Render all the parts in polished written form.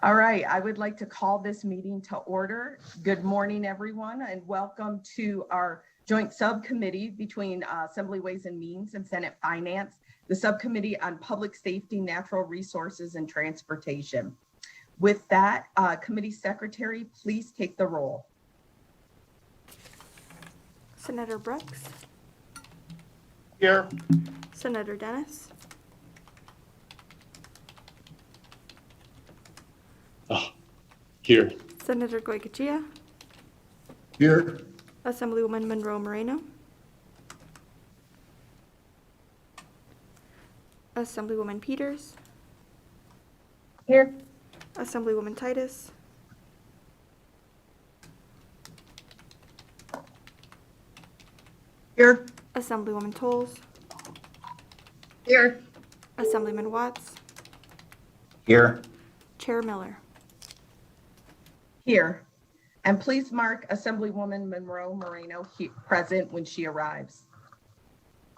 All right, I would like to call this meeting to order. Good morning, everyone, and welcome to our joint subcommittee between Assembly Ways and Means and Senate Finance, the Subcommittee on Public Safety, Natural Resources, and Transportation. With that, Committee Secretary, please take the roll. Senator Brooks. Here. Senator Dennis. Here. Senator Goycochea. Here. Assemblywoman Monroe Moreno. Assemblywoman Peters. Here. Assemblywoman Titus. Here. Assemblywoman Tolles. Here. Assemblyman Watts. Here. Chair Miller. Here. And please mark Assemblywoman Monroe Moreno present when she arrives.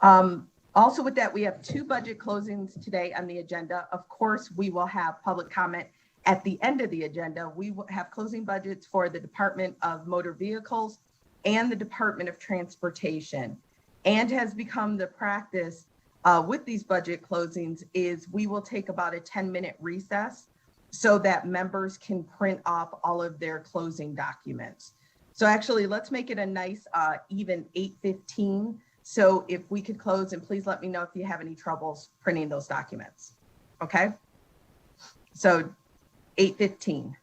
Also with that, we have 2 budget closings today on the agenda. Of course, we will have public comment at the end of the agenda. We will have closing budgets for the Department of Motor Vehicles and the Department of Transportation. And has become the practice with these budget closings is we will take about a 10-minute recess so that members can print off all of their closing documents. So actually, let's make it a nice even 8:15. So if we could close, and please let me know if you have any troubles printing those documents. Okay? So 8:15.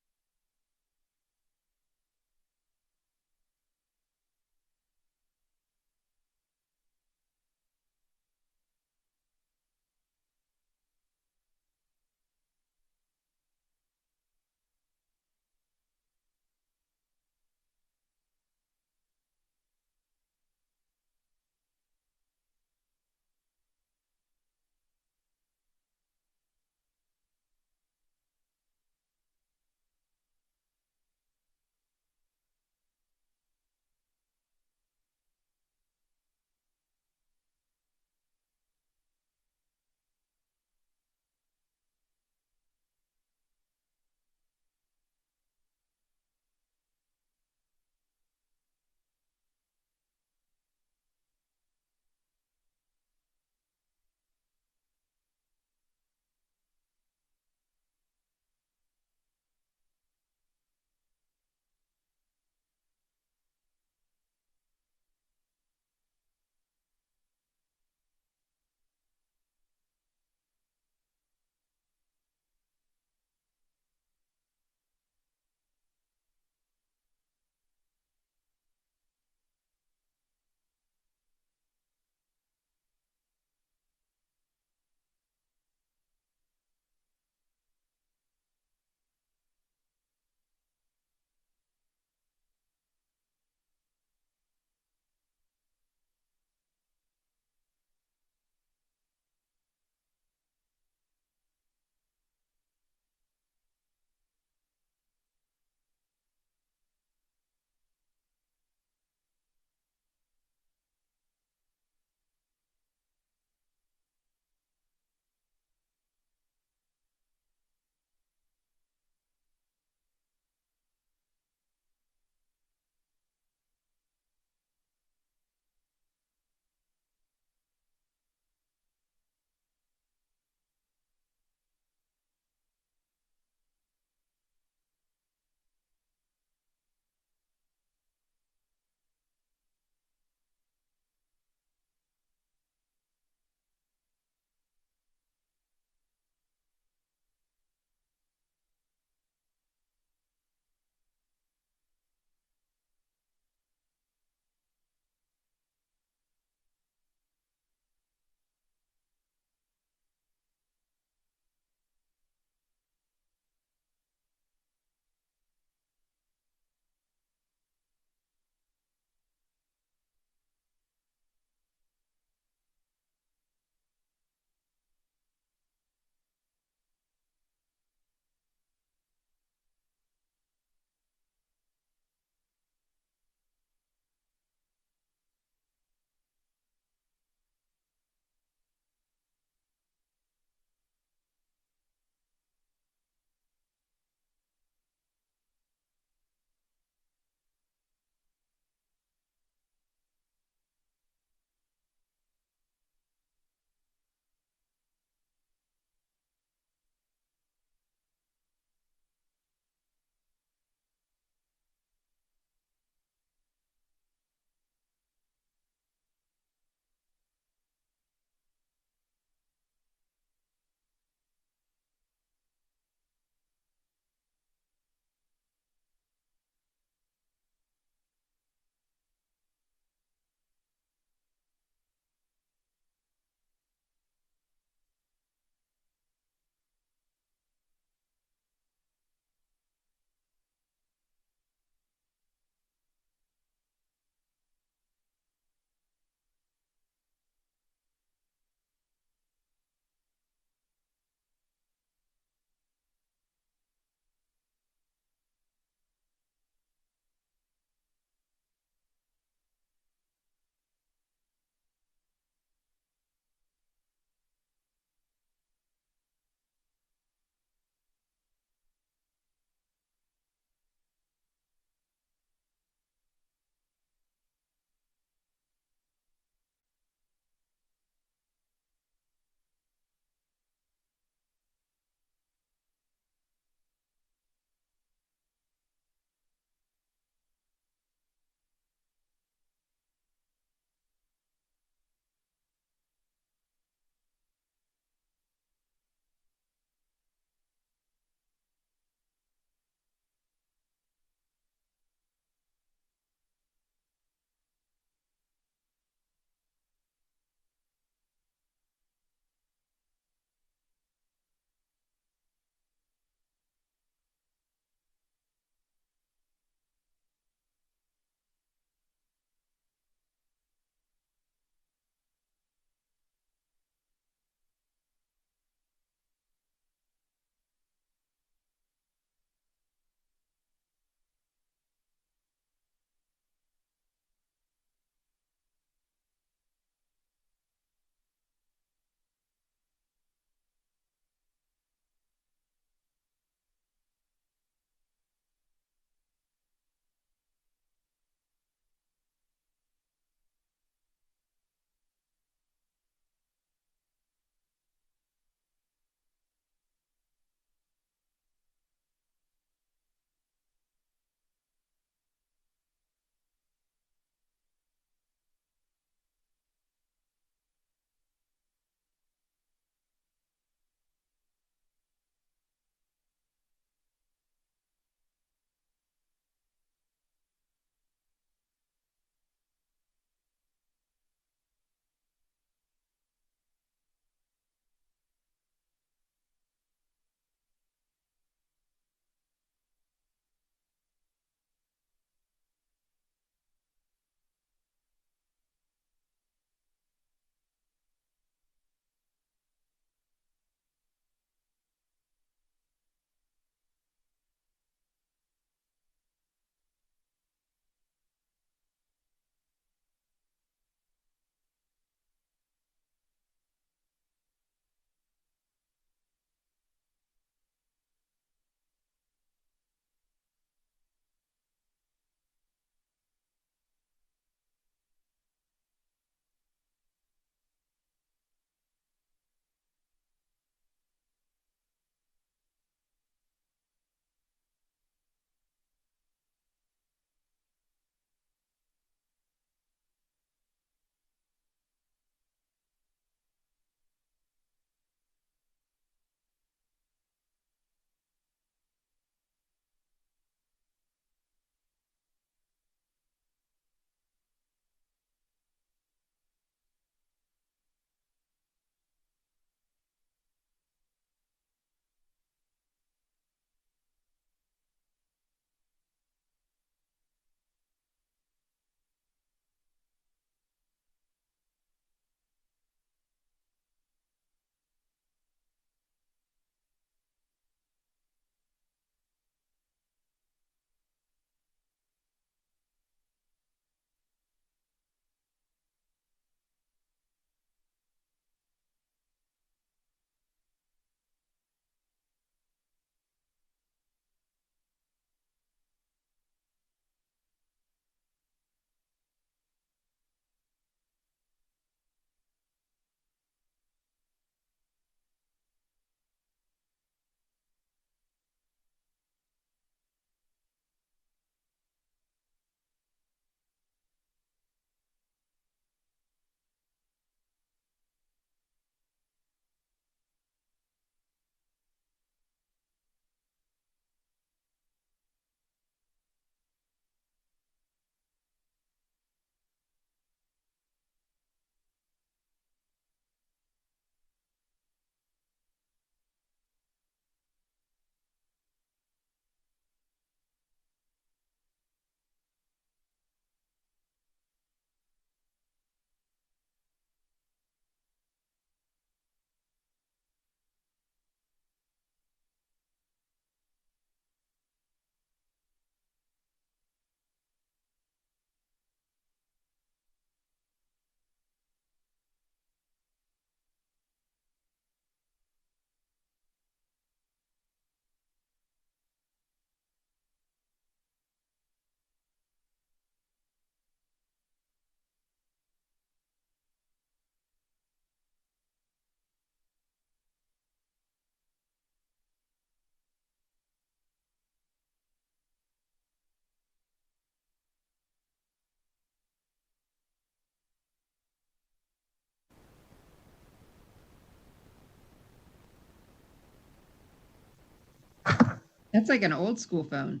That's like an old school phone.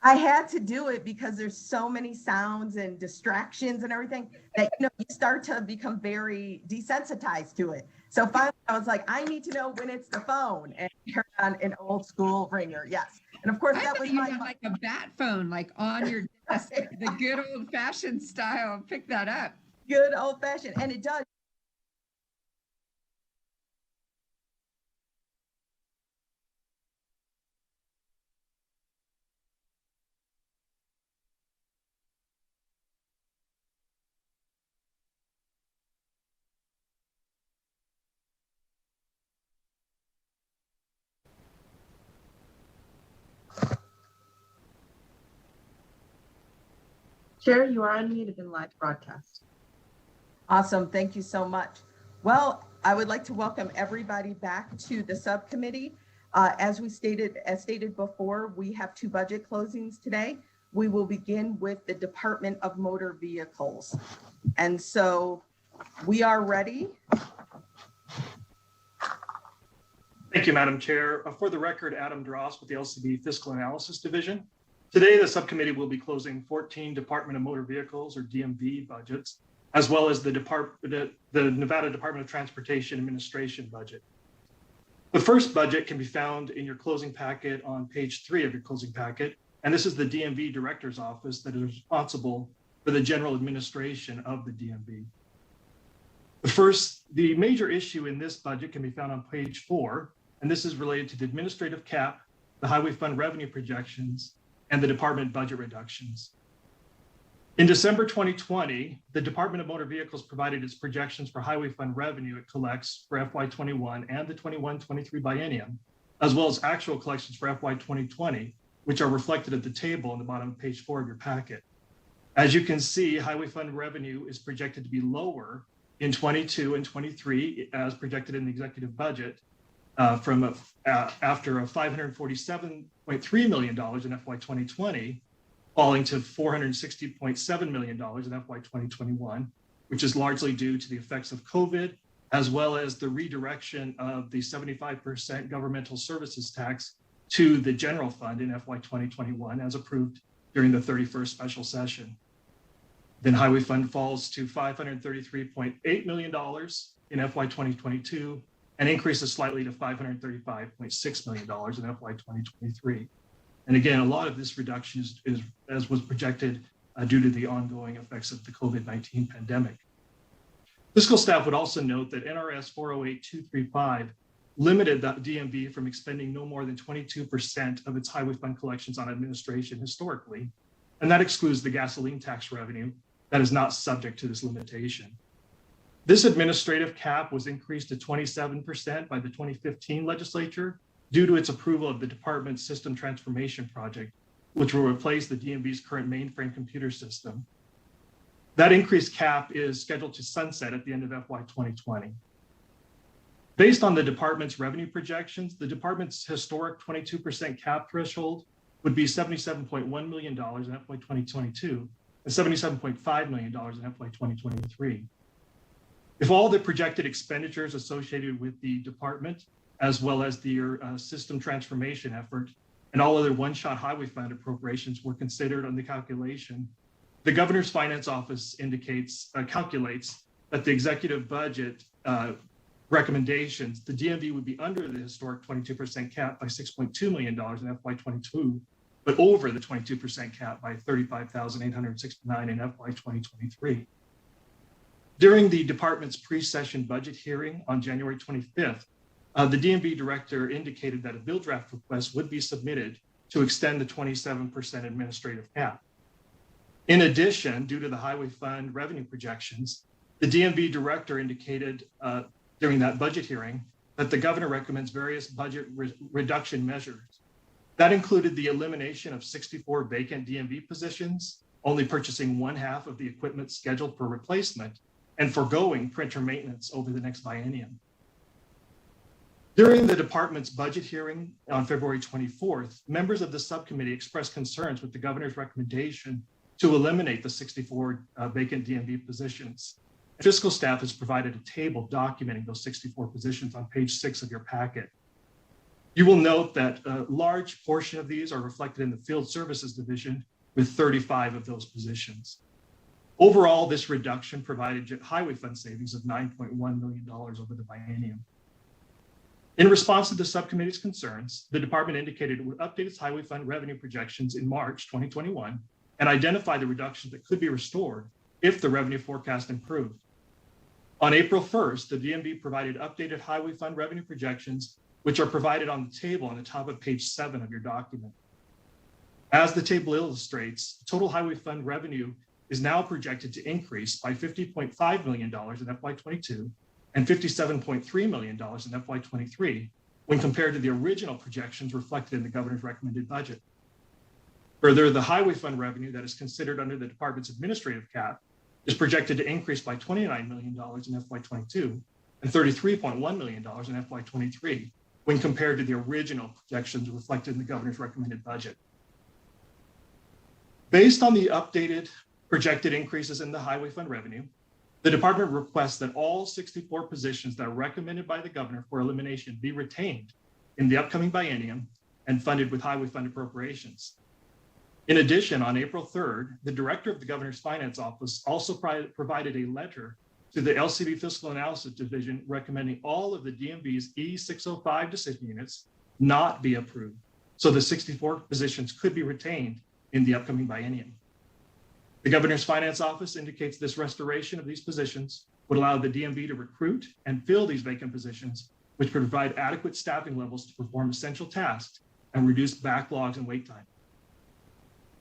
I had to do it because there's so many sounds and distractions and everything that, you start to become very desensitized to it. So finally I was like, I need to know when it's the phone, and turn on an old school ringer. Yes. And of course I that thought was you my had like a bat phone, like on your desk, the good old fashioned style. Pick that up. good old fashioned. And it does. Chair, you are unmuted in live broadcast. Awesome. Thank you so much. Well, I would like to welcome everybody back to the subcommittee. As stated before, we have 2 budget closings today. We will begin with the Department of Motor Vehicles. And so we are ready. Thank you, Madam Chair. For the record, Adam Dross with the LCB Fiscal Analysis Division. Today, the subcommittee will be closing 14 Department of Motor Vehicles, or DMV budgets, as well as the Nevada Department of Transportation Administration budget. The first budget can be found in your closing packet on page 3 of your closing packet, and this is the DMV Director's Office that is responsible for the general administration of the DMV. The major issue in this budget can be found on page 4, and this is related to the administrative cap, the highway fund revenue projections, and the department budget reductions. In December 2020, the Department of Motor Vehicles provided its projections for highway fund revenue it collects for FY21 and the 21-23 biennium, as well as actual collections for FY 2020, which are reflected at the table on the bottom of page 4 of your packet. As you can see, highway fund revenue is projected to be lower in 22 and 23 as projected in the executive budget after a $547.3 million in FY 2020, falling to $460.7 million in FY 2021, which is largely due to the effects of COVID, as well as the redirection of the 75% governmental services tax to the general fund in FY 2021, as approved during the 31st special session. Then highway fund falls to $533.8 million in FY 2022, and increases slightly to $535.6 million in FY 2023. And again, a lot of this reduction is as was projected due to the ongoing effects of the COVID-19 pandemic. Fiscal staff would also note that NRS 408235 limited the DMV from expending no more than 22% of its highway fund collections on administration historically, and that excludes the gasoline tax revenue that is not subject to this limitation. This administrative cap was increased to 27% by the 2015 legislature due to its approval of the department's system transformation project, which will replace the DMV's current mainframe computer system. That increased cap is scheduled to sunset at the end of FY 2020. Based on the department's revenue projections, the department's historic 22% cap threshold would be $77.1 million in FY 2022 and $77.5 million in FY 2023. If all the projected expenditures associated with the department, as well as the system transformation effort and all other one-shot highway fund appropriations were considered on the calculation, the governor's finance office calculates that the executive budget recommendations, the DMV would be under the historic 22% cap by $6.2 million in FY22, but over the 22% cap by $35,869 in FY 2023. During the department's pre-session budget hearing on January 25th, the DMV director indicated that a bill draft request would be submitted to extend the 27% administrative cap. In addition, due to the highway fund revenue projections, the DMV director indicated during that budget hearing that the governor recommends various budget reduction measures. That included the elimination of 64 vacant DMV positions, only purchasing 1/2 of the equipment scheduled for replacement, and foregoing printer maintenance over the next biennium. During the department's budget hearing on February 24th, members of the subcommittee expressed concerns with the governor's recommendation to eliminate the 64 vacant DMV positions. Fiscal staff has provided a table documenting those 64 positions on page 6 of your packet. You will note that a large portion of these are reflected in the Field Services Division with 35 of those positions. Overall, this reduction provided highway fund savings of $9.1 million over the biennium. In response to the subcommittee's concerns, the department indicated it would update its highway fund revenue projections in March 2021 and identify the reductions that could be restored if the revenue forecast improved. On April 1st, the DMV provided updated highway fund revenue projections, which are provided on the table on the top of page 7 of your document. As the table illustrates, total highway fund revenue is now projected to increase by $50.5 million in FY22 and $57.3 million in FY23 when compared to the original projections reflected in the governor's recommended budget. Further, the highway fund revenue that is considered under the department's administrative cap is projected to increase by $29 million in FY22 and $33.1 million in FY23 when compared to the original projections reflected in the governor's recommended budget. Based on the updated projected increases in the highway fund revenue, the department requests that all 64 positions that are recommended by the governor for elimination be retained in the upcoming biennium and funded with highway fund appropriations. In addition, on April 3rd, the director of the governor's finance office also provided a letter to the LCB Fiscal Analysis Division recommending all of the DMV's E605 decision units not be approved, so the 64 positions could be retained in the upcoming biennium. The governor's finance office indicates this restoration of these positions would allow the DMV to recruit and fill these vacant positions, which could provide adequate staffing levels to perform essential tasks and reduce backlogs and wait time.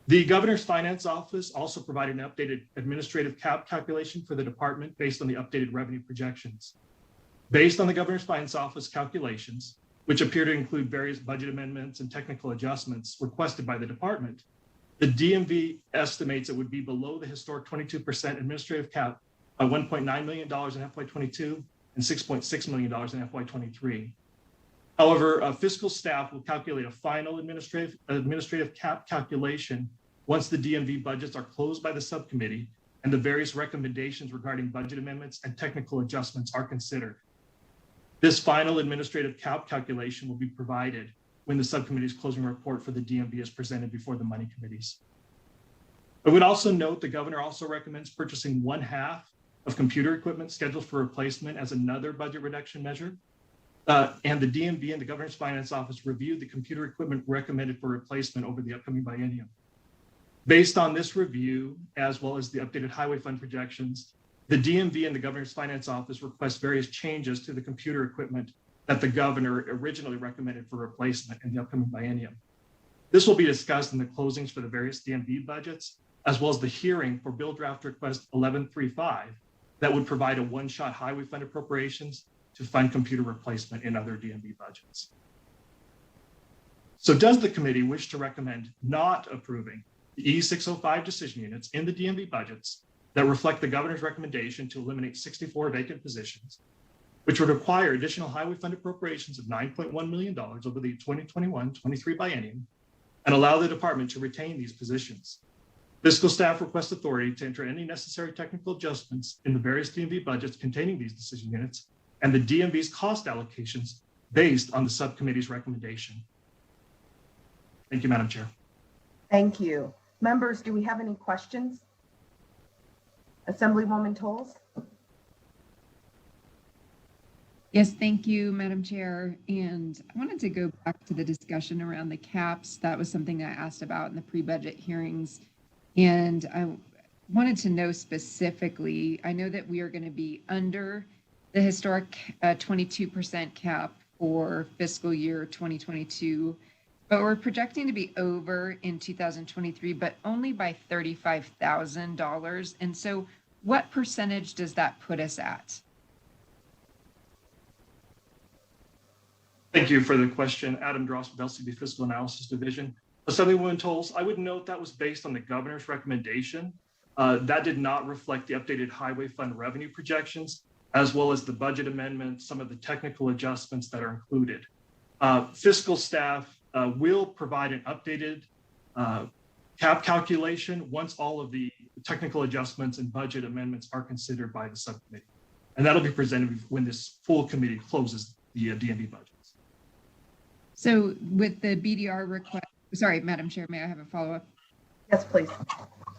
The governor's finance office also provided an updated administrative cap calculation for the department based on the updated revenue projections. Based on the governor's finance office calculations, which appear to include various budget amendments and technical adjustments requested by the department, the DMV estimates it would be below the historic 22% administrative cap by $1.9 million in FY22 and $6.6 million in FY23. However, fiscal staff will calculate a final administrative cap calculation once the DMV budgets are closed by the subcommittee and the various recommendations regarding budget amendments and technical adjustments are considered. This final administrative cap calculation will be provided when the subcommittee's closing report for the DMV is presented before the money committees. I would also note the governor also recommends purchasing 1/2 of computer equipment scheduled for replacement as another budget reduction measure. And the DMV and the governor's finance office reviewed the computer equipment recommended for replacement over the upcoming biennium. Based on this review, as well as the updated highway fund projections, the DMV and the governor's finance office request various changes to the computer equipment that the governor originally recommended for replacement in the upcoming biennium. This will be discussed in the closings for the various DMV budgets, as well as the hearing for Bill Draft Request 1135 that would provide a one-shot highway fund appropriations to fund computer replacement in other DMV budgets. So does the committee wish to recommend not approving the E605 decision units in the DMV budgets that reflect the governor's recommendation to eliminate 64 vacant positions, which would require additional highway fund appropriations of $9.1 million over the 2021-23 biennium and allow the department to retain these positions? Fiscal staff requests authority to enter any necessary technical adjustments in the various DMV budgets containing these decision units and the DMV's cost allocations based on the subcommittee's recommendation. Thank you, Madam Chair. Thank you. Members, do we have any questions? Assemblywoman Tolles? Yes, thank you, Madam Chair. And I wanted to go back to the discussion around the caps. That was something I asked about in the pre-budget hearings. And I wanted to know specifically, I know that we are going to be under the historic 22% cap for fiscal year 2022, but we're projecting to be over in 2023, but only by $35,000. And so what percentage does that put us at? Thank you for the question. Adam Dross with LCB Fiscal Analysis Division. Assemblywoman Tolles, I would note that was based on the governor's recommendation. That did not reflect the updated highway fund revenue projections, as well as the budget amendments, some of the technical adjustments that are included. Fiscal staff will provide an updated cap calculation once all of the technical adjustments and budget amendments are considered by the subcommittee. And that'll be presented when this full committee closes the DMV budgets. So with the BDR request, sorry, Madam Chair, may I have a follow-up? Yes, please.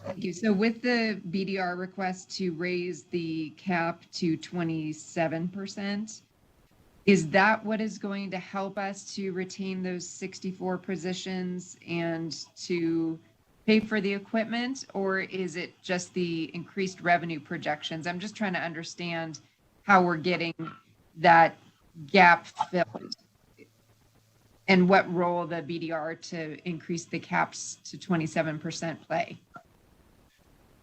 Thank you. So with the BDR request to raise the cap to 27%, is that what is going to help us to retain those 64 positions and to pay for the equipment? Or is it just the increased revenue projections? I'm just trying to understand how we're getting that gap filled and what role the BDR to increase the caps to 27% play.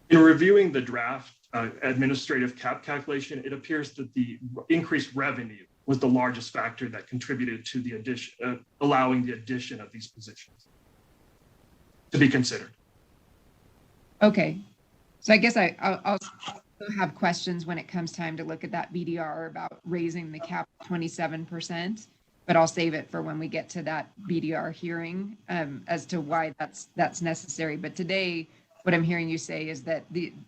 In reviewing the draft administrative cap calculation, it appears that the increased revenue was the largest factor that contributed to the addition, allowing the addition of these positions to be considered. Okay, so I guess I'll also have questions when it comes time to look at that BDR about raising the cap 27%, but I'll save it for when we get to that BDR hearing as to why that's necessary. But today, what I'm hearing you say is that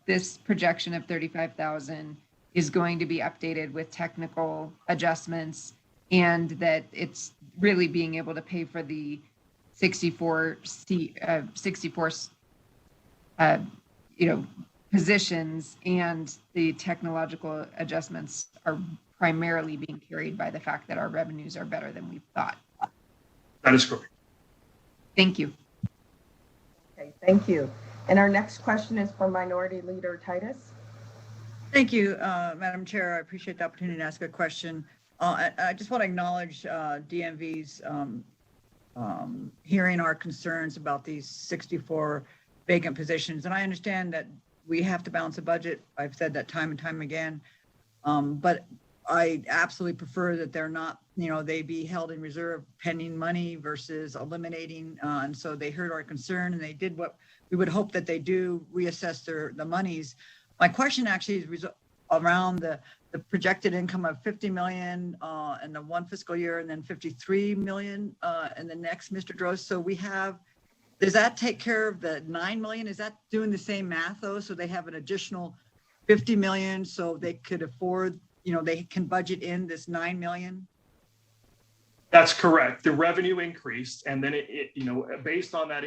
this projection of 35,000 is going to be updated with technical adjustments, and that it's really being able to pay for the 64 positions, and the technological adjustments are primarily being carried by the fact that our revenues are better than we thought. That is correct. Thank you. Okay, thank you. And our next question is from Minority Leader Titus. Thank you, Madam Chair. I appreciate the opportunity to ask a question. I just want to acknowledge DMV's hearing our concerns about these 64 vacant positions. And I understand that we have to balance a budget. I've said that time and time again. But I absolutely prefer that they're not, they be held in reserve pending money versus eliminating. And so they heard our concern, and they did what we would hope that they do, reassess the monies. My question actually is around the projected income of 50 million in the one fiscal year, and then 53 million in the next, Mr. Droz. So does that take care of the 9 million? Is that doing the same math though? So they have an additional 50 million so they could afford, they can budget in this 9 million? That's correct. The revenue increased, and then based on that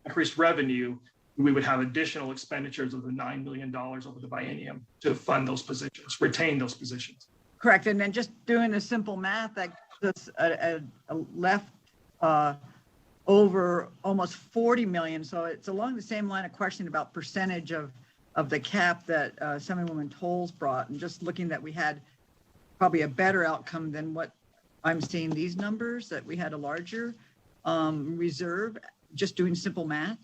increased revenue, we would have additional expenditures of the $9 million over the biennium to fund those positions, retain those positions. Correct. And then just doing the simple math, that gives us left over almost 40 million. So it's along the same line of question about percentage of the cap that Assemblywoman Tolles brought, and just looking that we had probably a better outcome than what I'm seeing these numbers, that we had a larger reserve, just doing simple math.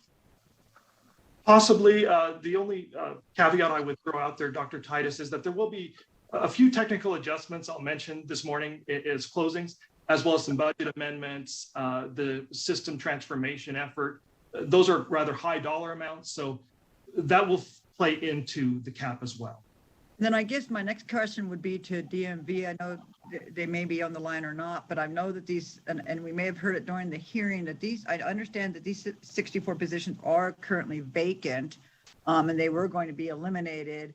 Possibly. The only caveat I would throw out there, Dr. Titus, is that there will be a few technical adjustments I'll mention this morning as closings, as well as some budget amendments, the system transformation effort. Those are rather high dollar amounts, so that will play into the cap as well. Then I guess my next question would be to DMV. I know they may be on the line or not, but I know that these, and we may have heard it during the hearing, that I understand that these 64 positions are currently vacant, and they were going to be eliminated.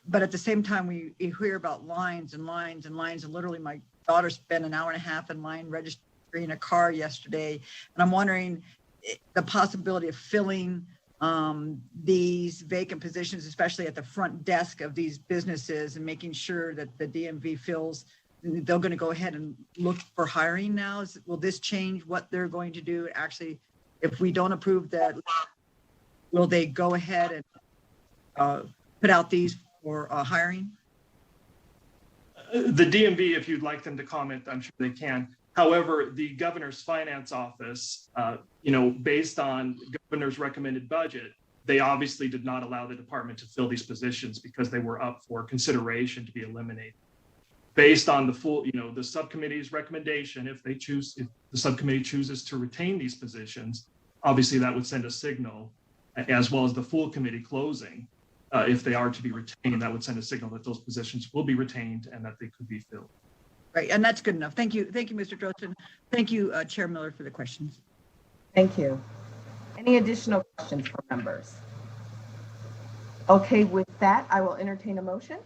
But at the same time, we hear about lines and lines and lines, and literally my daughter spent an hour and a half in line registering a car yesterday. And I'm wondering the possibility of filling these vacant positions, especially at the front desk of these businesses, and making sure that the DMV feels they're going to go ahead and look for hiring now. Will this change what they're going to do? Actually, if we don't approve that, will they go ahead and put out these for hiring? The DMV, if you'd like them to comment, I'm sure they can. However, the governor's finance office, based on the governor's recommended budget, they obviously did not allow the department to fill these positions because they were up for consideration to be eliminated. Based on the full, the subcommittee's recommendation, if the subcommittee chooses to retain these positions, obviously that would send a signal, as well as the full committee closing. If they are to be retained, that would send a signal that those positions will be retained and that they could be filled. Right, and that's good enough. Thank you, Mr. Drosten. Thank you, Chair Miller, for the questions. Thank you. Any additional questions from members? Okay, with that, I will entertain a motion.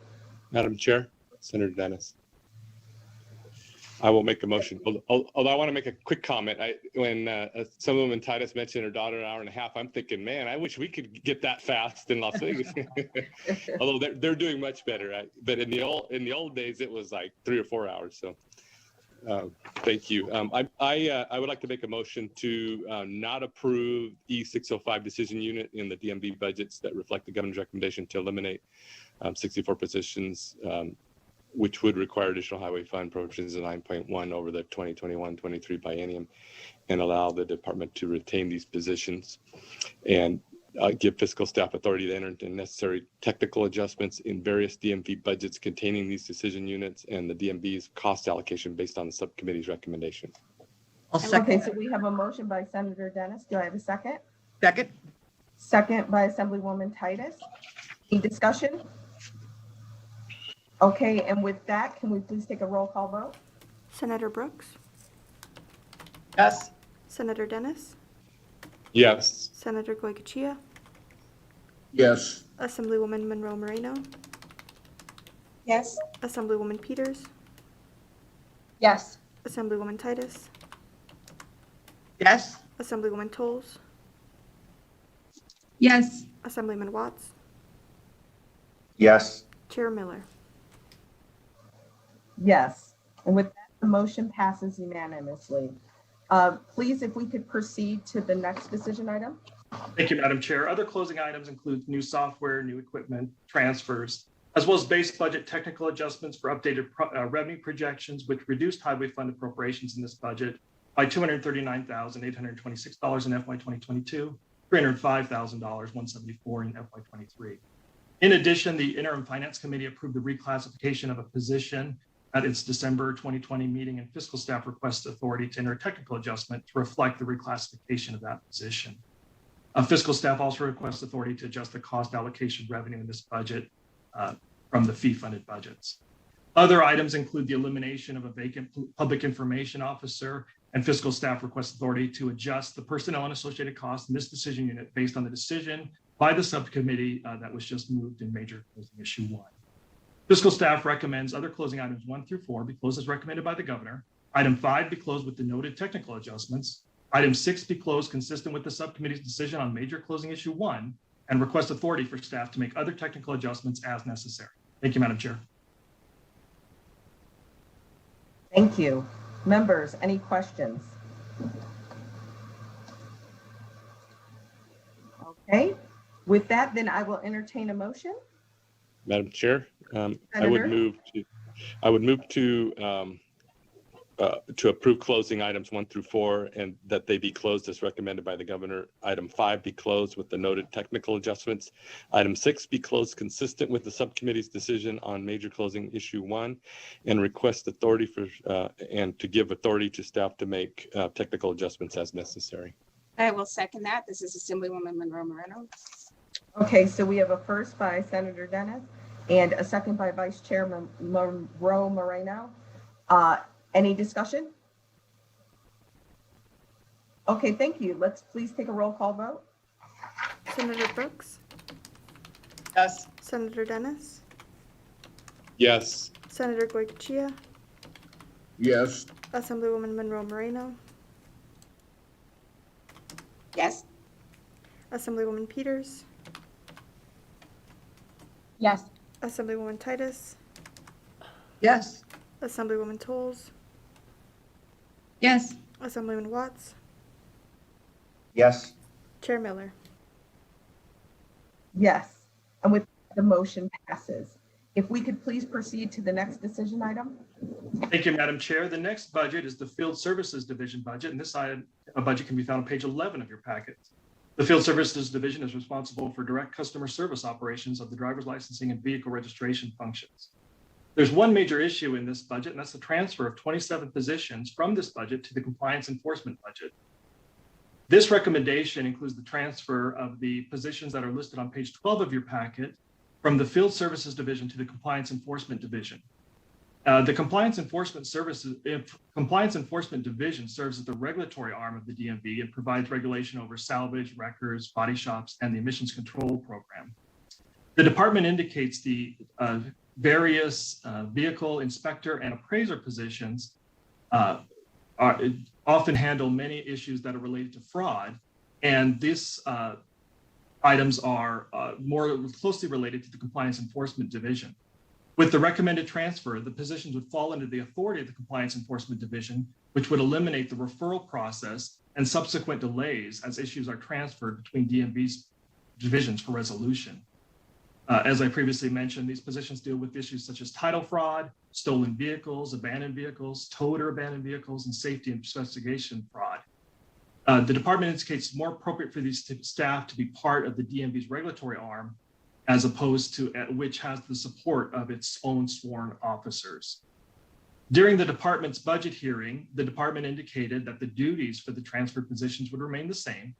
Madam Chair, Senator Dennis. I will make a motion. Although I want to make a quick comment. When Assemblywoman Titus mentioned her daughter an hour and a half, I'm thinking, man, I wish we could get that fast in Las Vegas. Although they're doing much better. But in the old days, it was like 3 or 4 hours. So thank you. I would like to make a motion to not approve E605 decision unit in the DMV budgets that reflect the governor's recommendation to eliminate 64 positions, which would require additional highway fund appropriations of 9.1 over the 2021-23 biennium, and allow the department to retain these positions, and give fiscal staff authority to enter into necessary technical adjustments in various DMV budgets containing these decision units and the DMV's cost allocation based on the subcommittee's recommendation. I'll second. Okay, so we have a motion by Senator Dennis. Do I have a second? Second. Second by Assemblywoman Titus. Any discussion? Okay, and with that, can we please take a roll call vote? Senator Brooks, Yes. Senator Dennis, Yes. Senator Goycochea, Yes. Assemblywoman Monroe Moreno, Yes. Assemblywoman Peters, Yes. Assemblywoman Titus, Yes. Assemblywoman Tolles, Yes. Assemblyman Watts, Yes. Chair Miller. Yes, and with that, the motion passes unanimously. Please, if we could proceed to the next decision item. Thank you, Madam Chair. Other closing items include new software, new equipment, transfers, as well as base budget technical adjustments for updated revenue projections, which reduced highway fund appropriations in this budget by $239,826 in FY 2022, $305,174 in FY 23. In addition, the Interim Finance Committee approved the reclassification of a position at its December 2020 meeting, and fiscal staff requests authority to enter a technical adjustment to reflect the reclassification of that position. Fiscal staff also requests authority to adjust the cost allocation revenue in this budget from the fee-funded budgets. Other items include the elimination of a vacant public information officer, and fiscal staff requests authority to adjust the personnel and associated costs in this decision unit based on the decision by the subcommittee that was just moved in major closing issue 1. Fiscal staff recommends other closing items 1 through 4 be closed as recommended by the governor. Item 5 be closed with the noted technical adjustments. Item 6 be closed consistent with the subcommittee's decision on major closing issue 1, and request authority for staff to make other technical adjustments as necessary. Thank you, Madam Chair. Thank you. Members, any questions? Okay, with that, then I will entertain a motion. Madam Chair, I Senator? would move to approve closing items 1 through 4, and that they be closed as recommended by the governor. Item 5 be closed with the noted technical adjustments. Item 6 be closed consistent with the subcommittee's decision on major closing issue 1, and request authority for and to give authority to staff to make technical adjustments as necessary. I will second that. This is Assemblywoman Monroe Moreno. Okay, so we have a first by Senator Dennis and a second by Vice Chairman Monroe Moreno. Any discussion? Okay, thank you. Let's please take a roll call vote. Senator Brooks, Yes. Senator Dennis, Yes. Senator Goycochea, Yes. Assemblywoman Monroe Moreno, Yes. Assemblywoman Peters, Yes. Assemblywoman Titus, Yes. Assemblywoman Tolles, Yes. Assemblyman Watts, Yes. Chair Miller. Yes, and with the motion passes. If we could please proceed to the next decision item. Thank you, Madam Chair. The next budget is the Field Services Division budget, and this budget can be found on page 11 of your packet. The Field Services Division is responsible for direct customer service operations of the driver's licensing and vehicle registration functions. There's one major issue in this budget, and that's the transfer of 27 positions from this budget to the compliance enforcement budget. This recommendation includes the transfer of the positions that are listed on page 12 of your packet from the Field Services Division to the Compliance Enforcement Division. The Compliance Enforcement Division serves as the regulatory arm of the DMV and provides regulation over salvage, records, body shops, and the emissions control program. The department indicates the various vehicle inspector and appraiser positions often handle many issues that are related to fraud. And these items are more closely related to the Compliance Enforcement Division. With the recommended transfer, the positions would fall under the authority of the Compliance Enforcement Division, which would eliminate the referral process and subsequent delays as issues are transferred between DMV's divisions for resolution. As I previously mentioned, these positions deal with issues such as title fraud, stolen vehicles, abandoned vehicles, towed or abandoned vehicles, and safety and investigation fraud. The department indicates it's more appropriate for these staff to be part of the DMV's regulatory arm, as opposed to which has the support of its own sworn officers. During the department's budget hearing, the department indicated that the duties for the transferred positions would remain the same.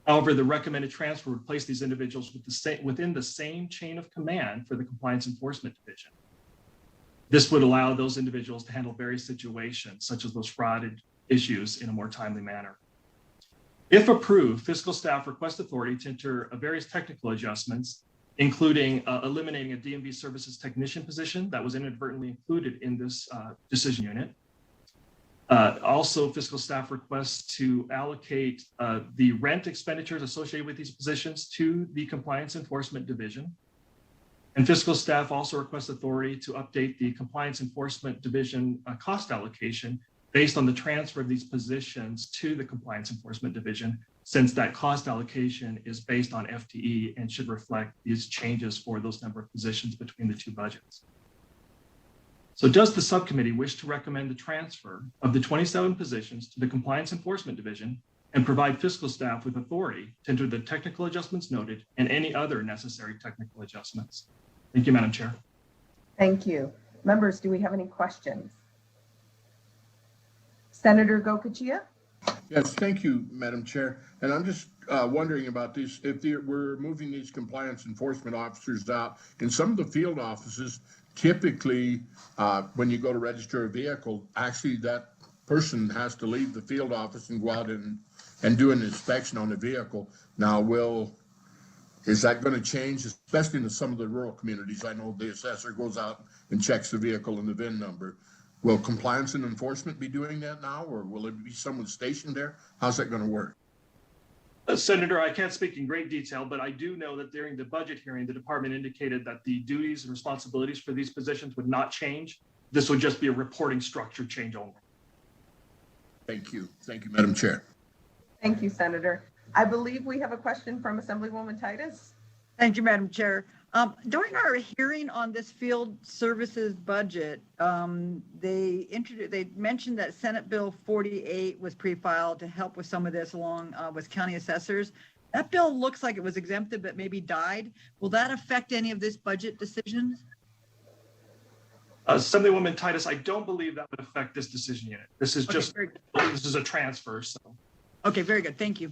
However, the recommended transfer would place these individuals within the same chain of command for the Compliance Enforcement Division. This would allow those individuals to handle various situations, such as those fraud issues, in a more timely manner. If approved, fiscal staff request authority to enter various technical adjustments, including eliminating a DMV services technician position that was inadvertently included in this decision unit. Also, fiscal staff requests to allocate the rent expenditures associated with these positions to the Compliance Enforcement Division. And fiscal staff also requests authority to update the Compliance Enforcement Division cost allocation based on the transfer of these positions to the Compliance Enforcement Division, since that cost allocation is based on FTE and should reflect these changes for those number of positions between the two budgets. So does the subcommittee wish to recommend the transfer of the 27 positions to the Compliance Enforcement Division and provide fiscal staff with authority to enter the technical adjustments noted and any other necessary technical adjustments? Thank you, Madam Chair. Thank you. Members, do we have any questions? Senator Gokachia? Yes, thank you, Madam Chair. And I'm just wondering about these, if we're moving these compliance enforcement officers out, in some of the field offices, typically, when you go to register a vehicle, actually that person has to leave the field office and go out and do an inspection on the vehicle. Now, is that going to change, especially in some of the rural communities? I know the assessor goes out and checks the vehicle and the VIN number. Will compliance and enforcement be doing that now, or will it be someone stationed there? How's that going to work? Senator, I can't speak in great detail, but I do know that during the budget hearing, the department indicated that the duties and responsibilities for these positions would not change. This would just be a reporting structure change only. Thank you. Thank you, Madam Chair. Thank you, Senator. I believe we have a question from Assemblywoman Titus. Thank you, Madam Chair. During our hearing on this field services budget, they mentioned that Senate Bill 48 was pre-filed to help with some of this along with county assessors. That bill looks like it was exempted, but maybe died. Will that affect any of this budget decisions? Assemblywoman Titus, I don't believe that would affect this decision unit. This is just, this is a transfer, so. Okay, very good. Thank you.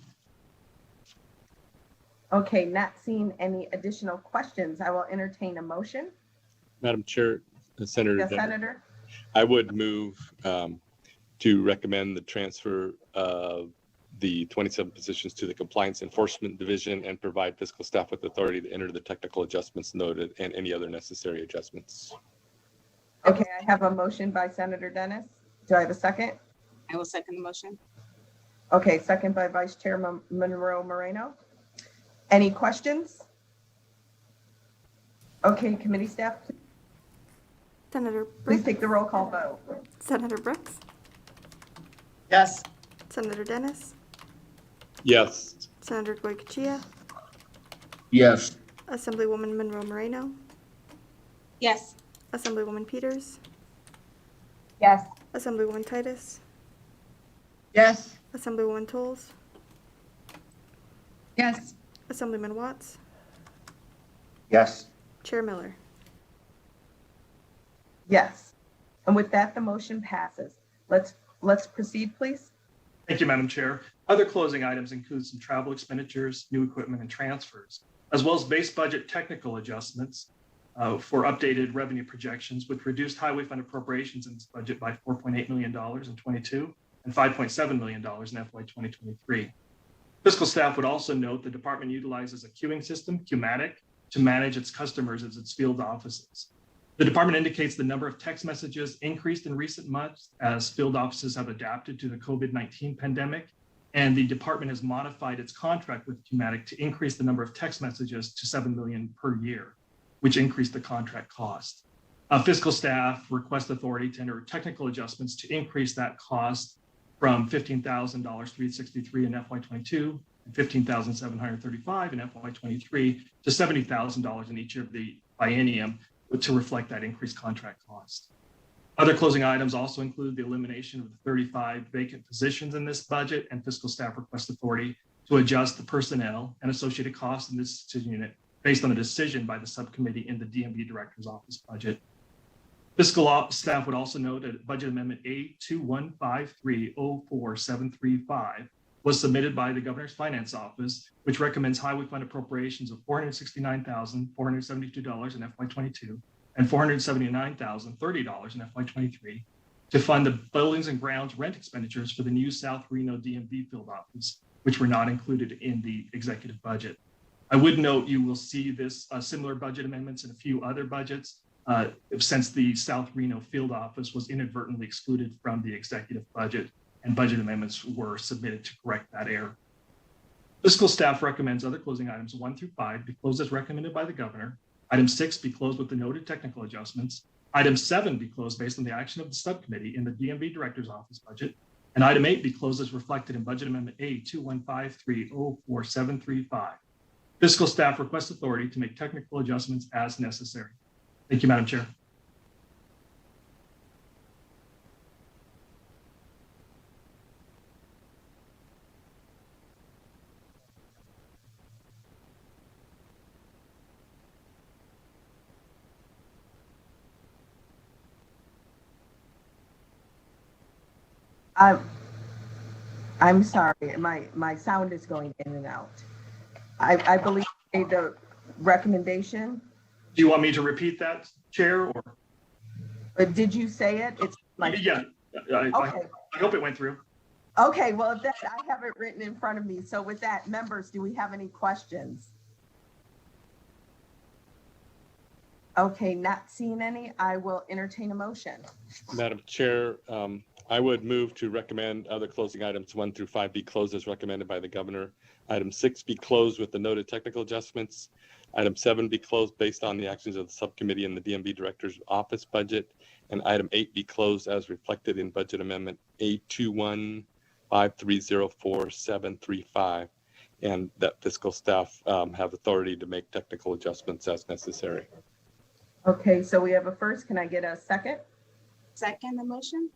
Okay, not seeing any additional questions, I will entertain a motion. Madam Chair, Senator. Yes, Senator. I would move to recommend the transfer of the 27 positions to the Compliance Enforcement Division and provide fiscal staff with authority to enter the technical adjustments noted and any other necessary adjustments. Okay, I have a motion by Senator Dennis. Do I have a second? I will second the motion. Okay, second by Vice Chair Monroe Moreno. Any questions? Okay, committee staff, Senator please Brooks? take the roll call vote. Senator Brooks? Yes. Senator Dennis? Yes. Senator Goycochea? Yes. Assemblywoman Monroe Moreno? Yes. Assemblywoman Peters? Yes. Assemblywoman Titus? Yes. Assemblywoman Tolles? Yes. Assemblyman Watts? Yes. Chair Miller? Yes. And with that, the motion passes. Let's proceed, please. Thank you, Madam Chair. Other closing items include some travel expenditures, new equipment and transfers, as well as base budget technical adjustments for updated revenue projections, which reduced highway fund appropriations in this budget by $4.8 million in 22 and $5.7 million in FY 2023. Fiscal staff would also note the department utilizes a queuing system, Qmatic, to manage its customers as its field offices. The department indicates the number of text messages increased in recent months as field offices have adapted to the COVID-19 pandemic, and the department has modified its contract with Qmatic to increase the number of text messages to 7 million per year, which increased the contract cost. Fiscal staff request authority to enter technical adjustments to increase that cost from $15,363 in FY22 and $15,735 in FY23 to $70,000 in each of the biennium to reflect that increased contract cost. Other closing items also include the elimination of the 35 vacant positions in this budget, and fiscal staff request authority to adjust the personnel and associated costs in this decision unit based on a decision by the subcommittee in the DMV Director's Office budget. Fiscal staff would also note that Budget Amendment A215304-735 was submitted by the Governor's Finance Office, which recommends highway fund appropriations of $469,472 in FY22 and $479,030 in FY23 to fund the buildings and grounds rent expenditures for the new South Reno DMV field office, which were not included in the executive budget. I would note you will see this similar budget amendments in a few other budgets since the South Reno field office was inadvertently excluded from the executive budget, and budget amendments were submitted to correct that error. Fiscal staff recommends other closing items 1 through 5 be closed as recommended by the governor. Item 6 be closed with the noted technical adjustments. Item 7 be closed based on the action of the subcommittee in the DMV Director's Office budget. And item 8 be closed as reflected in Budget Amendment A215304-735. Fiscal staff requests authority to make technical adjustments as necessary. Thank you, Madam Chair. I'm sorry, my sound is going in and out. I believe the recommendation. Do you want me to repeat that, Chair, or? Did you say it? It's like. Yeah, Okay. I hope it went through. Okay, well, I have it written in front of me. So with that, members, do we have any questions? Okay, not seeing any, I will entertain a motion. Madam Chair, I would move to recommend other closing items 1 through 5 be closed as recommended by the governor. Item 6 be closed with the noted technical adjustments. Item 7 be closed based on the actions of the subcommittee in the DMV Director's Office budget. And item 8 be closed as reflected in Budget Amendment A215304-735. And that fiscal staff have authority to make technical adjustments as necessary. Okay, so we have a first. Can I get a second? Second the motion?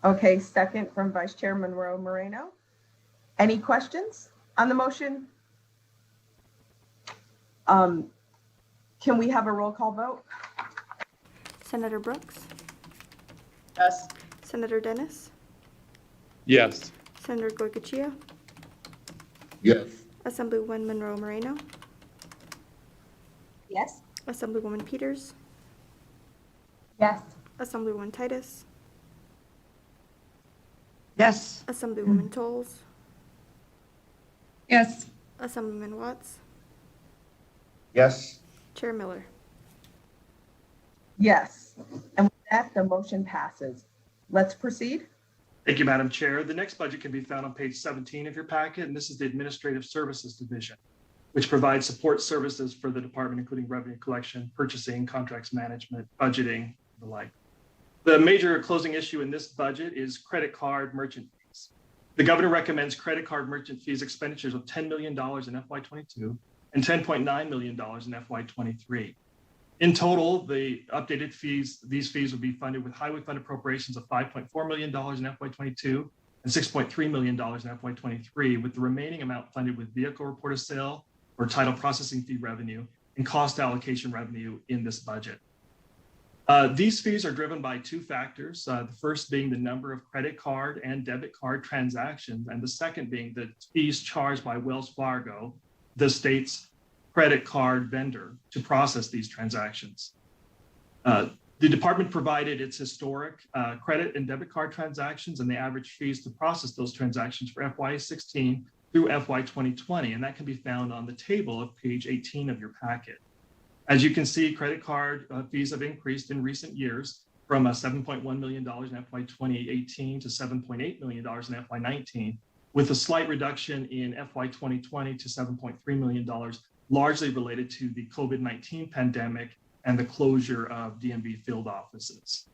Okay, second from Vice Chair Monroe Moreno. Any questions on the motion? Can we have a roll call vote? Senator Brooks, Yes. Senator Dennis, Yes. Senator Goycochea, Yes. Assemblywoman Monroe Moreno, Yes. Assemblywoman Peters, Yes. Assemblywoman Titus, Yes. Assemblywoman Tolles, Yes. Assemblyman Watts, Yes. Chair Miller. Yes. And with that, the motion passes. Let's proceed. Thank you, Madam Chair. The next budget can be found on page 17 of your packet, and this is the Administrative Services Division, which provides support services for the department, including revenue collection, purchasing, contracts management, budgeting, and the like. The major closing issue in this budget is credit card merchant fees. The governor recommends credit card merchant fees expenditures of $10 million in FY22 and $10.9 million in FY23. In total, the updated fees, these fees will be funded with highway fund appropriations of $5.4 million in FY22 and $6.3 million in FY23, with the remaining amount funded with vehicle report of sale or title processing fee revenue and cost allocation revenue in this budget. These fees are driven by two factors, the first being the number of credit card and debit card transactions, and the second being the fees charged by Wells Fargo, the state's credit card vendor, to process these transactions. The department provided its historic credit and debit card transactions and the average fees to process those transactions for FY16 through FY 2020, and that can be found on the table of page 18 of your packet. As you can see, credit card fees have increased in recent years from $7.1 million in FY 2018 to $7.8 million in FY 19, with a slight reduction in FY 2020 to $7.3 million, largely related to the COVID-19 pandemic and the closure of DMV field offices.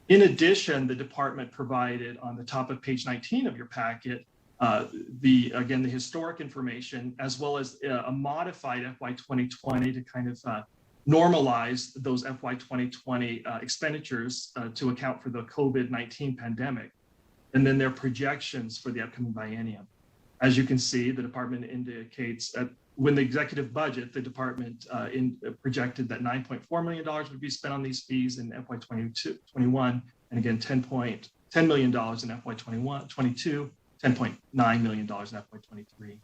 In addition, the department provided on the top of page 19 of your packet, the historic information, as well as a modified FY 2020 to kind of normalize those FY 2020 expenditures to account for the COVID-19 pandemic, and then their projections for the upcoming biennium. As you can see, the department indicates when the executive budget, the department projected that $9.4 million would be spent on these fees in FY 21, and again, $10 million in FY 22, $10.9 million in FY 23.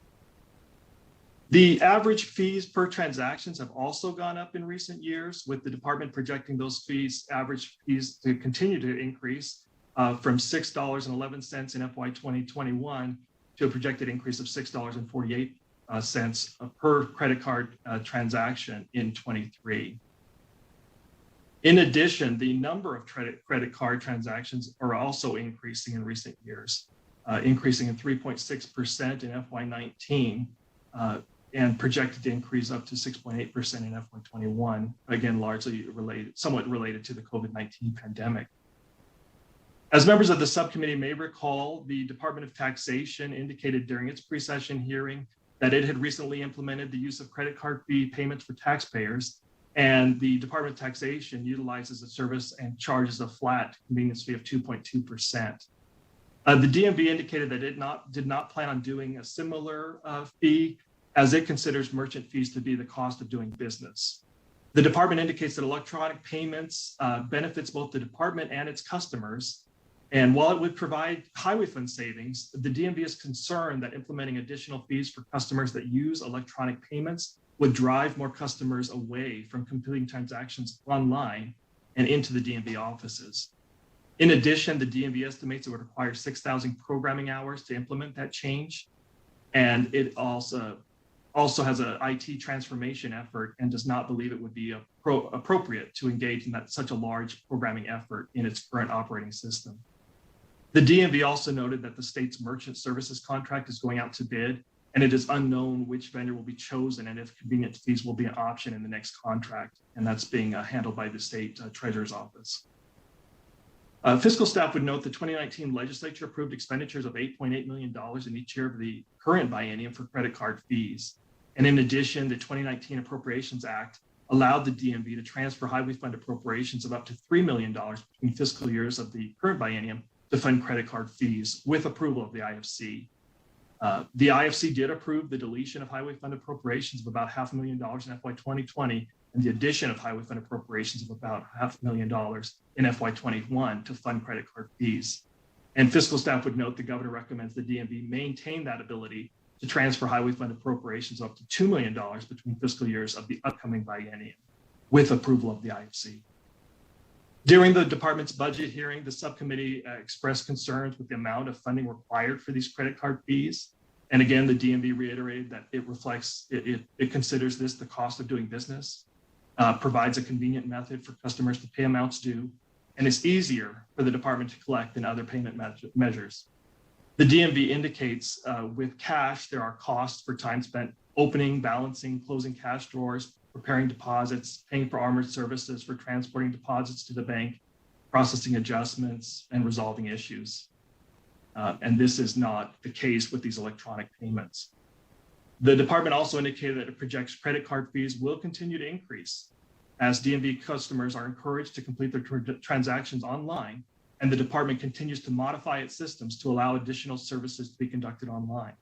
The average fees per transactions have also gone up in recent years, with the department projecting those average fees to continue to increase from $6.11 in FY 2021 to a projected increase of $6.48 per credit card transaction in 23. In addition, the number of credit card transactions are also increasing in recent years, increasing in 3.6% in FY 19 and projected to increase up to 6.8% in FY 21, again, somewhat related to the COVID-19 pandemic. As members of the subcommittee may recall, the Department of Taxation indicated during its pre-session hearing that it had recently implemented the use of credit card fee payments for taxpayers, and the Department of Taxation utilizes a service and charges a flat convenience fee of 2.2%. The DMV indicated that it did not plan on doing a similar fee, as it considers merchant fees to be the cost of doing business. The department indicates that electronic payments benefits both the department and its customers. And while it would provide highway fund savings, the DMV is concerned that implementing additional fees for customers that use electronic payments would drive more customers away from completing transactions online and into the DMV offices. In addition, the DMV estimates it would require 6,000 programming hours to implement that change. And it also has an IT transformation effort and does not believe it would be appropriate to engage in such a large programming effort in its current operating system. The DMV also noted that the state's merchant services contract is going out to bid, and it is unknown which vendor will be chosen and if convenience fees will be an option in the next contract, and that's being handled by the state treasurer's office. Fiscal staff would note the 2019 legislature approved expenditures of $8.8 million in each year of the current biennium for credit card fees. And in addition, the 2019 Appropriations Act allowed the DMV to transfer highway fund appropriations of up to $3 million between fiscal years of the current biennium to fund credit card fees with approval of the IFC. The IFC did approve the deletion of highway fund appropriations of about $500,000 in FY 2020 and the addition of highway fund appropriations of about $500,000 in FY 21 to fund credit card fees. And fiscal staff would note the governor recommends the DMV maintain that ability to transfer highway fund appropriations up to $2 million between fiscal years of the upcoming biennium with approval of the IFC. During the department's budget hearing, the subcommittee expressed concerns with the amount of funding required for these credit card fees. And again, the DMV reiterated that it considers this the cost of doing business, provides a convenient method for customers to pay amounts due, and is easier for the department to collect than other payment measures. The DMV indicates with cash, there are costs for time spent opening, balancing, closing cash drawers, preparing deposits, paying for armored services for transporting deposits to the bank, processing adjustments, and resolving issues. And this is not the case with these electronic payments. The department also indicated that it projects credit card fees will continue to increase as DMV customers are encouraged to complete their transactions online, and the department continues to modify its systems to allow additional services to be conducted online.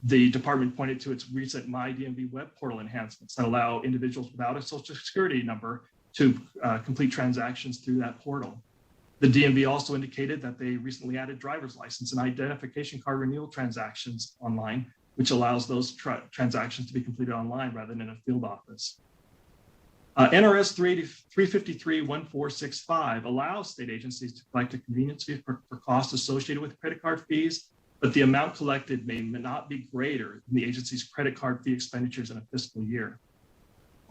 The department pointed to its recent My DMV web portal enhancements that allow individuals without a social security number to complete transactions through that portal. The DMV also indicated that they recently added driver's license and identification card renewal transactions online, which allows those transactions to be completed online rather than in a field office. NRS 353-1465 allows state agencies to collect a convenience fee for costs associated with credit card fees, but the amount collected may not be greater than the agency's credit card fee expenditures in a fiscal year.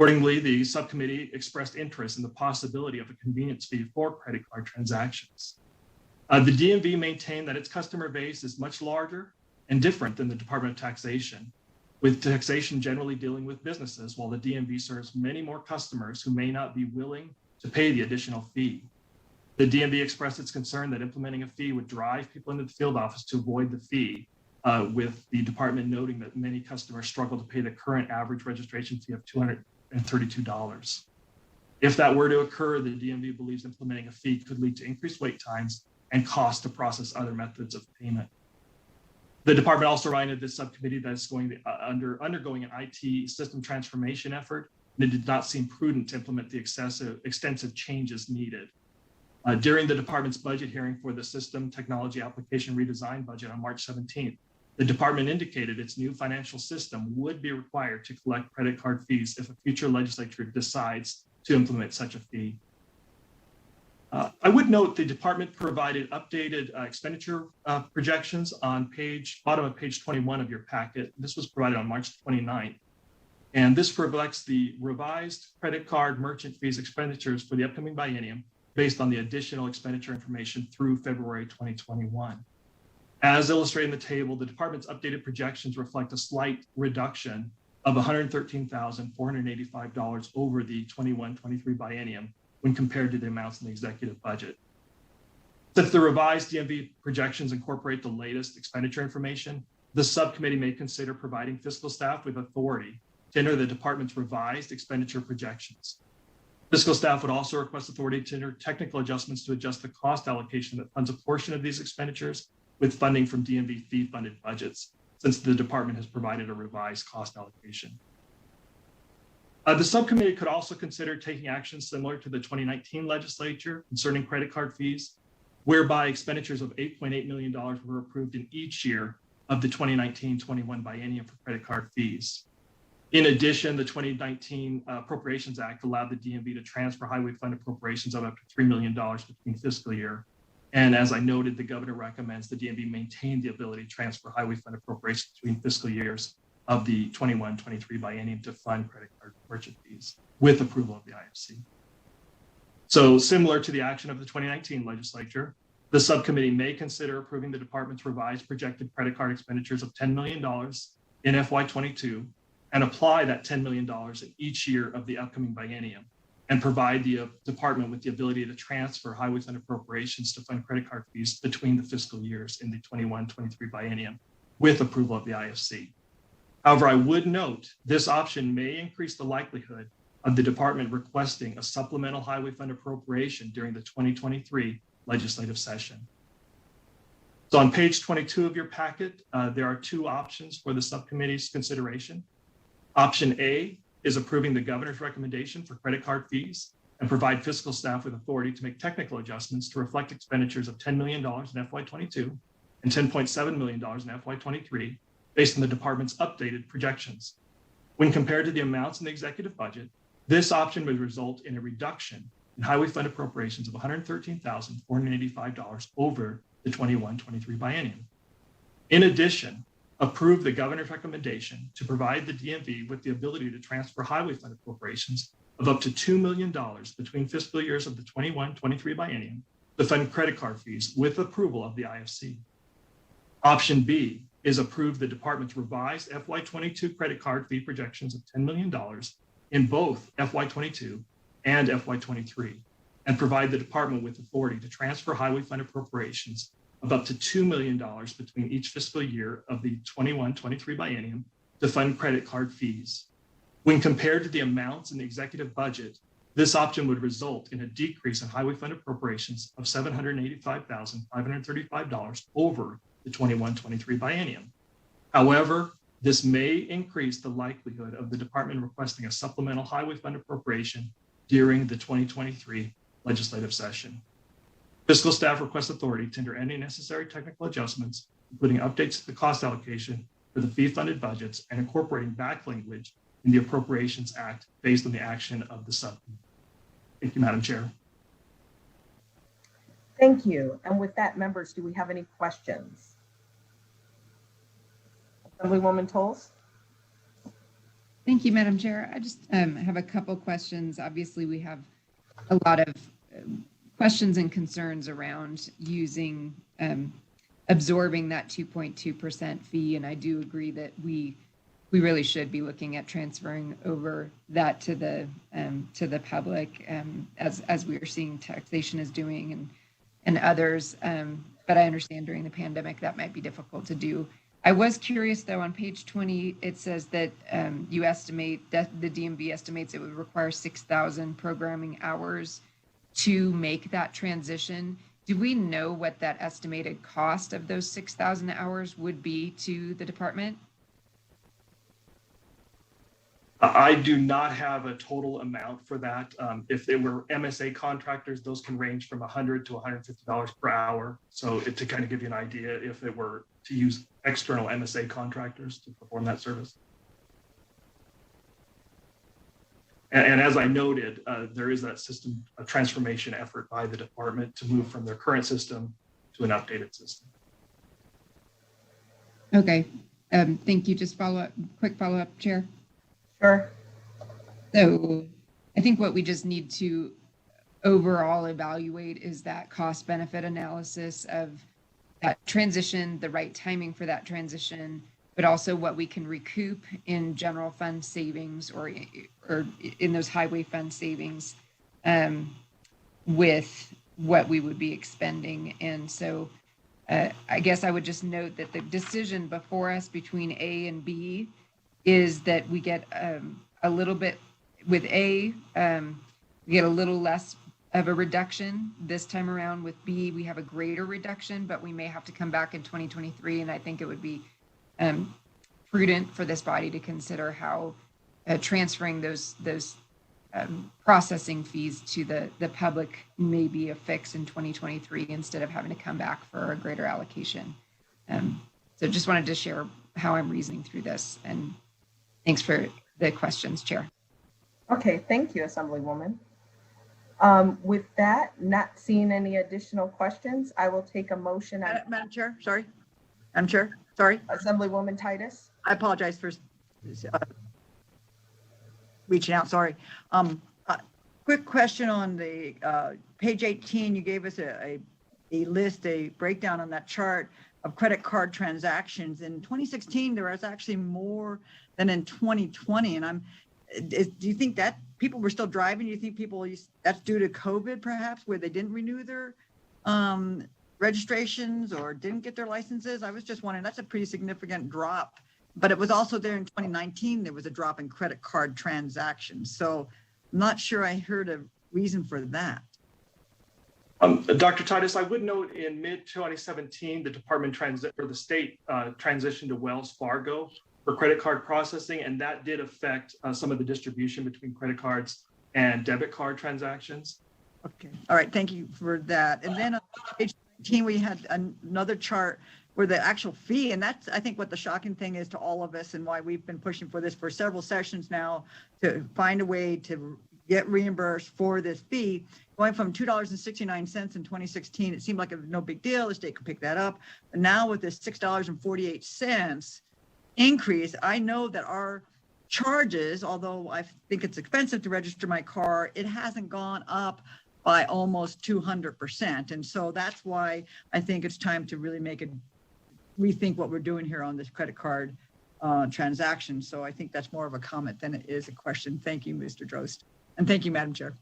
Accordingly, the subcommittee expressed interest in the possibility of a convenience fee for credit card transactions. The DMV maintained that its customer base is much larger and different than the Department of Taxation, with taxation generally dealing with businesses, while the DMV serves many more customers who may not be willing to pay the additional fee. The DMV expressed its concern that implementing a fee would drive people into the field office to avoid the fee, with the department noting that many customers struggle to pay the current average registration fee of $232. If that were to occur, the DMV believes implementing a fee could lead to increased wait times and costs to process other methods of payment. The department also reminded this subcommittee that it's undergoing an IT system transformation effort, and it did not seem prudent to implement the extensive changes needed. During the department's budget hearing for the System Technology Application Redesign budget on March 17th, the department indicated its new financial system would be required to collect credit card fees if a future legislature decides to implement such a fee. I would note the department provided updated expenditure projections on bottom of page 21 of your packet. This was provided on March 29th. And this reflects the revised credit card merchant fees expenditures for the upcoming biennium based on the additional expenditure information through February 2021. As illustrated in the table, the department's updated projections reflect a slight reduction of $113,485 over the 21-23 biennium when compared to the amounts in the executive budget. Since the revised DMV projections incorporate the latest expenditure information, the subcommittee may consider providing fiscal staff with authority to enter the department's revised expenditure projections. Fiscal staff would also request authority to enter technical adjustments to adjust the cost allocation that funds a portion of these expenditures with funding from DMV fee-funded budgets, since the department has provided a revised cost allocation. The subcommittee could also consider taking actions similar to the 2019 legislature concerning credit card fees, whereby expenditures of $8.8 million were approved in each year of the 2019-21 biennium for credit card fees. In addition, the 2019 Appropriations Act allowed the DMV to transfer highway fund appropriations of up to $3 million between fiscal year. And as I noted, the governor recommends the DMV maintain the ability to transfer highway fund appropriations between fiscal years of the 21-23 biennium to fund credit card merchant fees with approval of the IFC. So similar to the action of the 2019 legislature, the subcommittee may consider approving the department's revised projected credit card expenditures of $10 million in FY22 and apply that $10 million in each year of the upcoming biennium and provide the department with the ability to transfer highway fund appropriations to fund credit card fees between the fiscal years in the 21-23 biennium with approval of the IFC. However, I would note this option may increase the likelihood of the department requesting a supplemental highway fund appropriation during the 2023 legislative session. So on page 22 of your packet, there are two options for the subcommittee's consideration. Option A is approving the governor's recommendation for credit card fees and provide fiscal staff with authority to make technical adjustments to reflect expenditures of $10 million in FY22 and $10.7 million in FY23 based on the department's updated projections. When compared to the amounts in the executive budget, this option would result in a reduction in highway fund appropriations of $113,485 over the 21-23 biennium. In addition, approve the governor's recommendation to provide the DMV with the ability to transfer highway fund appropriations of up to $2 million between fiscal years of the 21-23 biennium to fund credit card fees with approval of the IFC. Option B is approve the department's revised FY22 credit card fee projections of $10 million in both FY22 and FY23, and provide the department with authority to transfer highway fund appropriations of up to $2 million between each fiscal year of the 21-23 biennium to fund credit card fees. When compared to the amounts in the executive budget, this option would result in a decrease in highway fund appropriations of $785,535 over the 21-23 biennium. However, this may increase the likelihood of the department requesting a supplemental highway fund appropriation during the 2023 legislative session. Fiscal staff requests authority to enter any necessary technical adjustments, including updates to the cost allocation for the fee-funded budgets and incorporating back language in the Appropriations Act based on the action of the subcommittee. Thank you, Madam Chair. Thank you. And with that, members, do we have any questions? Assemblywoman Tolles? Thank you, Madam Chair. I just have a couple questions. Obviously, we have a lot of questions and concerns around using, absorbing that 2.2% fee. And I do agree that we really should be looking at transferring over that to the public, as we are seeing taxation is doing and others. But I understand during the pandemic that might be difficult to do. I was curious though, on page 20, it says that you estimate that the DMV estimates it would require 6,000 programming hours to make that transition. Do we know what that estimated cost of those 6,000 hours would be to the department? I do not have a total amount for that. If they were MSA contractors, those can range from $100 to $150 per hour. So to kind of give you an idea, if they were to use external MSA contractors to perform that service. And as I noted, there is that system, a transformation effort by the department to move from their current system to an updated system. Okay, thank you. Just quick follow-up, Chair. Sure. So I think what we just need to overall evaluate is that cost benefit analysis of that transition, the right timing for that transition, but also what we can recoup in general fund savings or in those highway fund savings with what we would be expending. And so I guess I would just note that the decision before us between A and B is that we get a little bit with A, we get a little less of a reduction this time around. With B, we have a greater reduction, but we may have to come back in 2023. And I think it would be prudent for this body to consider how transferring those processing fees to the public may be a fix in 2023 instead of having to come back for a greater allocation. So just wanted to share how I'm reasoning through this, and thanks for the questions, Chair. Okay, thank you, Assemblywoman. With that, not seeing any additional questions, I will take a motion on Madam Chair, sorry. Madam Chair, sorry. Assemblywoman Titus. I apologize for reaching out, sorry. Quick question on the page 18, you gave us a list, a breakdown on that chart of credit card transactions. In 2016, there was actually more than in 2020. And do you think that people were still driving? Do you think that's due to COVID perhaps, where they didn't renew their registrations or didn't get their licenses? I was just wondering, that's a pretty significant drop. But it was also there in 2019, there was a drop in credit card transactions. So I'm not sure I heard a reason for that. Dr. Titus, I would note in mid-2017, the state transitioned to Wells Fargo for credit card processing, and that did affect some of the distribution between credit cards and debit card transactions. Okay, all right, thank you for that. And then on page 19, we had another chart where the actual fee, and that's, I think, what the shocking thing is to all of us and why we've been pushing for this for several sessions now, to find a way to get reimbursed for this fee, going from $2.69 in 2016. It seemed like no big deal. The state could pick that up. But now with this $6.48 increase, I know that our charges, although I think it's expensive to register my car, it hasn't gone up by almost 200%. And so that's why I think it's time to really rethink what we're doing here on this credit card transaction. So I think that's more of a comment than it is a question. Thank you, Mr. Drost. And thank you, Madam Chair.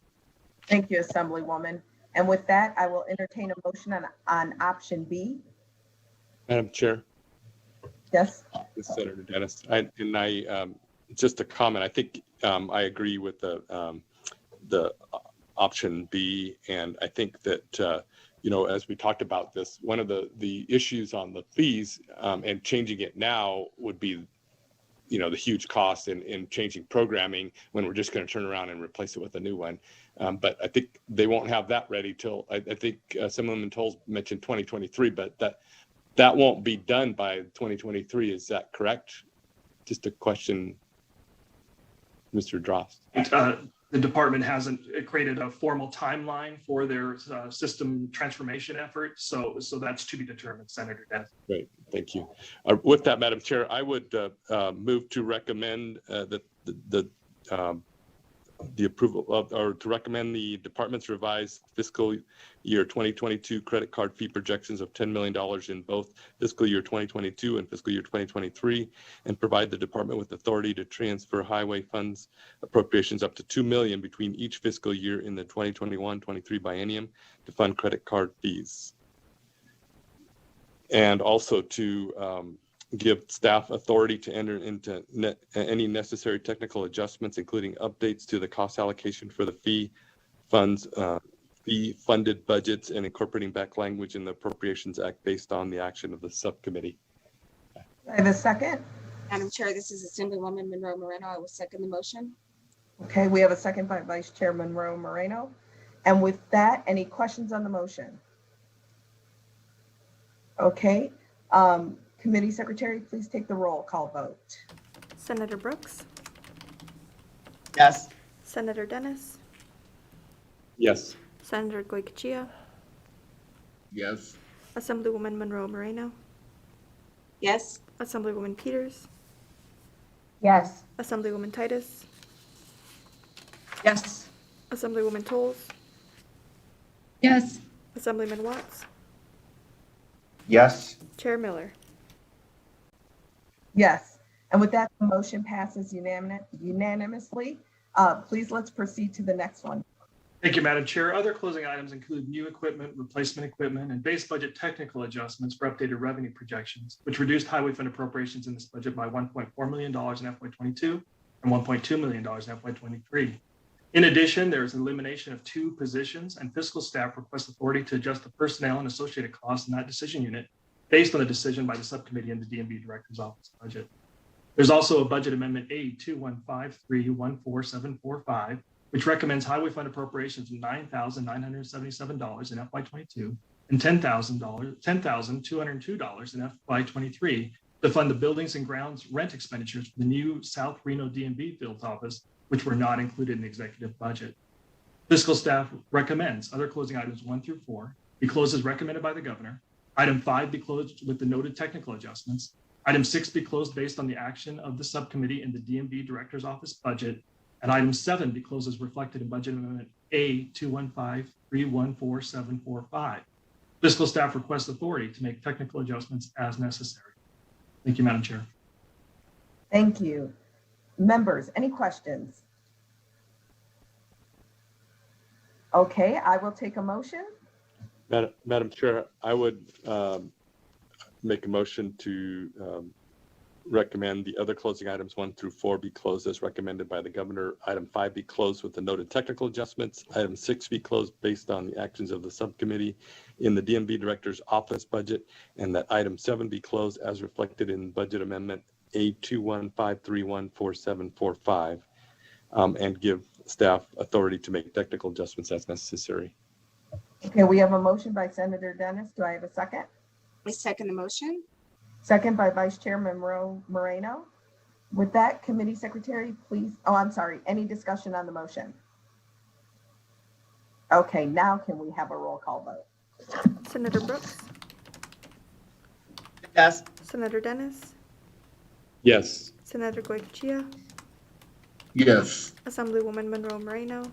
Thank you, Assemblywoman. And with that, I will entertain a motion on option B. Madam Chair. Yes. Senator Dennis, just a comment. I think I agree with the option B, and I think that as we talked about this, one of the issues on the fees and changing it now would be the huge cost in changing programming when we're just going to turn around and replace it with a new one. But I think they won't have that ready till I think Assemblyman Tolles mentioned 2023, but that won't be done by 2023. Is that correct? Just a question, Mr. Drost. The department hasn't created a formal timeline for their system transformation effort. So that's to be determined, Senator Dennis. Great, thank you. With that, Madam Chair, I would move to recommend that the approval of, or to recommend the department's revised fiscal year 2022 credit card fee projections of $10 million in both fiscal year 2022 and fiscal year 2023, and provide the department with authority to transfer highway funds appropriations up to $2 million between each fiscal year in the 2021-23 biennium to fund credit card fees. And also to give staff authority to enter into any necessary technical adjustments, including updates to the cost allocation for the fee funded budgets, and incorporating back language in the Appropriations Act based on the action of the subcommittee. I have a second. Madam Chair, this is Assemblywoman Monroe Moreno. I will second the motion. Okay, we have a second by Vice Chair Monroe Moreno. And with that, any questions on the motion? Okay, Committee Secretary, please take the roll call vote. Senator Brooks, Yes. Senator Dennis, Yes. Senator Goycochea, Yes. Assemblywoman Monroe Moreno, Yes. Assemblywoman Peters, Yes. Assemblywoman Titus, Yes. Assemblywoman Tolles, Yes. Assemblyman Watts, Yes. Chair Miller. Yes, and with that, the motion passes unanimously. Please, let's proceed to the next one. Thank you, Madam Chair. Other closing items include new equipment, replacement equipment, and base budget technical adjustments for updated revenue projections, which reduced highway fund appropriations in this budget by $1.4 million in FY22 and $1.2 million in FY23. In addition, there is an elimination of 2 positions, and fiscal staff request authority to adjust the personnel and associated costs in that decision unit based on the decision by the subcommittee and the Dmv Director's Office budget. There's also a budget amendment A215314745, which recommends highway fund appropriations of $9,977 in FY22 and $10,202 in FY23 to fund the buildings and grounds rent expenditures for the new South Reno Dmv field office, which were not included in the executive budget. Fiscal staff recommends other closing items 1 through 4 be closed as recommended by the governor. Item 5 be closed with the noted technical adjustments. Item 6 be closed based on the action of the subcommittee in the Dmv Director's Office budget. And item 7 be closed as reflected in budget amendment A215314745. Fiscal staff requests authority to make technical adjustments as necessary. Thank you, Madam Chair. Thank you. Members, any questions? Okay, I will take a motion. Madam Chair, I would make a motion to recommend the other closing items 1 through 4 be closed as recommended by the governor. Item 5 be closed with the noted technical adjustments. Item 6 be closed based on the actions of the subcommittee in the Dmv Director's Office budget, and that item 7 be closed as reflected in budget amendment A215314745, and give staff authority to make technical adjustments as necessary. Okay, we have a motion by Senator Dennis. Do I have a second? I second the motion. Second by Vice Chair Monroe Moreno. With that, Committee Secretary, please. Oh, I'm sorry. Any discussion on the motion? Okay, now can we have a roll call vote? Senator Brooks, Yes. Senator Dennis, Yes. Senator Goycochea, Yes. Assemblywoman Monroe Moreno,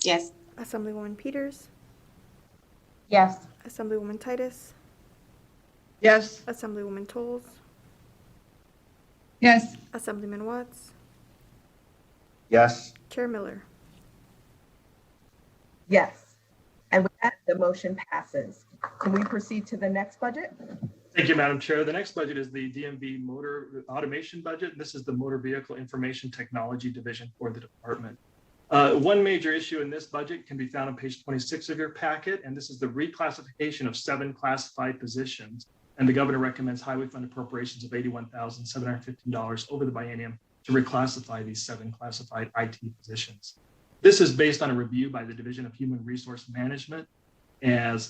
Yes. Assemblywoman Peters, Yes. Assemblywoman Titus, Yes. Assemblywoman Tolles, Yes. Assemblyman Watts, Yes. Chair Miller. Yes. And with that, the motion passes. Can we proceed to the next budget? Thank you, Madam Chair. The next budget is the Dmv Motor Automation budget. This is the Motor Vehicle Information Technology Division for the department. One major issue in this budget can be found on page 26 of your packet, and this is the reclassification of 7 classified positions. And the governor recommends highway fund appropriations of $81,715 over the biennium to reclassify these 7 classified IT positions. This is based on a review by the Division of Human Resource Management, and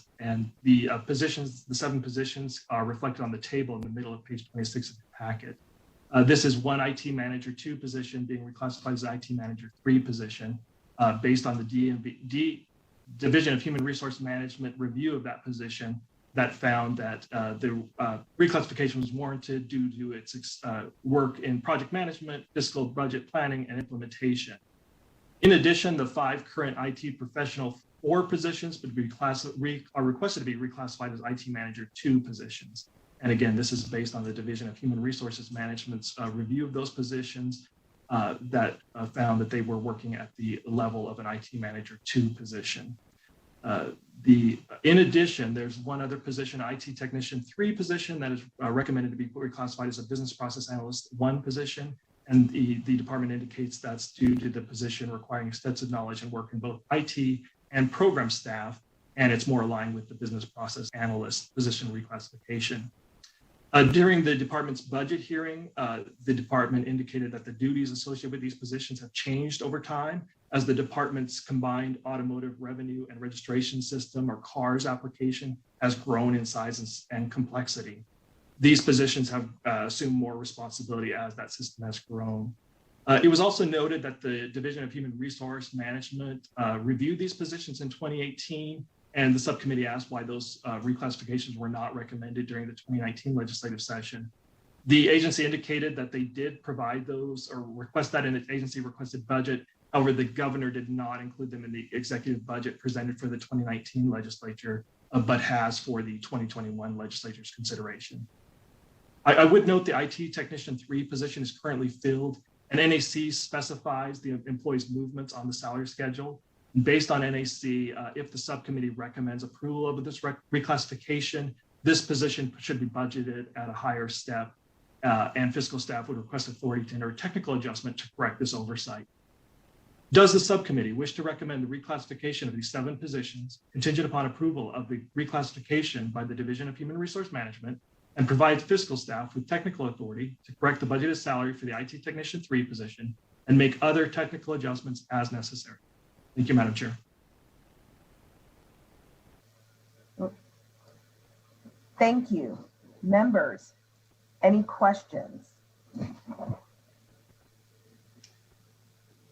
the positions, the 7 positions are reflected on the table in the middle of page 26 of your packet. This is one IT Manager 2 position being reclassified as IT Manager 3 position based on the Division of Human Resource Management review of that position that found that the reclassification was warranted due to its work in project management, fiscal budget planning, and implementation. In addition, the 5 current IT Professional 4 positions are requested to be reclassified as IT Manager 2 positions. And again, this is based on the Division of Human Resources Management's review of those positions that found that they were working at the level of an IT Manager 2 position. In addition, there's one other position, IT Technician 3 position, that is recommended to be reclassified as a Business Process Analyst 1 position. And the department indicates that's due to the position requiring extensive knowledge and work in both IT and program staff, and it's more aligned with the Business Process Analyst position reclassification. During the department's budget hearing, the department indicated that the duties associated with these positions have changed over time as the department's combined automotive revenue and registration system, or CARS application, has grown in size and complexity. These positions have assumed more responsibility as that system has grown. It was also noted that the Division of Human Resource Management reviewed these positions in 2018, and the subcommittee asked why those reclassifications were not recommended during the 2019 legislative session. The agency indicated that they did provide those or request that in its agency requested budget. However, the governor did not include them in the executive budget presented for the 2019 legislature, but has for the 2021 legislature's consideration. I would note the IT Technician 3 position is currently filled, and NAC specifies the employee's movements on the salary schedule. Based on NAC, if the subcommittee recommends approval of this reclassification, this position should be budgeted at a higher step, and fiscal staff would request authority to enter a technical adjustment to correct this oversight. Does the subcommittee wish to recommend the reclassification of these 7 positions contingent upon approval of the reclassification by the Division of Human Resource Management and provide fiscal staff with technical authority to correct the budgeted salary for the IT Technician 3 position and make other technical adjustments as necessary? Thank you, Madam Chair. Thank you. Members, any questions?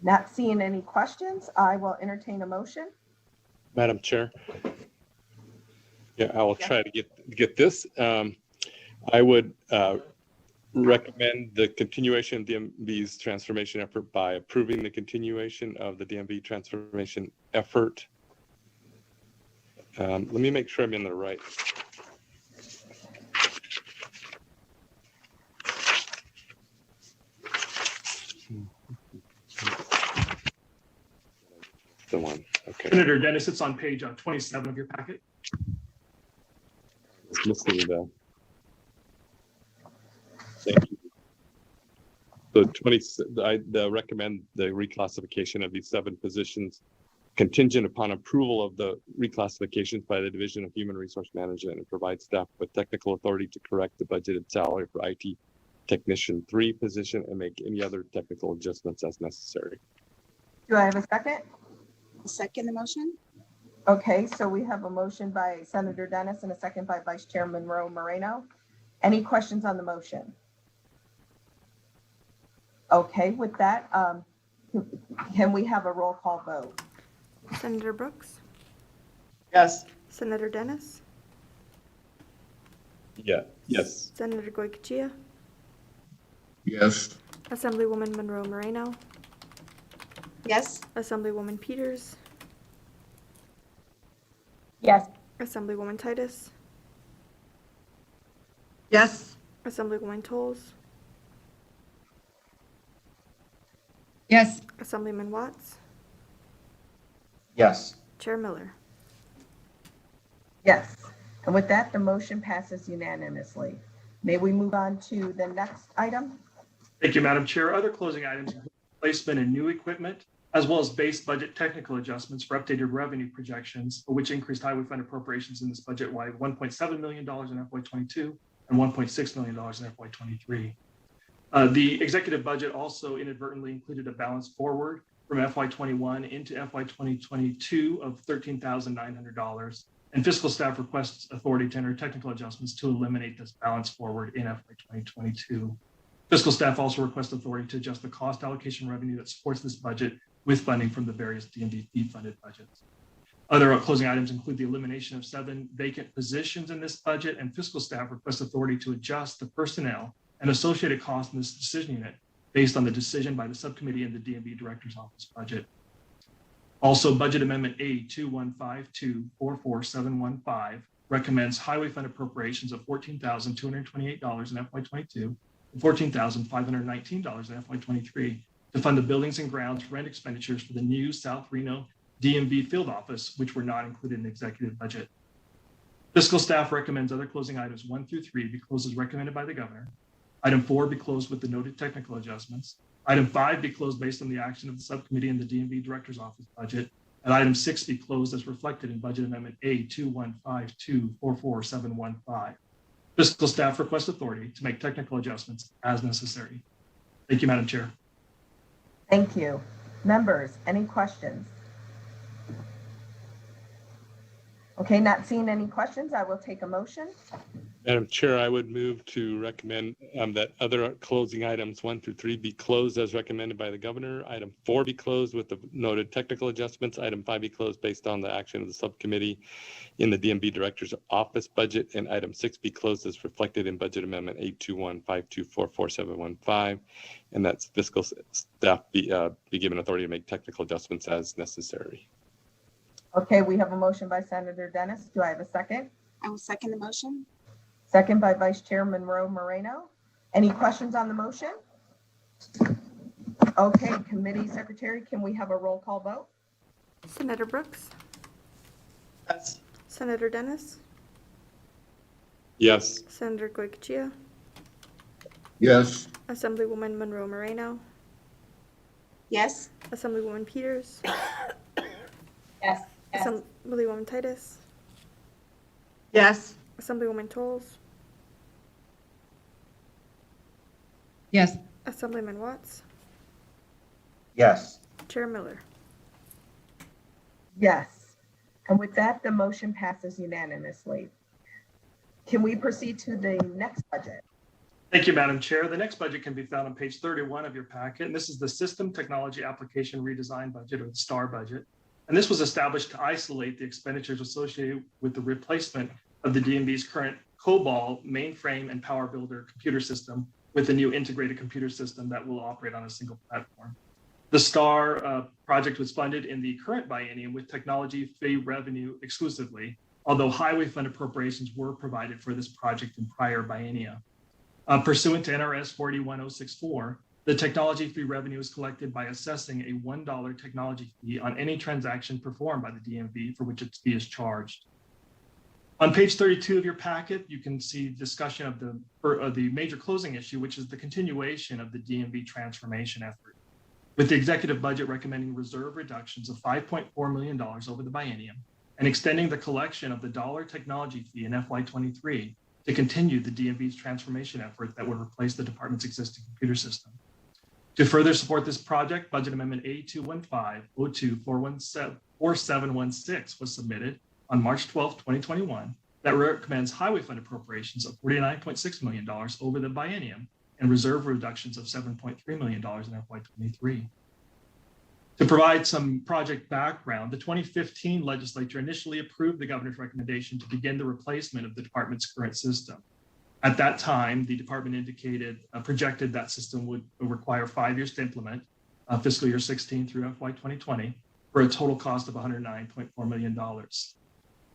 Not seeing any questions, I will entertain a motion. Madam Chair. Yeah, I will try to get this. I would recommend the continuation of DMV's transformation effort by approving the continuation of the DMV transformation effort. Let me make sure I'm in the right. The one. Okay. Senator Dennis, it's on page 27 of your packet. It's missing the. Thank you. So I recommend the reclassification of these 7 positions contingent upon approval of the reclassifications by the Division of Human Resource Management and provide staff with technical authority to correct the budgeted salary for IT Technician 3 position and make any other technical adjustments as necessary. Do I have a second? Second the motion? Okay, so we have a motion by Senator Dennis and a second by Vice Chair Monroe Moreno. Any questions on the motion? Okay, with that, can we have a roll call vote? Senator Brooks, Yes. Senator Dennis, Yeah. Yes. Senator Goycochea, Yes. Assemblywoman Monroe Moreno, Yes. Assemblywoman Peters, Yes. Assemblywoman Titus, Yes. Assemblywoman Tolles, Yes. Assemblyman Watts, Yes. Chair Miller. Yes, and with that, the motion passes unanimously. May we move on to the next item? Thank you, Madam Chair. Other closing items include placement in new equipment, as well as base budget technical adjustments for updated revenue projections, which increased highway fund appropriations in this budget by $1.7 million in FY22 and $1.6 million in FY23. The executive budget also inadvertently included a balance forward from FY21 into FY2022 of $13,900, and fiscal staff requests authority to enter technical adjustments to eliminate this balance forward in FY2022. Fiscal staff also requests authority to adjust the cost allocation revenue that supports this budget with funding from the various DMV funded budgets. Other closing items include the elimination of 7 vacant positions in this budget, and fiscal staff requests authority to adjust the personnel and associated costs in this decision unit based on the decision by the subcommittee and the DMV Director's Office budget. Also, Budget Amendment A2152444715 recommends highway fund appropriations of $14,228 in FY22 and $14,519 in FY23 to fund the buildings and grounds rent expenditures for the new South Reno DMV field office, which were not included in the executive budget. Fiscal staff recommends other closing items 1 through 3 be closed as recommended by the governor. Item 4 be closed with the noted technical adjustments. Item 5 be closed based on the action of the subcommittee and the DMV Director's Office budget. And item 6 be closed as reflected in Budget Amendment A2152444715. Fiscal staff requests authority to make technical adjustments as necessary. Thank you, Madam Chair. Thank you. Members, any questions? Okay, not seeing any questions, I will take a motion. Madam Chair, I would move to recommend that other closing items 1 through 3 be closed as recommended by the governor. Item 4 be closed with the noted technical adjustments. Item 5 be closed based on the action of the subcommittee in the DMV Director's Office budget. And item 6 be closed as reflected in Budget Amendment A2152444715. And that's fiscal staff be given authority to make technical adjustments as necessary. Okay, we have a motion by Senator Dennis. Do I have a second? I will second the motion. Second by Vice Chair Monroe Moreno. Any questions on the motion? Okay, Committee Secretary, can we have a roll call vote? Senator Brooks, Yes. Senator Dennis, Yes. Senator Goycochea, Yes. Assemblywoman Monroe Moreno, Yes. Assemblywoman Peters, Yes. Assemblywoman Titus, Yes. Assemblywoman Tolles, Yes. Assemblyman Watts, Yes. Chair Miller. Yes. And with that, the motion passes unanimously. Can we proceed to the next budget? Thank you, Madam Chair. The next budget can be found on page 31 of your packet, and this is the System Technology Application Redesign Budget, or the STAR budget. And this was established to isolate the expenditures associated with the replacement of the DMV's current COBOL mainframe and power builder computer system with a new integrated computer system that will operate on a single platform. The STAR project was funded in the current biennium with technology fee revenue exclusively, although highway fund appropriations were provided for this project in prior biennia. Pursuant to NRS 41064, the technology fee revenue is collected by assessing a $1 technology fee on any transaction performed by the DMV for which its fee is charged. On page 32 of your packet, you can see discussion of the major closing issue, which is the continuation of the DMV transformation effort, with the executive budget recommending reserve reductions of $5.4 million over the biennium and extending the collection of the dollar technology fee in FY23 to continue the DMV's transformation effort that would replace the department's existing computer system. To further support this project, Budget Amendment A215-02-4716 was submitted on March 12, 2021, that recommends highway fund appropriations of $49.6 million over the biennium and reserve reductions of $7.3 million in FY23. To provide some project background, the 2015 legislature initially approved the governor's recommendation to begin the replacement of the department's current system. At that time, the department projected that system would require 5 years to implement, fiscal year 16 through FY 2020, for a total cost of $109.4 million.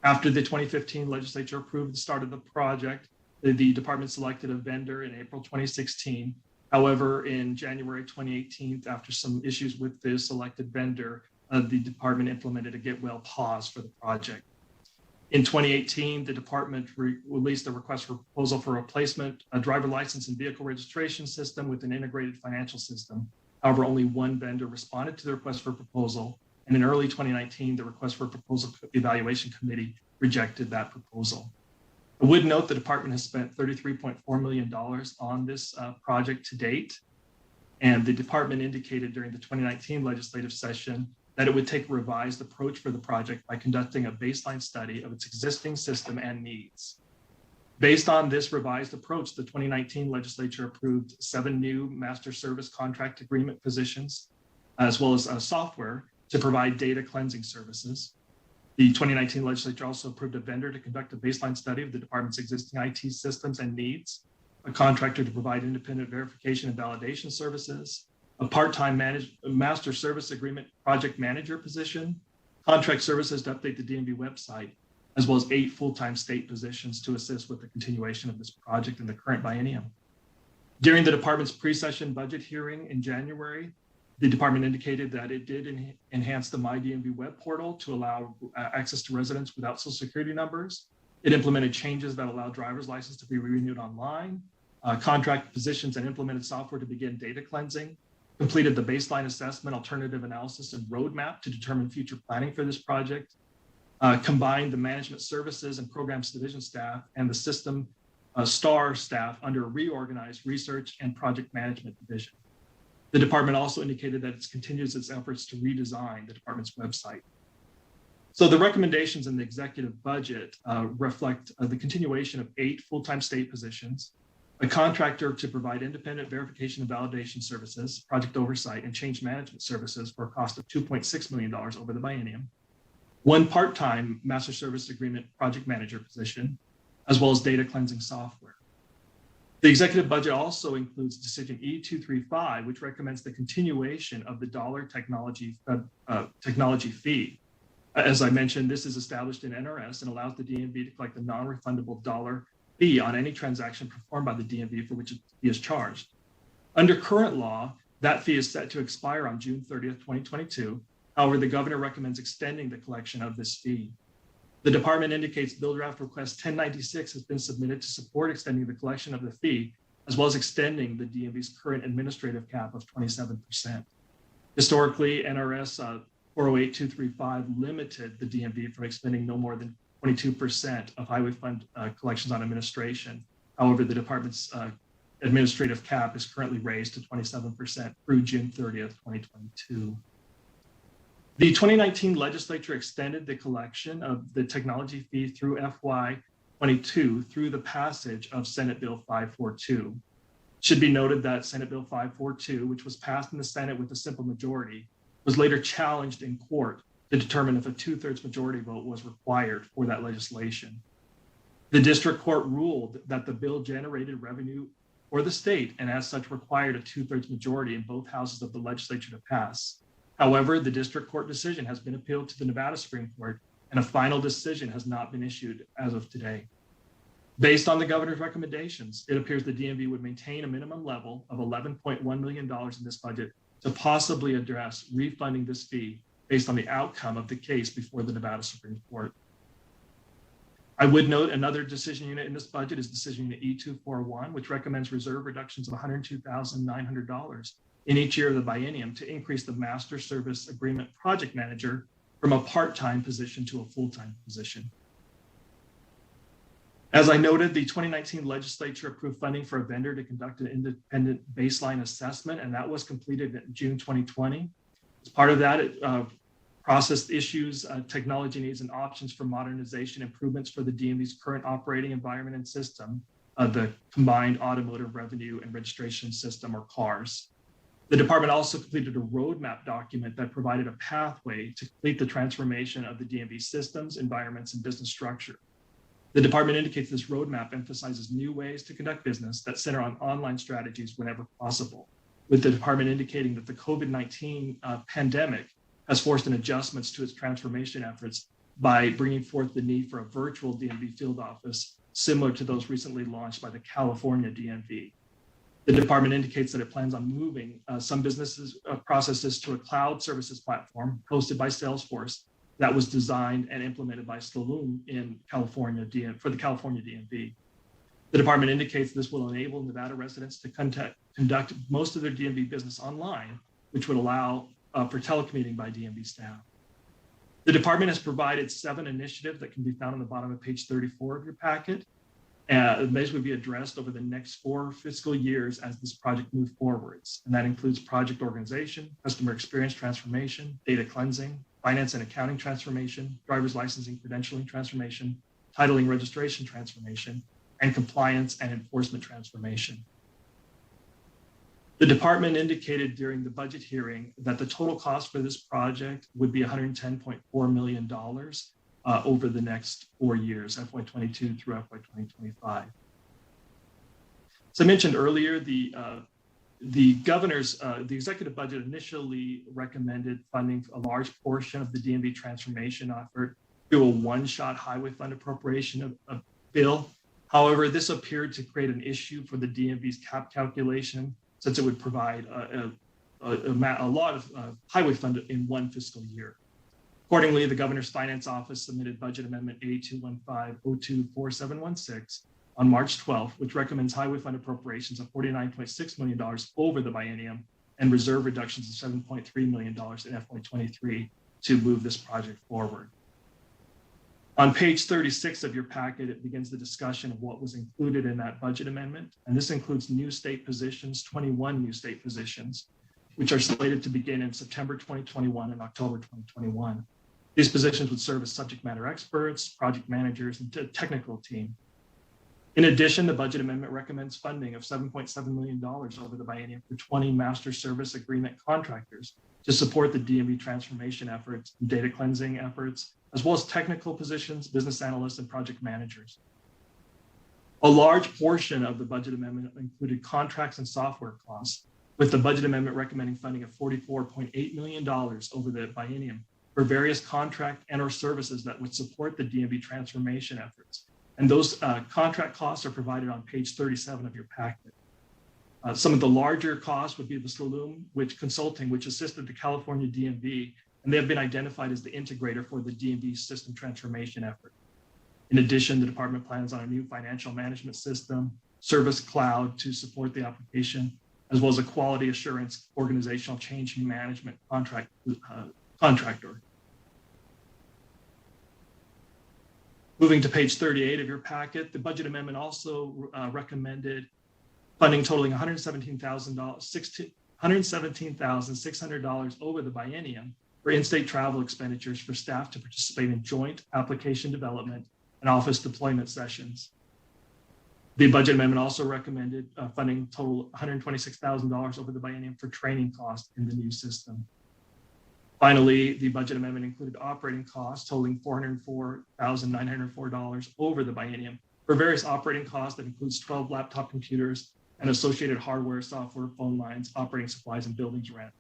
After the 2015 legislature approved the start of the project, the department selected a vendor in April 2016. However, in January 2018, after some issues with the selected vendor, the department implemented a get well pause for the project. In 2018, the department released a request for proposal for replacement, a driver license and vehicle registration system with an integrated financial system. However, only one vendor responded to the request for proposal. And in early 2019, the request for proposal evaluation committee rejected that proposal. I would note the department has spent $33.4 million on this project to date. And the department indicated during the 2019 legislative session that it would take a revised approach for the project by conducting a baseline study of its existing system and needs. Based on this revised approach, the 2019 legislature approved 7 new master service contract agreement positions, as well as software to provide data cleansing services. The 2019 legislature also approved a vendor to conduct a baseline study of the department's existing IT systems and needs, a contractor to provide independent verification and validation services, a part-time master service agreement project manager position, contract services to update the DMV website, as well as 8 full-time state positions to assist with the continuation of this project in the current biennium. During the department's pre-session budget hearing in January, the department indicated that it did enhance the MyDMV web portal to allow access to residents without social security numbers. It implemented changes that allow driver's license to be renewed online, contract positions, and implemented software to begin data cleansing, completed the baseline assessment, alternative analysis, and roadmap to determine future planning for this project, combined the management services and programs division staff and the system STAR staff under a reorganized research and project management division. The department also indicated that it continues its efforts to redesign the department's website. So the recommendations in the executive budget reflect the continuation of 8 full-time state positions, a contractor to provide independent verification and validation services, project oversight, and change management services for a cost of $2.6 million over the biennium, 1 part-time master service agreement project manager position, as well as data cleansing software. The executive budget also includes decision E235, which recommends the continuation of the dollar technology fee. As I mentioned, this is established in NRS and allows the DMV to collect a non-refundable dollar fee on any transaction performed by the DMV for which a fee is charged. Under current law, that fee is set to expire on June 30th, 2022. However, the governor recommends extending the collection of this fee. The department indicates Bill Draft Request 1096 has been submitted to support extending the collection of the fee, as well as extending the DMV's current administrative cap of 27%. Historically, NRS 408235 limited the DMV from expending no more than 22% of highway fund collections on administration. However, the department's administrative cap is currently raised to 27% through June 30th, 2022. The 2019 legislature extended the collection of the technology fee through FY22 through the passage of Senate Bill 542. It should be noted that Senate Bill 542, which was passed in the Senate with a simple majority, was later challenged in court to determine if a 2/3 majority vote was required for that legislation. The district court ruled that the bill generated revenue for the state and as such required a 2/3 majority in both houses of the legislature to pass. However, the district court decision has been appealed to the Nevada Supreme Court and a final decision has not been issued as of today. Based on the governor's recommendations, it appears the DMV would maintain a minimum level of $11.1 million in this budget to possibly address refunding this fee based on the outcome of the case before the Nevada Supreme Court. I would note another decision unit in this budget is decision unit E241, which recommends reserve reductions of $102,900 in each year of the biennium to increase the master service agreement project manager from a part-time position to a full-time position. As I noted, the 2019 legislature approved funding for a vendor to conduct an independent baseline assessment, and that was completed in June 2020. As part of that, it processed issues, technology needs, and options for modernization improvements for the DMV's current operating environment and system, the Combined Automotive Revenue and Registration System, or CARS. The department also completed a roadmap document that provided a pathway to complete the transformation of the DMV systems, environments, and business structure. The department indicates this roadmap emphasizes new ways to conduct business that center on online strategies whenever possible, with the department indicating that the COVID-19 pandemic has forced an adjustments to its transformation efforts by bringing forth the need for a virtual DMV field office similar to those recently launched by the California DMV. The department indicates that it plans on moving some businesses processes to a cloud services platform hosted by Salesforce that was designed and implemented by Slalom in California for the California DMV. The department indicates this will enable Nevada residents to conduct most of their DMV business online, which would allow for telecommuting by DMV staff. The department has provided 7 initiatives that can be found on the bottom of page 34 of your packet. These would be addressed over the next 4 fiscal years as this project moves forwards. And that includes project organization, customer experience transformation, data cleansing, finance and accounting transformation, driver's licensing credentialing transformation, titling registration transformation, and compliance and enforcement transformation. The department indicated during the budget hearing that the total cost for this project would be $110.4 million over the next 4 years, FY22 through FY2025. As I mentioned earlier, the executive budget initially recommended funding a large portion of the DMV transformation effort through a one-shot highway fund appropriation of bill. However, this appeared to create an issue for the DMV's cap calculation, since it would provide a lot of highway fund in one fiscal year. Accordingly, the Governor's Finance Office submitted Budget Amendment A215024716 on March 12th, which recommends highway fund appropriations of $49.6 million over the biennium and reserve reductions of $7.3 million in FY23 to move this project forward. On page 36 of your packet, it begins the discussion of what was included in that budget amendment. And this includes new state positions, 21 new state positions, which are slated to begin in September 2021 and October 2021. These positions would serve as subject matter experts, project managers, and technical team. In addition, the budget amendment recommends funding of $7.7 million over the biennium for 20 master service agreement contractors to support the DMV transformation efforts, data cleansing efforts, as well as technical positions, business analysts, and project managers. A large portion of the budget amendment included contracts and software costs, with the budget amendment recommending funding of $44.8 million over the biennium for various contract and or services that would support the DMV transformation efforts. And those contract costs are provided on page 37 of your packet. Some of the larger costs would be the Saloom, consulting, which assisted the California DMV, and they have been identified as the integrator for the DMV system transformation effort. In addition, the department plans on a new financial management system, Service Cloud to support the application, as well as a quality assurance organizational change management contractor. Moving to page 38 of your packet, the budget amendment also recommended funding totaling $117,600 over the biennium for in-state travel expenditures for staff to participate in joint application development and office deployment sessions. The budget amendment also recommended funding total $126,000 over the biennium for training costs in the new system. Finally, the budget amendment included operating costs totaling $404,904 over the biennium for various operating costs that includes 12 laptop computers and associated hardware, software, phone lines, operating supplies, and buildings rent.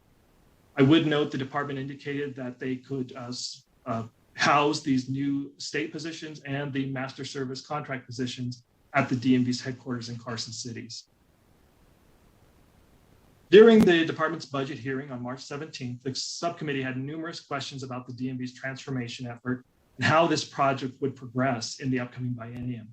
I would note the department indicated that they could house these new state positions and the master service contract positions at the DMV's headquarters in Carson Cities. During the department's budget hearing on March 17th, the subcommittee had numerous questions about the DMV's transformation effort and how this project would progress in the upcoming biennium.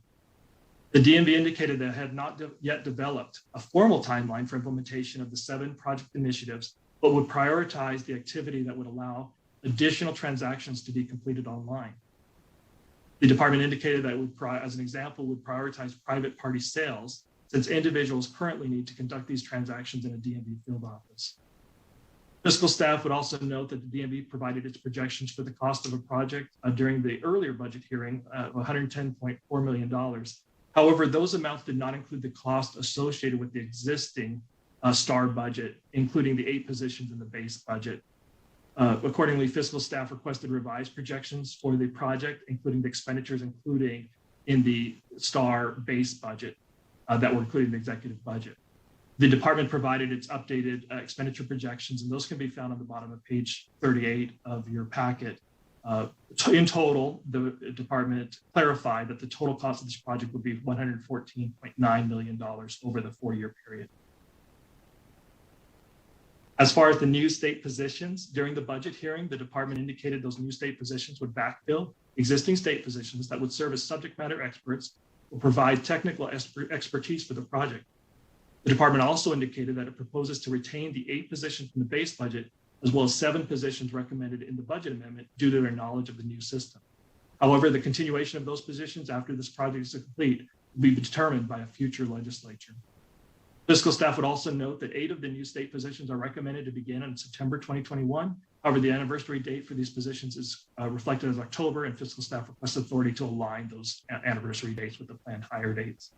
The DMV indicated that it had not yet developed a formal timeline for implementation of the 7 project initiatives, but would prioritize the activity that would allow additional transactions to be completed online. The department indicated that it would, as an example, would prioritize private party sales, since individuals currently need to conduct these transactions in a DMV field office. Fiscal staff would also note that the DMV provided its projections for the cost of a project during the earlier budget hearing of $110.4 million. However, those amounts did not include the cost associated with the existing STAR budget, including the 8 positions in the base budget. Accordingly, fiscal staff requested revised projections for the project, including the expenditures including in the STAR base budget that were included in the executive budget. The department provided its updated expenditure projections, and those can be found on the bottom of page 38 of your packet. In total, the department clarified that the total cost of this project would be $114.9 million over the 4-year period. As far as the new state positions, during the budget hearing, the department indicated those new state positions would backfill existing state positions that would serve as subject matter experts or provide technical expertise for the project. The department also indicated that it proposes to retain the 8 positions from the base budget, as well as 7 positions recommended in the budget amendment due to their knowledge of the new system. However, the continuation of those positions after this project is complete will be determined by a future legislature. Fiscal staff would also note that 8 of the new state positions are recommended to begin in September 2021. However, the anniversary date for these positions is reflected as October, and fiscal staff requests authority to align those anniversary dates with the planned hire dates.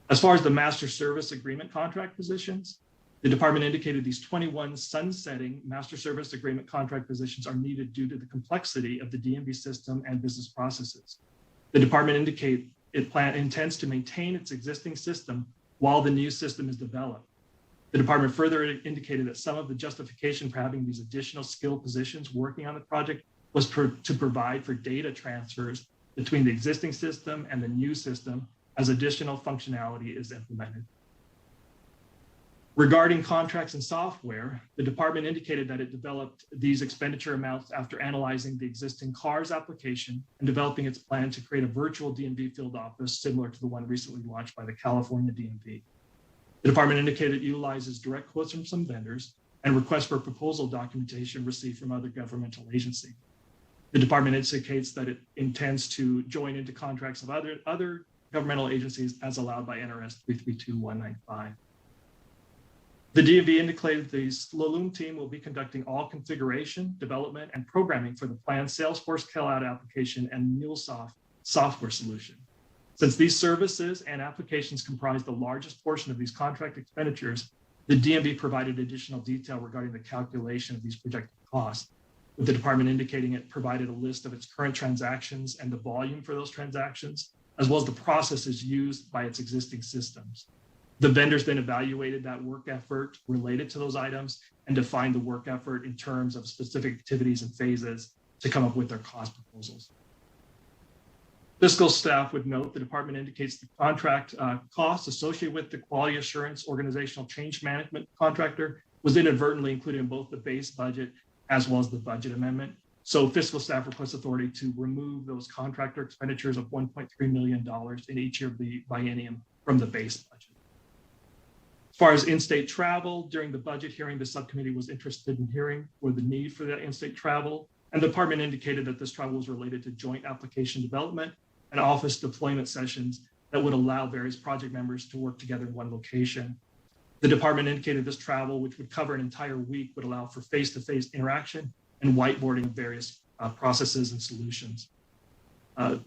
As far as the master service agreement contract positions, the department indicated these 21 sunsetting master service agreement contract positions are needed due to the complexity of the DMV system and business processes. The department indicated it intends to maintain its existing system while the new system is developed. The department further indicated that some of the justification for having these additional skill positions working on the project was to provide for data transfers between the existing system and the new system as additional functionality is implemented. Regarding contracts and software, the department indicated that it developed these expenditure amounts after analyzing the existing CARS application and developing its plan to create a virtual DMV field office similar to the one recently launched by the California DMV. The department indicated it utilizes direct quotes from some vendors and requests for proposal documentation received from other governmental agencies. The department indicates that it intends to join into contracts of other governmental agencies as allowed by NRS 332195. The DMV indicated the Slalom team will be conducting all configuration, development, and programming for the planned Salesforce Callout application and MuleSoft software solution. Since these services and applications comprise the largest portion of these contract expenditures, the DMV provided additional detail regarding the calculation of these projected costs, with the department indicating it provided a list of its current transactions and the volume for those transactions, as well as the processes used by its existing systems. The vendors then evaluated that work effort related to those items and defined the work effort in terms of specific activities and phases to come up with their cost proposals. Fiscal staff would note the department indicates the contract costs associated with the quality assurance organizational change management contractor was inadvertently included in both the base budget as well as the budget amendment. So fiscal staff requests authority to remove those contractor expenditures of $1.3 million in each year of the biennium from the base budget. As far as in-state travel, during the budget hearing, the subcommittee was interested in hearing for the need for that in-state travel, and the department indicated that this travel was related to joint application development and office deployment sessions that would allow various project members to work together in one location. The department indicated this travel, which would cover an entire week, would allow for face-to-face interaction and whiteboarding of various processes and solutions. The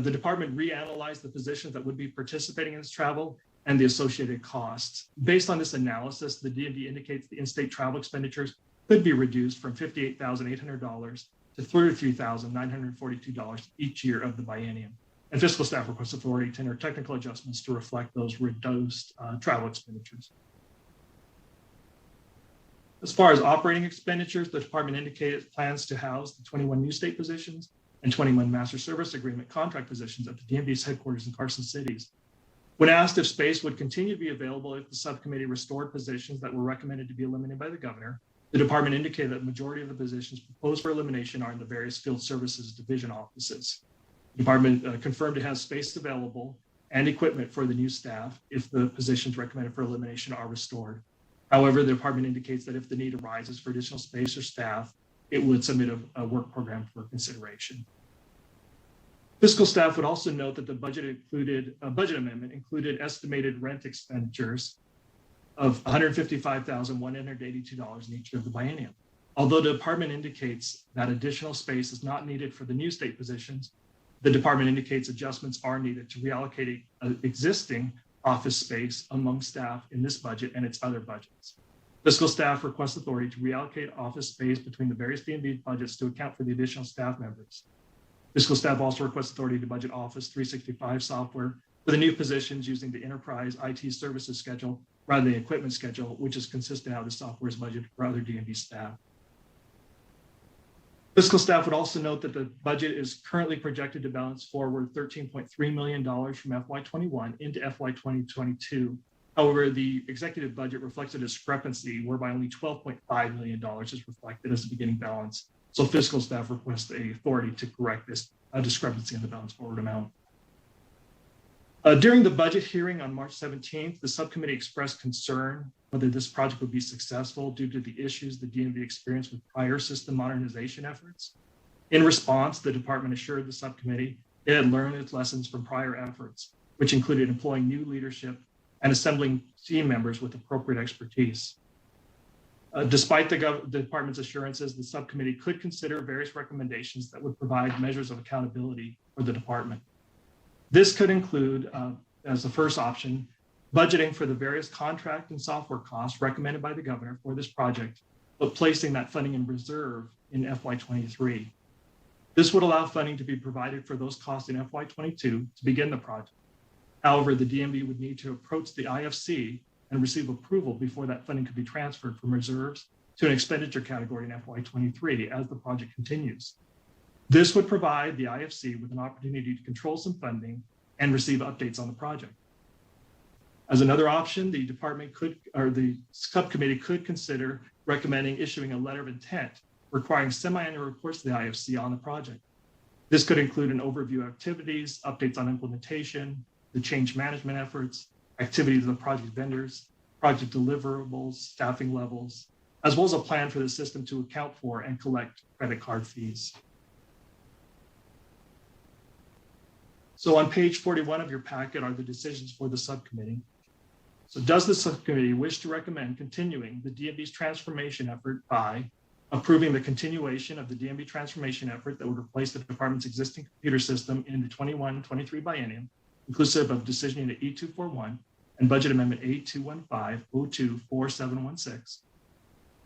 department reanalyzed the positions that would be participating in this travel and the associated costs. Based on this analysis, the DMV indicates the in-state travel expenditures could be reduced from $58,800 to $33,942 each year of the biennium. And fiscal staff requests authority to enter technical adjustments to reflect those reduced travel expenditures. As far as operating expenditures, the department indicated it plans to house the 21 new state positions and 21 master service agreement contract positions at the DMV's headquarters in Carson Cities. When asked if space would continue to be available if the subcommittee restored positions that were recommended to be eliminated by the governor, the department indicated that the majority of the positions proposed for elimination are in the various field services division offices. The department confirmed it has space available and equipment for the new staff if the positions recommended for elimination are restored. However, the department indicates that if the need arises for additional space or staff, it would submit a work program for consideration. Fiscal staff would also note that the budget amendment included estimated rent expenditures of $155,182 in each of the biennium. Although the department indicates that additional space is not needed for the new state positions, the department indicates adjustments are needed to reallocate existing office space among staff in this budget and its other budgets. Fiscal staff requests authority to reallocate office space between the various DMV budgets to account for the additional staff members. Fiscal staff also requests authority to budget Office 365 software for the new positions using the enterprise IT services schedule rather than the equipment schedule, which is consistent how the software is budgeted for other DMV staff. Fiscal staff would also note that the budget is currently projected to balance forward $13.3 million from FY21 into FY 2022. However, the executive budget reflects a discrepancy whereby only $12.5 million is reflected as the beginning balance. So fiscal staff requests the authority to correct this discrepancy in the balance forward amount. During the budget hearing on March 17th, the subcommittee expressed concern whether this project would be successful due to the issues the DMV experienced with prior system modernization efforts. In response, the department assured the subcommittee it had learned its lessons from prior efforts, which included employing new leadership and assembling team members with appropriate expertise. Despite the department's assurances, the subcommittee could consider various recommendations that would provide measures of accountability for the department. This could include, as the first option, budgeting for the various contract and software costs recommended by the governor for this project, but placing that funding in reserve in FY23. This would allow funding to be provided for those costs in FY22 to begin the project. However, the DMV would need to approach the IFC and receive approval before that funding could be transferred from reserves to an expenditure category in FY23 as the project continues. This would provide the IFC with an opportunity to control some funding and receive updates on the project. As another option, the department could, or the subcommittee could consider recommending issuing a letter of intent requiring semi-annual reports to the IFC on the project. This could include an overview of activities, updates on implementation, the change management efforts, activities of the project vendors, project deliverables, staffing levels, as well as a plan for the system to account for and collect credit card fees. So on page 41 of your packet are the decisions for the subcommittee. So does the subcommittee wish to recommend continuing the DMV's transformation effort by approving the continuation of the DMV transformation effort that would replace the department's existing computer system in the 21-23 biennium, inclusive of decision unit E241 and budget amendment A215-024716,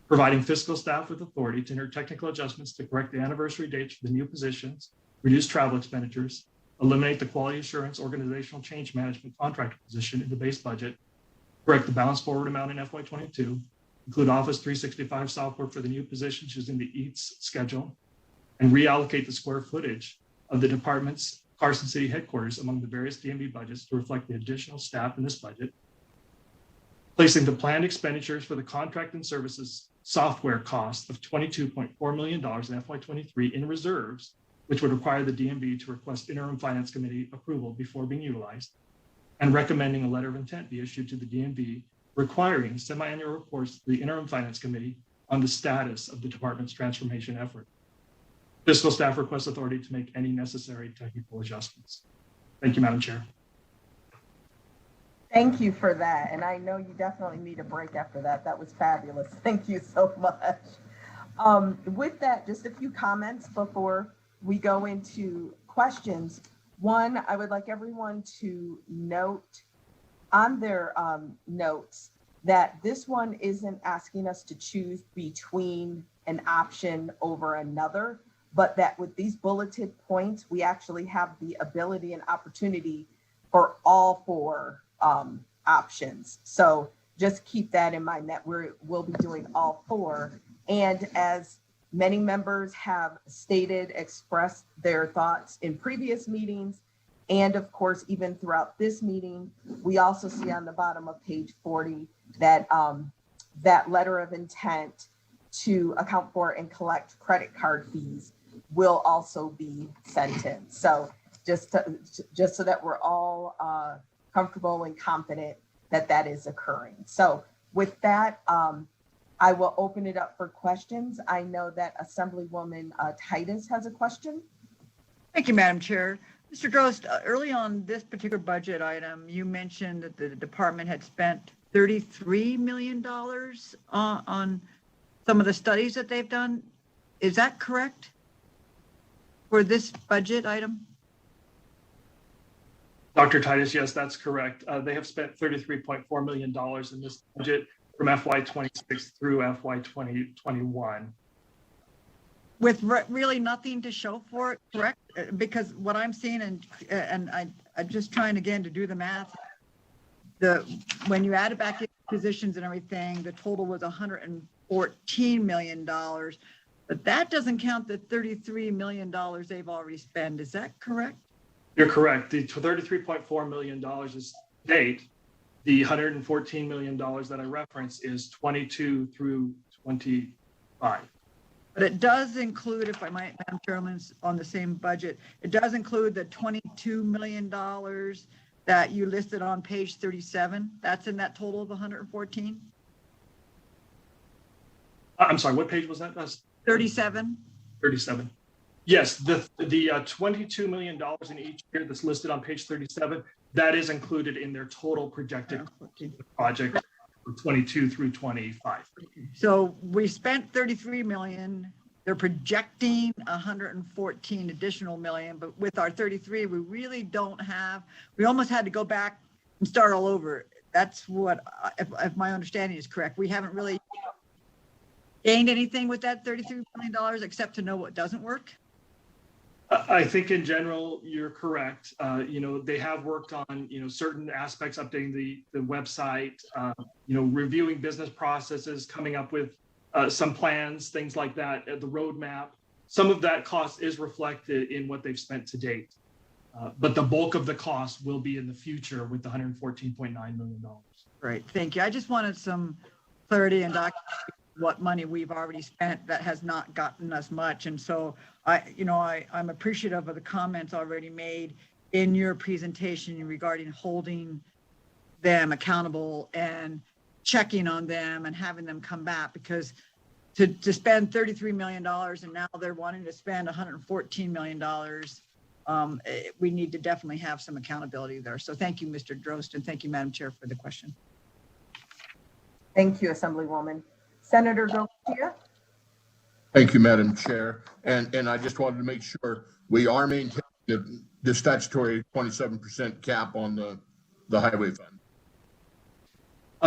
providing fiscal staff with authority to enter technical adjustments to correct the anniversary dates for the new positions, reduce travel expenditures, eliminate the quality assurance organizational change management contractor position in the base budget, correct the balance forward amount in FY22, include Office 365 software for the new positions using the EATS schedule, and reallocate the square footage of the department's Carson City headquarters among the various DMV budgets to reflect the additional staff in this budget, placing the planned expenditures for the contract and services software cost of $22.4 million in FY23 in reserves, which would require the DMV to request interim finance committee approval before being utilized, and recommending a letter of intent be issued to the DMV requiring semi-annual reports to the interim finance committee on the status of the department's transformation effort. Fiscal staff requests authority to make any necessary technical adjustments. Thank you, Madam Chair. Thank you for that. And I know you definitely need a break after that. That was fabulous. Thank you so much. With that, just a few comments before we go into questions. One, I would like everyone to note on their notes that this one isn't asking us to choose between an option over another, but that with these bulleted points, we actually have the ability and opportunity for all four options. So just keep that in mind that we'll be doing all four. And as many members have stated, expressed their thoughts in previous meetings, and of course, even throughout this meeting, we also see on the bottom of page 40 that that letter of intent to account for and collect credit card fees will also be sent in. So just so that we're all comfortable and confident that that is occurring. So with that, I will open it up for questions. I know that Assemblywoman Titus has a question. Thank you, Madam Chair. Mr. Gross, early on this particular budget item, you mentioned that the department had spent $33 million on some of the studies that they've done. Is that correct for this budget item? Dr. Titus, yes, that's correct. They have spent $33.4 million in this budget from FY26 through FY2021. With really nothing to show for it, correct? Because what I'm seeing, and I'm just trying again to do the math, when you added back in positions and everything, the total was $114 million, but that doesn't count the $33 million they've already spent. Is that correct? You're correct. The $33.4 million is date. The $114 million that I referenced is 22 through 25. But it does include, if I might, Madam Chairman, on the same budget, it does include the $22 million that you listed on page 37. That's in that total of 114? I'm sorry, what page was that? That's 37. 37. Yes, the $22 million in each year that's listed on page 37, that is included in their total projected project for 22 through 25. So we spent 33 million. They're projecting 114 additional million, but with our 33, we really don't have, we almost had to go back and start all over. That's what, if my understanding is correct, we haven't really gained anything with that $33 million except to know what doesn't work. I think in general, you're correct. They have worked on, certain aspects, updating the website, reviewing business processes, coming up with some plans, things like that, the roadmap. Some of that cost is reflected in what they've spent to date. But the bulk of the cost will be in the future with the $114.9 million. Great, thank you. I just wanted some clarity and documentation what money we've already spent that has not gotten us much. And so I'm appreciative of the comments already made in your presentation regarding holding them accountable and checking on them and having them come back, because to spend $33 million and now they're wanting to spend $114 million, we need to definitely have some accountability there. So thank you, Mr. Drost, and thank you, Madam Chair, for the question. Thank you, Assemblywoman. Senator Garcia? Thank you, Madam Chair. And I just wanted to make sure we are maintaining the statutory 27% cap on the highway fund.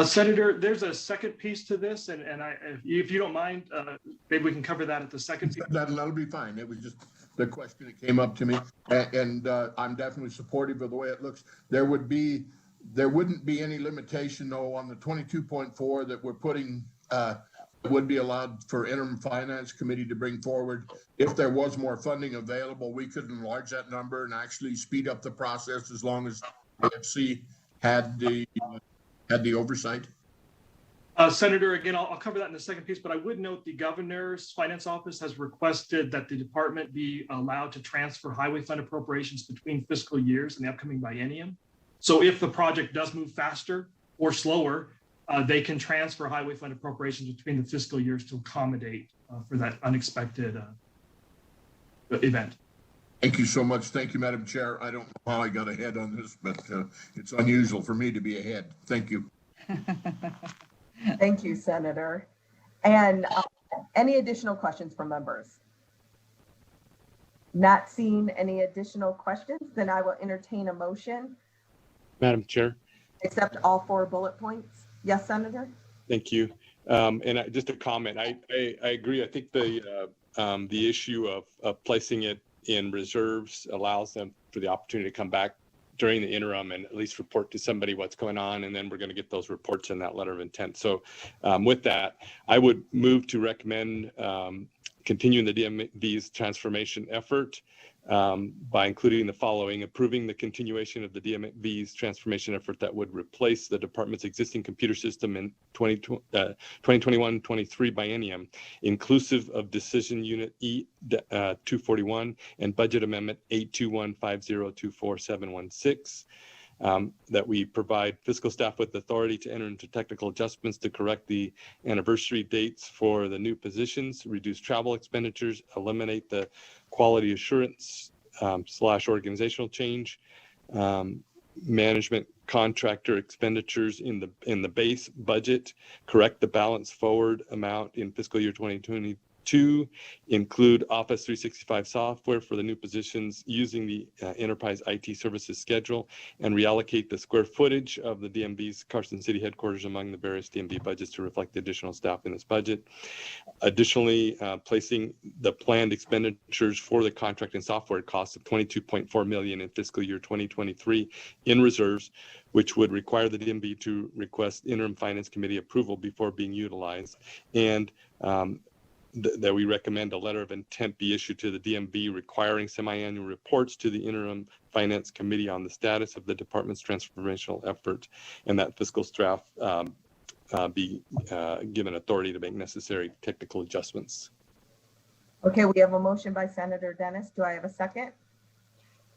Senator, there's a second piece to this, and if you don't mind, maybe we can cover that at the second piece. That'll be fine. It was just the question that came up to me, and I'm definitely supportive of the way it looks. There wouldn't be any limitation though on the 22.4 that we're putting. Would be allowed for interim finance committee to bring forward. If there was more funding available, we could enlarge that number and actually speed up the process as long as AFC had the oversight. Senator, again, I'll cover that in the second piece, but I would note the governor's finance office has requested that the department be allowed to transfer highway fund appropriations between fiscal years in the upcoming biennium. So if the project does move faster or slower, they can transfer highway fund appropriations between the fiscal years to accommodate for that unexpected event. Thank you so much. Thank you, Madam Chair. I don't know how I got ahead on this, but it's unusual for me to be ahead. Thank you. Thank you, Senator. And any additional questions from members? Not seeing any additional questions, then I will entertain a motion. Madam Chair. Accept all 4 bullet points. Yes, Senator? Thank you. And just a comment. I agree. I think the issue of placing it in reserves allows them for the opportunity to come back during the interim and at least report to somebody what's going on. And then we're going to get those reports in that letter of intent. So with that, I would move to recommend continuing the DMV's transformation effort by including the following: approving the continuation of the DMV's transformation effort that would replace the department's existing computer system in 2021-23 biennium, inclusive of decision unit E241 and budget amendment 8215024-716. That we provide fiscal staff with authority to enter into technical adjustments to correct the anniversary dates for the new positions, reduce travel expenditures, eliminate the quality assurance / organizational change, management contractor expenditures in the base budget, correct the balance forward amount in fiscal year 2022, include Office 365 software for the new positions using the enterprise IT services schedule, and reallocate the square footage of the DMV's Carson City headquarters among the various DMV budgets to reflect the additional staff in this budget. Additionally, placing the planned expenditures for the contract and software costs of $22.4 million in fiscal year 2023 in reserves, which would require the DMV to request interim finance committee approval before being utilized, and that we recommend a letter of intent be issued to the DMV requiring semi-annual reports to the interim finance committee on the status of the department's transformational effort, and that fiscal staff be given authority to make necessary technical adjustments. Okay, we have a motion by Senator Dennis. Do I have a second?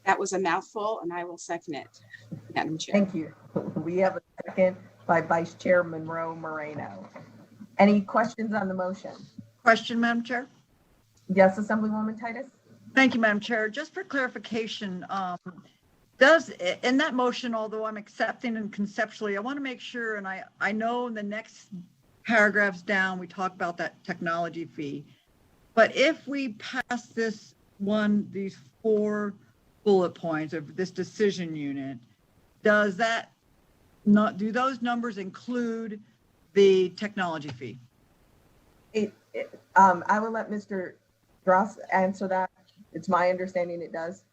That was a mouthful, and I will second it, Madam Chair. Thank you. We have a second by Vice Chair Monroe Moreno. Any questions on the motion? Question, Madam Chair? Yes, Assemblywoman Titus? Thank you, Madam Chair. Just for clarification, does, in that motion, although I'm accepting and conceptually, I want to make sure, and I know in the next paragraphs down, we talk about that technology fee. But if we pass these 4 bullet points of this decision unit, does that not, do those numbers include the technology fee? I will let Mr. Dross answer that. It's my understanding it does.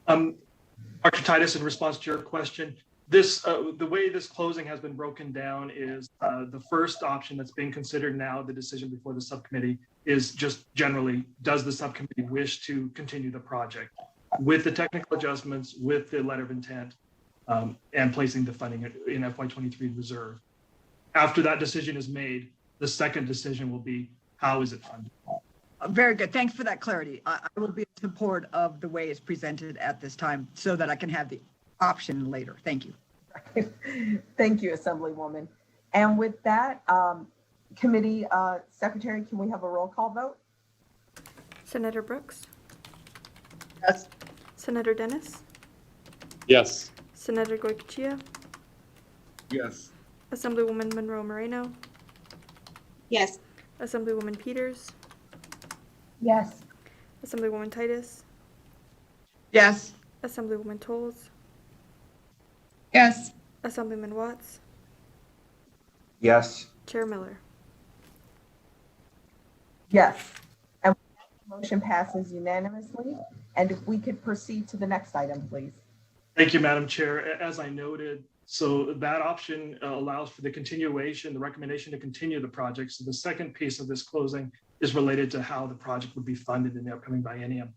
Dr. Titus, in response to your question, this the way this closing has been broken down is the first option that's being considered now, the decision before the subcommittee, is just generally, does the subcommittee wish to continue the project with the technical adjustments, with the letter of intent, and placing the funding in FY23 reserve. After that decision is made, the second decision will be, how is it funded? Very good. Thanks for that clarity. I will be in support of the way it's presented at this time so that I can have the option later. Thank you. Thank you, Assemblywoman. And with that, Committee Secretary, can we have a roll call vote? Senator Brooks, Yes. Senator Dennis, Yes. Senator Goicoechea, Yes. Assemblywoman Monroe Moreno, Yes. Assemblywoman Peters, Yes. Assemblywoman Titus, Yes. Assemblywoman Tolles, Yes. Assemblyman Watts, Yes. Chair Miller. Yes. And the motion passes unanimously. And if we could proceed to the next item, please. Thank you, Madam Chair. As I noted, so that option allows for the continuation, the recommendation to continue the project. So the second piece of this closing is related to how the project would be funded in the upcoming biennium.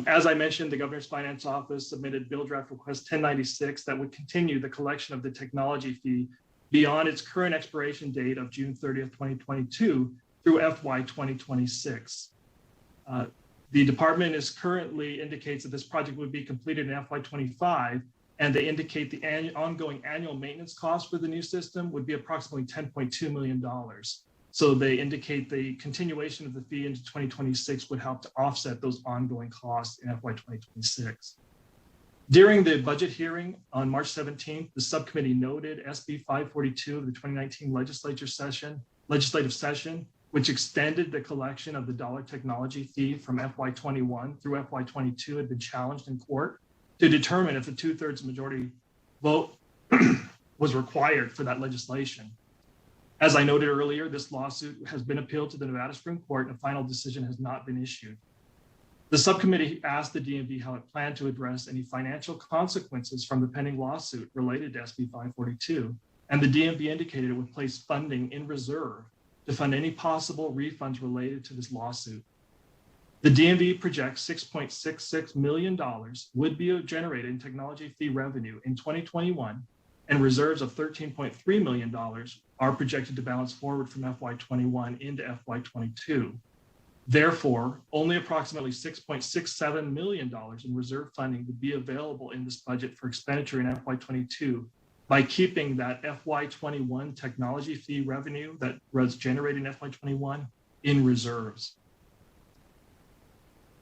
As I mentioned, the Governor's Finance Office submitted Bill Draft Request 1096 that would continue the collection of the technology fee beyond its current expiration date of June 30th, 2022 through FY 2026. The department is currently indicates that this project would be completed in FY 25, and they indicate the ongoing annual maintenance cost for the new system would be approximately $10.2 million. So they indicate the continuation of the fee into 2026 would help to offset those ongoing costs in FY 2026. During the budget hearing on March 17th, the subcommittee noted SB 542 of the 2019 legislative session, which extended the collection of the dollar technology fee from FY21 through FY22 had been challenged in court to determine if a 2/3 majority vote was required for that legislation. As I noted earlier, this lawsuit has been appealed to the Nevada Supreme Court and a final decision has not been issued. The subcommittee asked the DMV how it planned to address any financial consequences from the pending lawsuit related to SB 542, and the DMV indicated it would place funding in reserve to fund any possible refunds related to this lawsuit. The DMV projects $6.66 million would be generated in technology fee revenue in 2021, and reserves of $13.3 million are projected to balance forward from FY21 into FY22. Therefore, only approximately $6.67 million in reserve funding would be available in this budget for expenditure in FY22 by keeping that FY21 technology fee revenue that was generated in FY21 in reserves.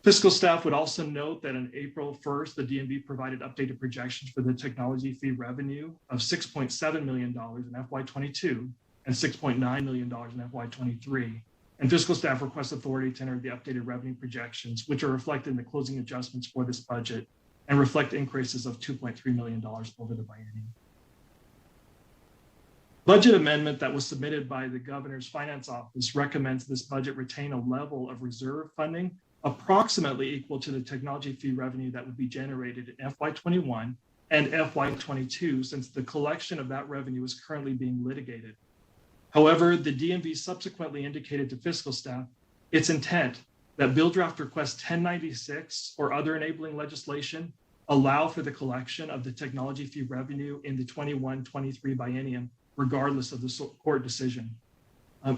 Fiscal staff would also note that on April 1st, the DMV provided updated projections for the technology fee revenue of $6.7 million in FY22 and $6.9 million in FY23. And fiscal staff requests authority to enter the updated revenue projections, which are reflected in the closing adjustments for this budget and reflect increases of $2.3 million over the biennium. Budget amendment that was submitted by the Governor's Finance Office recommends this budget retain a level of reserve funding approximately equal to the technology fee revenue that would be generated in FY21 and FY22, since the collection of that revenue is currently being litigated. However, the DMV subsequently indicated to fiscal staff its intent that Bill Draft Request 1096 or other enabling legislation allow for the collection of the technology fee revenue in the 21-23 biennium, regardless of the court decision.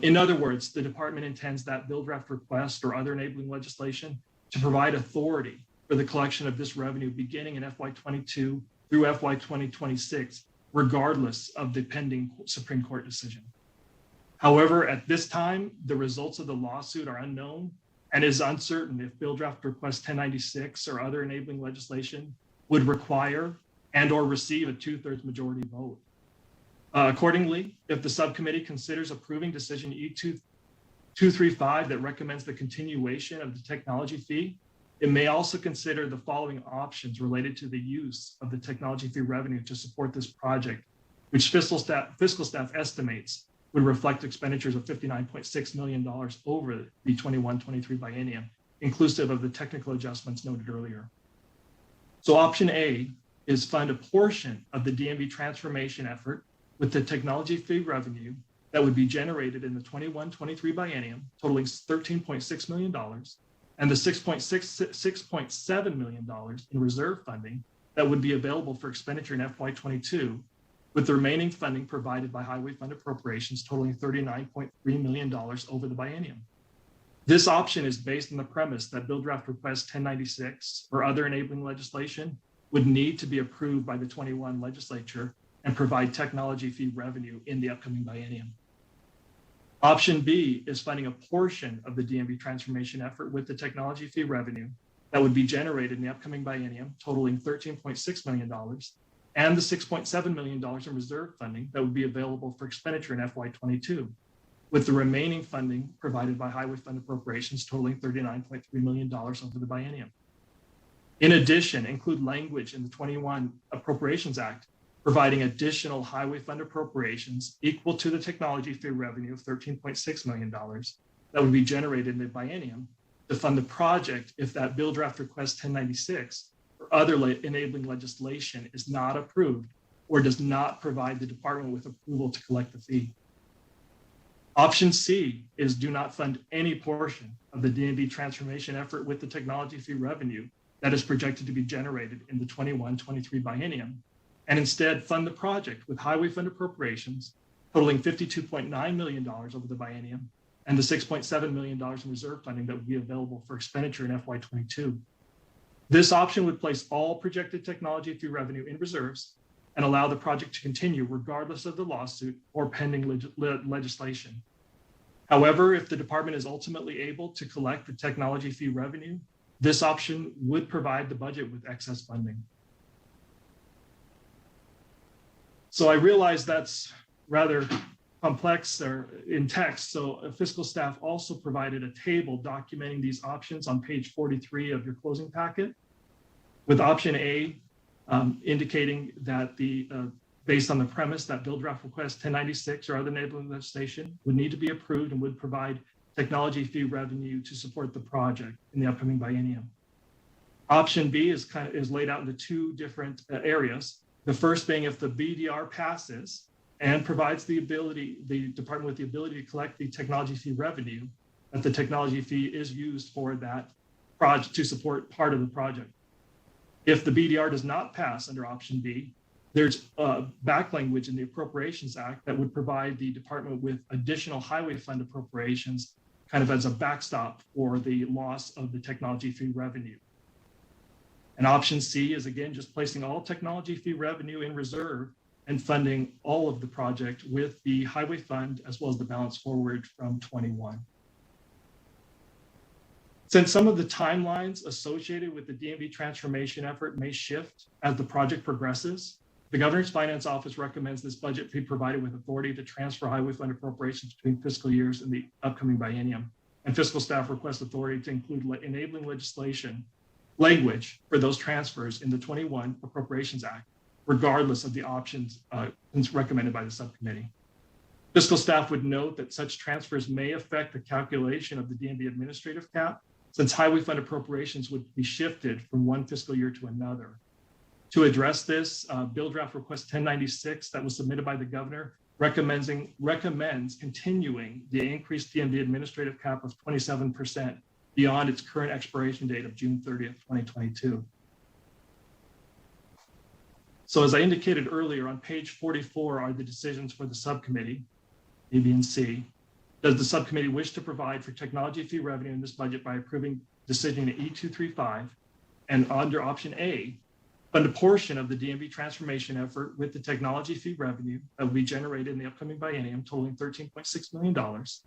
In other words, the department intends that Bill Draft Request or other enabling legislation to provide authority for the collection of this revenue beginning in FY22 through FY 2026, regardless of the pending Supreme Court decision. However, at this time, the results of the lawsuit are unknown, and is uncertain if Bill Draft Request 1096 or other enabling legislation would require and or receive a 2/3 majority vote. Accordingly, if the subcommittee considers approving decision E235 that recommends the continuation of the technology fee, it may also consider the following options related to the use of the technology fee revenue to support this project, which fiscal staff estimates would reflect expenditures of $59.6 million over the 21-23 biennium, inclusive of the technical adjustments noted earlier. So option A is fund a portion of the DMV transformation effort with the technology fee revenue that would be generated in the 21-23 biennium, totaling $13.6 million, and the $6.7 million in reserve funding that would be available for expenditure in FY22, with the remaining funding provided by Highway Fund Appropriations totaling $39.3 million over the biennium. This option is based on the premise that Bill Draft Request 1096 or other enabling legislation would need to be approved by the 21 legislature and provide technology fee revenue in the upcoming biennium. Option B is funding a portion of the DMV transformation effort with the technology fee revenue that would be generated in the upcoming biennium, totaling $13.6 million, and the $6.7 million in reserve funding that would be available for expenditure in FY22, with the remaining funding provided by Highway Fund Appropriations totaling $39.3 million over the biennium. In addition, include language in the 21 Appropriations Act providing additional Highway Fund appropriations equal to the technology fee revenue of $13.6 million that would be generated in the biennium to fund the project if that Bill Draft Request 1096 or other enabling legislation is not approved or does not provide the department with approval to collect the fee. Option C is do not fund any portion of the DMV transformation effort with the technology fee revenue that is projected to be generated in the 21-23 biennium, and instead fund the project with Highway Fund appropriations totaling $52.9 million over the biennium and the $6.7 million in reserve funding that would be available for expenditure in FY22. This option would place all projected technology fee revenue in reserves and allow the project to continue regardless of the lawsuit or pending legislation. However, if the department is ultimately able to collect the technology fee revenue, this option would provide the budget with excess funding. So I realize that's rather complex or in text. So fiscal staff also provided a table documenting these options on page 43 of your closing packet, with option A indicating that based on the premise that Bill Draft Request 1096 or other enabling legislation would need to be approved and would provide technology fee revenue to support the project in the upcoming biennium. Option B is laid out into two different areas. The first being if the BDR passes and provides the department with the ability to collect the technology fee revenue, that the technology fee is used for that project to support part of the project. If the BDR does not pass under option B, there's back language in the Appropriations Act that would provide the department with additional Highway Fund appropriations kind of as a backstop for the loss of the technology fee revenue. And option C is again just placing all technology fee revenue in reserve and funding all of the project with the Highway Fund as well as the balance forward from 21. Since some of the timelines associated with the DMV transformation effort may shift as the project progresses, the Governor's Finance Office recommends this budget be provided with authority to transfer Highway Fund appropriations between fiscal years in the upcoming biennium. And fiscal staff request authority to include enabling legislation language for those transfers in the 21 Appropriations Act, regardless of the options recommended by the subcommittee. Fiscal staff would note that such transfers may affect the calculation of the DMV administrative cap, since Highway Fund appropriations would be shifted from one fiscal year to another. To address this, Bill Draft Request 1096 that was submitted by the Governor recommends continuing the increased DMV administrative cap of 27% beyond its current expiration date of June 30th, 2022. So as I indicated earlier, on page 44 are the decisions for the subcommittee, A, B, and C. Does the subcommittee wish to provide for technology fee revenue in this budget by approving decision E235 and under option A, fund a portion of the DMV transformation effort with the technology fee revenue that will be generated in the upcoming biennium totaling $13.6 million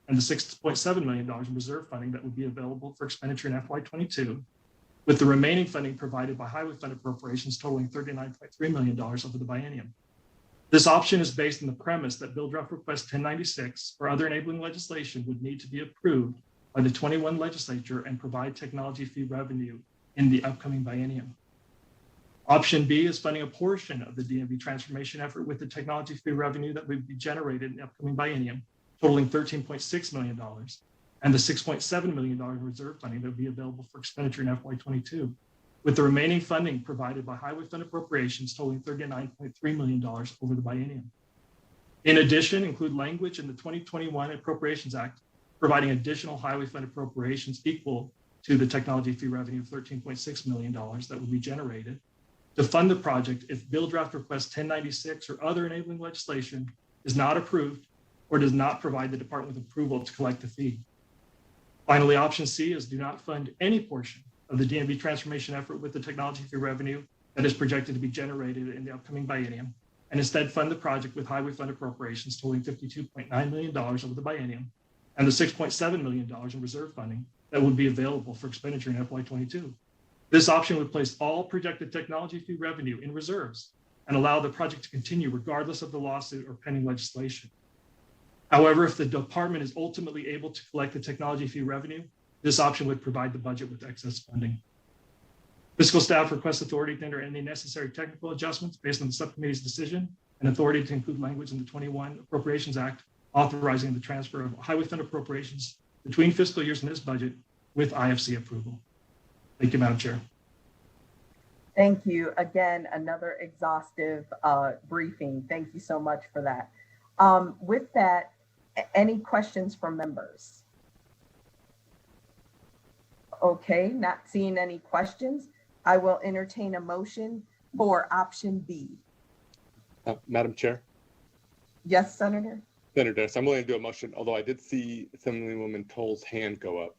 and the $6.7 million in reserve funding that will be available for expenditure in FY22, with the remaining funding provided by highway fund appropriations totaling $39.3 million over the biennium. This option is based on the premise that Bill Draft Request 1096 or other enabling legislation would need to be approved by the 21 legislature and provide technology fee revenue in the upcoming biennium. Option B is funding a portion of the DMV transformation effort with the technology fee revenue that would be generated in the upcoming biennium, totaling $13.6 million, and the $6.7 million reserve funding that would be available for expenditure in FY22, with the remaining funding provided by highway fund appropriations totaling $39.3 million over the biennium. In addition, include language in the 2021 Appropriations Act providing additional highway fund appropriations equal to the technology fee revenue of $13.6 million that would be generated to fund the project if Bill Draft Request 1096 or other enabling legislation is not approved or does not provide the department with approval to collect the fee. Finally, option C is do not fund any portion of the DMV transformation effort with the technology fee revenue that is projected to be generated in the upcoming biennium, and instead fund the project with highway fund appropriations totaling $52.9 million over the biennium and the $6.7 million in reserve funding that would be available for expenditure in FY22. This option would place all projected technology fee revenue in reserves and allow the project to continue regardless of the lawsuit or pending legislation. However, if the department is ultimately able to collect the technology fee revenue, this option would provide the budget with excess funding. Fiscal staff requests authority to enter any necessary technical adjustments based on the subcommittee's decision and authority to include language in the 21 Appropriations Act authorizing the transfer of highway fund appropriations between fiscal years in this budget with IFC approval. Thank you, Madam Chair. Thank you. Again, another exhaustive briefing. Thank you so much for that. With that, any questions from members? Okay, not seeing any questions. I will entertain a motion for option B. Madam Chair. Yes, Senator? Senator Dennis, I'm willing to do a motion, although I did see Assemblywoman Toll's hand go up.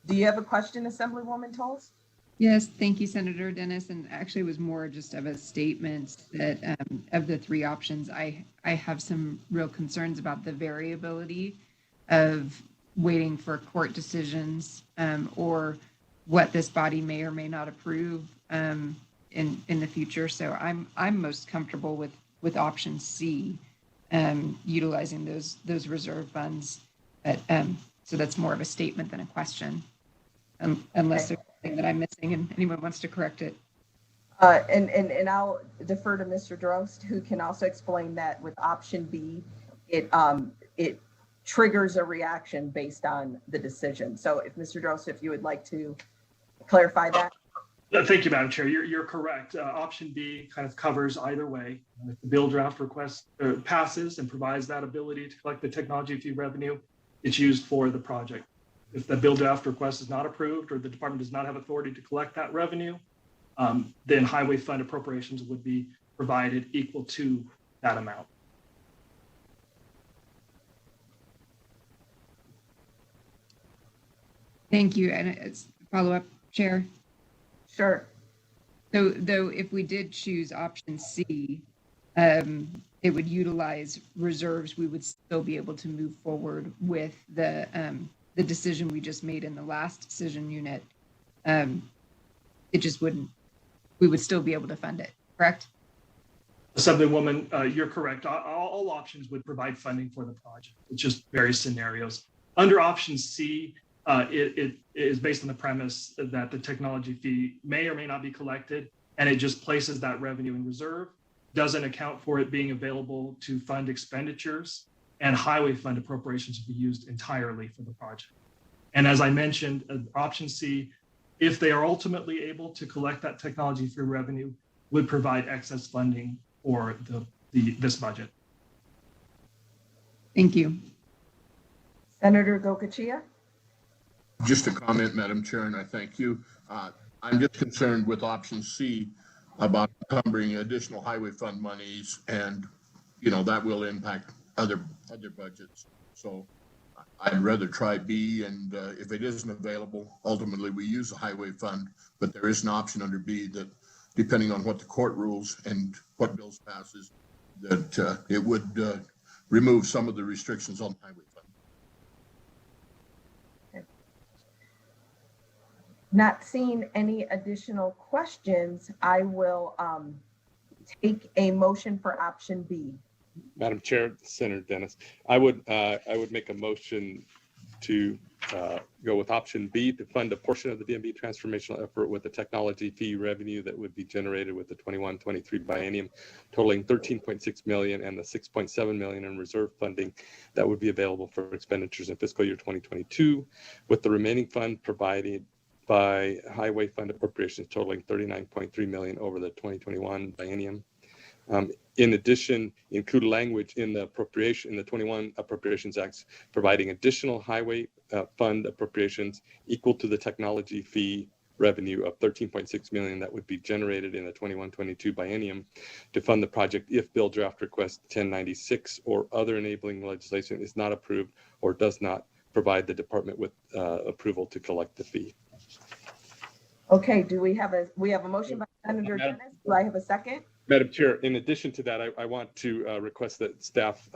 Do you have a question, Assemblywoman Tolles? Yes, thank you, Senator Dennis. And actually it was more just of a statement that of the three options, I have some real concerns about the variability of waiting for court decisions or what this body may or may not approve in the future. So I'm most comfortable with option C, utilizing those reserve funds. So that's more of a statement than a question, unless there's something that I'm missing and anyone wants to correct it. And I'll defer to Mr. Drost, who can also explain that with option B, it triggers a reaction based on the decision. So if Mr. Drost, if you would like to clarify that. Thank you, Madam Chair. You're correct. Option B kind of covers either way. If the bill draft request passes and provides that ability to collect the technology fee revenue, it's used for the project. If the bill draft request is not approved or the department does not have authority to collect that revenue, then highway fund appropriations would be provided equal to that amount. Thank you. And it's follow-up, Chair. Sure. So though if we did choose option C, it would utilize reserves, we would still be able to move forward with the decision we just made in the last decision unit. It just wouldn't, we would still be able to fund it, correct? Assemblywoman, you're correct. All options would provide funding for the project. It's just various scenarios. Under option C, it is based on the premise that the technology fee may or may not be collected, and it just places that revenue in reserve, doesn't account for it being available to fund expenditures, and highway fund appropriations will be used entirely for the project. And as I mentioned, option C, if they are ultimately able to collect that technology fee revenue, would provide excess funding for this budget. Thank you. Senator Gokachia? Just a comment, Madam Chair, and I thank you. I'm just concerned with option C about encumbering additional highway fund monies, and that will impact other budgets. So I'd rather try B, and if it isn't available, ultimately we use the highway fund, but there is an option under B that, depending on what the court rules and what bills passes, that it would remove some of the restrictions on the highway fund. Not seeing any additional questions, I will take a motion for option B. Madam Chair, Senator Dennis, I would make a motion to go with option B to fund a portion of the DMV transformational effort with the technology fee revenue that would be generated with the 21-23 biennium, totaling $13.6 million, and the $6.7 million in reserve funding that would be available for expenditures in fiscal year 2022, with the remaining fund provided by highway fund appropriations totaling $39.3 million over the 2021 biennium. In addition, include language in the 21 Appropriations Acts, providing additional highway fund appropriations equal to the technology fee revenue of $13.6 million that would be generated in the 21-22 biennium to fund the project if Bill Draft Request 1096 or other enabling legislation is not approved or does not provide the department with approval to collect the fee. Okay, we have a motion by Senator Dennis. Do I have a second? Madam Chair, in addition to that, I want to request that staff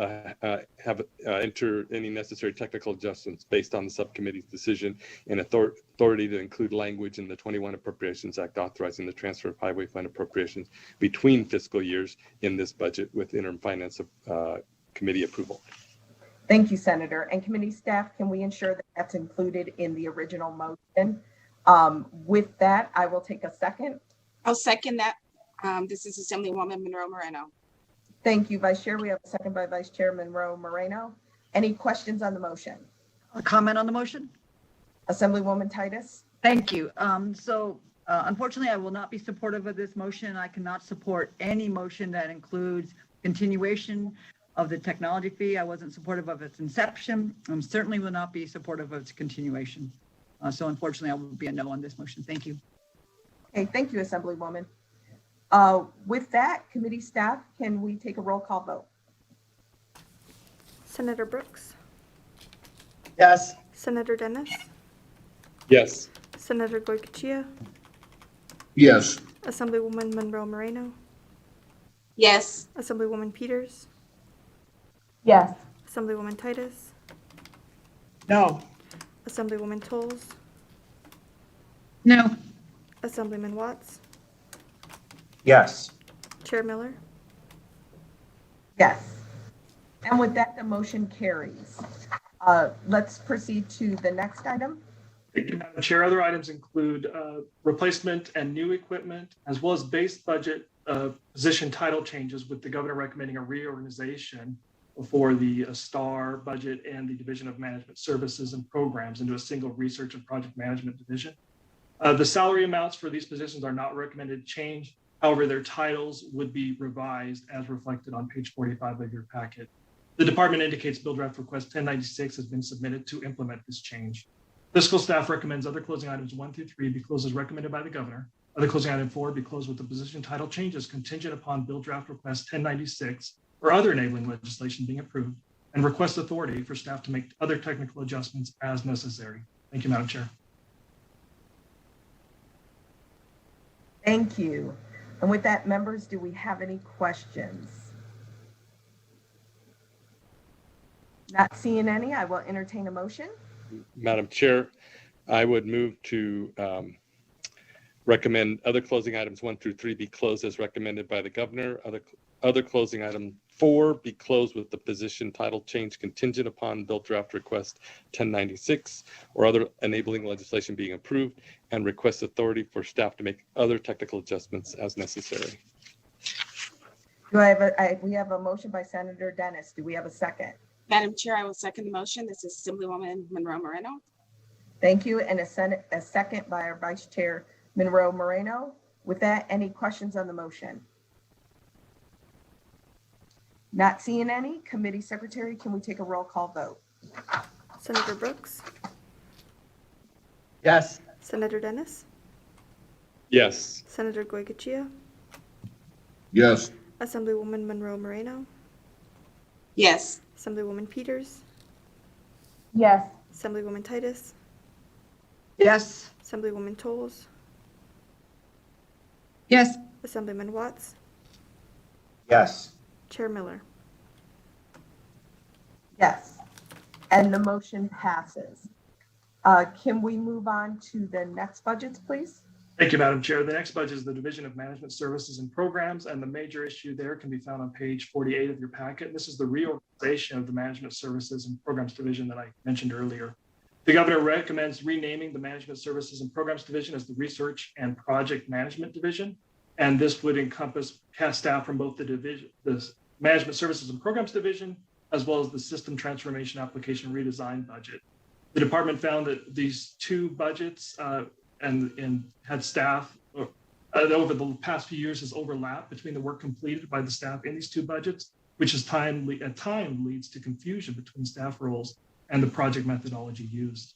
enter any necessary technical adjustments based on the subcommittee's decision and authority to include language in the 21 Appropriations Act authorizing the transfer of highway fund appropriations between fiscal years in this budget with interim finance committee approval. Thank you, Senator. And committee staff, can we ensure that that's included in the original motion? With that, I will take a second. I'll second that. This is Assemblywoman Monroe Moreno. Thank you, Vice Chair. We have a second by Vice Chair Monroe Moreno. Any questions on the motion? A comment on the motion? Assemblywoman Titus? Thank you. Unfortunately, I will not be supportive of this motion. I cannot support any motion that includes continuation of the technology fee. I wasn't supportive of its inception. Certainly will not be supportive of its continuation. So unfortunately, I will be a no on this motion. Thank you. Okay, thank you, Assemblywoman. With that, committee staff, can we take a roll call vote? Senator Brooks, Yes. Senator Dennis, Yes. Senator Goycochea, Yes. Assemblywoman Monroe Moreno, Yes. Assemblywoman Peters, Yes. Assemblywoman Titus, No. Assemblywoman Tolles, No. Assemblyman Watts, Yes. Chair Miller. Yes. And with that, the motion carries. Let's proceed to the next item. Thank you, Madam Chair. Other items include replacement and new equipment, as well as base budget position title changes, with the governor recommending a reorganization for the STAR budget and the Division of Management Services and Programs into a single research and project management division. The salary amounts for these positions are not recommended to change. However, their titles would be revised as reflected on page 45 of your packet. The department indicates Bill Draft Request 1096 has been submitted to implement this change. Fiscal staff recommends other closing items 1 through 3 be closed as recommended by the governor. Other closing item 4 be closed with the position title changes contingent upon Bill Draft Request 1096 or other enabling legislation being approved, and request authority for staff to make other technical adjustments as necessary. Thank you, Madam Chair. Thank you. And with that, members, do we have any questions? Not seeing any, I will entertain a motion. Madam Chair, I would move to recommend other closing items 1 through 3 be closed as recommended by the governor. Other closing item 4 be closed with the position title change contingent upon Bill Draft Request 1096 or other enabling legislation being approved, and request authority for staff to make other technical adjustments as necessary. Do I have we have a motion by Senator Dennis. Do we have a second? Madam Chair, I will second the motion. This is Assemblywoman Monroe Moreno. Thank you. And a second by our Vice Chair Monroe Moreno. With that, any questions on the motion? Not seeing any. Committee Secretary, can we take a roll call vote? Senator Brooks, Yes. Senator Dennis, Yes. Senator Goycochea, Yes. Assemblywoman Monroe Moreno, Yes. Assemblywoman Peters, Yes. Assemblywoman Titus, Yes. Assemblywoman Toles, Yes. Assemblyman Watts, Yes. Chair Miller. Yes. And the motion passes. Can we move on to the next budgets, please? Thank you, Madam Chair. The next budget is the Division of Management Services and Programs, and the major issue there can be found on page 48 of your packet. This is the reorganization of the Management Services and Programs Division that I mentioned earlier. The governor recommends renaming the Management Services and Programs Division as the Research and Project Management Division, and this would encompass staff from both the Management Services and Programs Division, as well as the System Transformation Application Redesign budget. The department found that these two budgets and had staff over the past few years has overlapped between the work completed by the staff in these two budgets, which at times leads to confusion between staff roles and the project methodology used.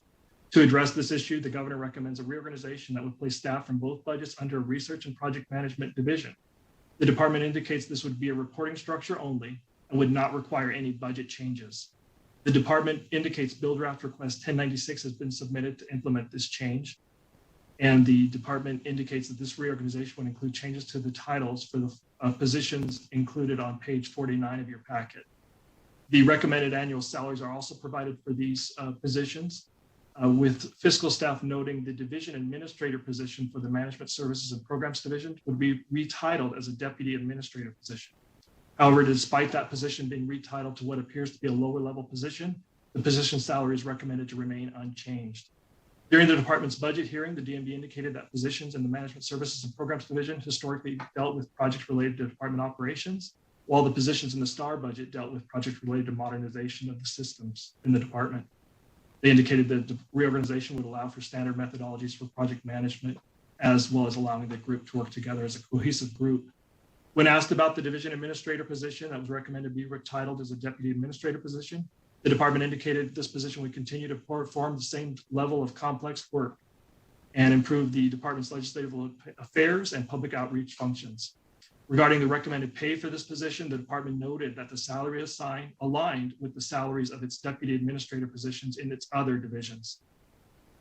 To address this issue, the governor recommends a reorganization that would place staff from both budgets under a Research and Project Management Division. The department indicates this would be a reporting structure only and would not require any budget changes. The department indicates Bill Draft Request 1096 has been submitted to implement this change. And the department indicates that this reorganization would include changes to the titles for the positions included on page 49 of your packet. The recommended annual salaries are also provided for these positions, with fiscal staff noting the division administrator position for the Management Services and Programs Division would be retitled as a deputy administrator position. However, despite that position being retitled to what appears to be a lower level position, the position salary is recommended to remain unchanged. During the department's budget hearing, the DMV indicated that positions in the Management Services and Programs Division historically dealt with projects related to department operations, while the positions in the STAR budget dealt with projects related to modernization of the systems in the department. They indicated that the reorganization would allow for standard methodologies for project management, as well as allowing the group to work together as a cohesive group. When asked about the division administrator position that was recommended to be retitled as a deputy administrator position, the department indicated this position would continue to perform the same level of complex work and improve the department's legislative affairs and public outreach functions. Regarding the recommended pay for this position, the department noted that the salary assigned aligned with the salaries of its deputy administrator positions in its other divisions.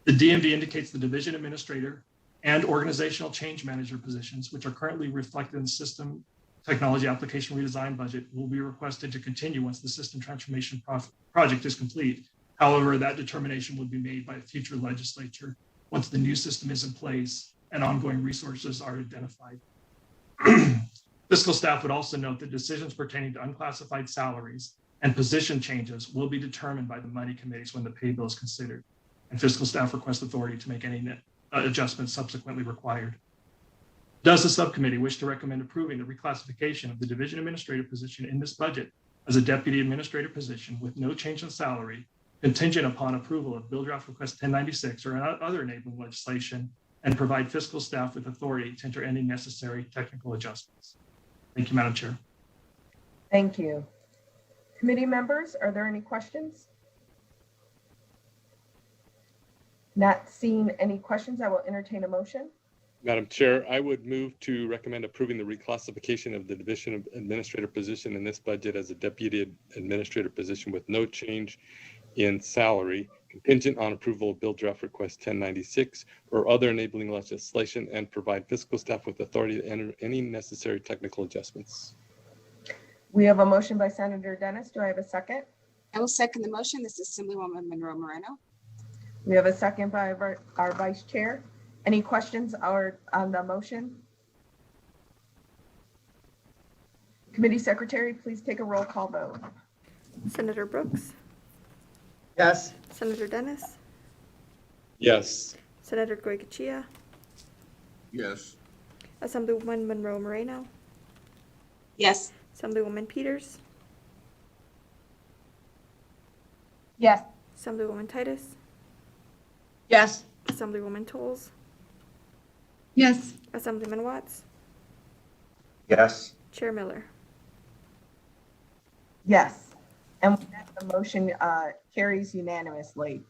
The DMV indicates the division administrator and organizational change manager positions, which are currently reflected in the system technology application redesign budget, will be requested to continue once the system transformation project is complete. However, that determination will be made by a future legislature once the new system is in place and ongoing resources are identified. Fiscal staff would also note that decisions pertaining to unclassified salaries and position changes will be determined by the money committees when the pay bill is considered, and fiscal staff request authority to make any adjustments subsequently required. Does the subcommittee wish to recommend approving the reclassification of the division administrator position in this budget as a deputy administrator position with no change in salary, contingent upon approval of Bill Draft Request 1096 or other enabling legislation, and provide fiscal staff with authority to enter any necessary technical adjustments? Thank you, Madam Chair. Thank you. Committee members, are there any questions? Not seeing any questions, I will entertain a motion. Madam Chair, I would move to recommend approving the reclassification of the Division of Administrator position in this budget as a Deputy Administrator position with no change in salary, contingent on approval of Bill Draft Request 1096 or other enabling legislation, and provide fiscal staff with authority to enter any necessary technical adjustments. We have a motion by Senator Dennis. Do I have a second? I will second the motion. This is Assemblywoman Monroe Moreno. We have a second by our Vice Chair. Any questions on the motion? Committee Secretary, please take a roll call vote. Senator Brooks, Yes. Senator Dennis, Yes. Senator Goycochea, Yes. Assemblywoman Monroe Moreno, Yes. Assemblywoman Peters, Yes. Assemblywoman Titus, Yes. Assemblywoman Toles, Yes. Assemblyman Watts, Yes. Chair Miller. Yes. And with that, the motion carries unanimously.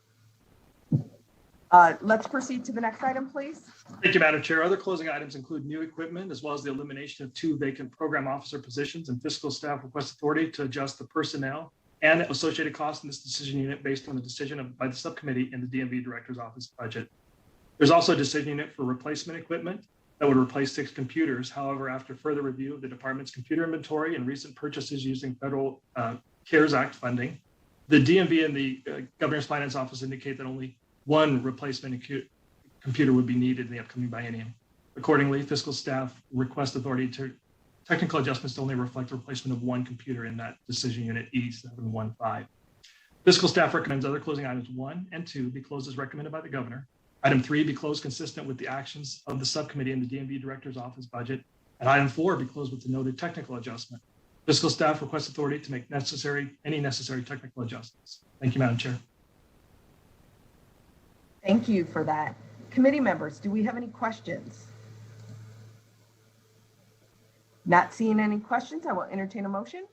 Let's proceed to the next item, please. Thank you, Madam Chair. Other closing items include new equipment, as well as the elimination of 2 vacant program officer positions, and fiscal staff request authority to adjust the personnel and associated costs in this decision unit based on the decision by the subcommittee in the DMV Director's Office budget. There's also a decision unit for replacement equipment that would replace 6 computers. However, after further review of the department's computer inventory and recent purchases using federal CARES Act funding, the DMV and the Governor's Finance Office indicate that only 1 replacement computer would be needed in the upcoming biennium. Accordingly, fiscal staff request authority to technical adjustments to only reflect the replacement of 1 computer in that decision unit E715. Fiscal staff recommends other closing items 1 and 2 be closed as recommended by the governor. Item 3 be closed consistent with the actions of the subcommittee in the DMV Director's Office budget. And item 4 be closed with the noted technical adjustment. Fiscal staff requests authority to make any necessary technical adjustments. Thank you, Madam Chair. Thank you for that. Committee members, do we have any questions? Not seeing any questions, I will entertain a motion.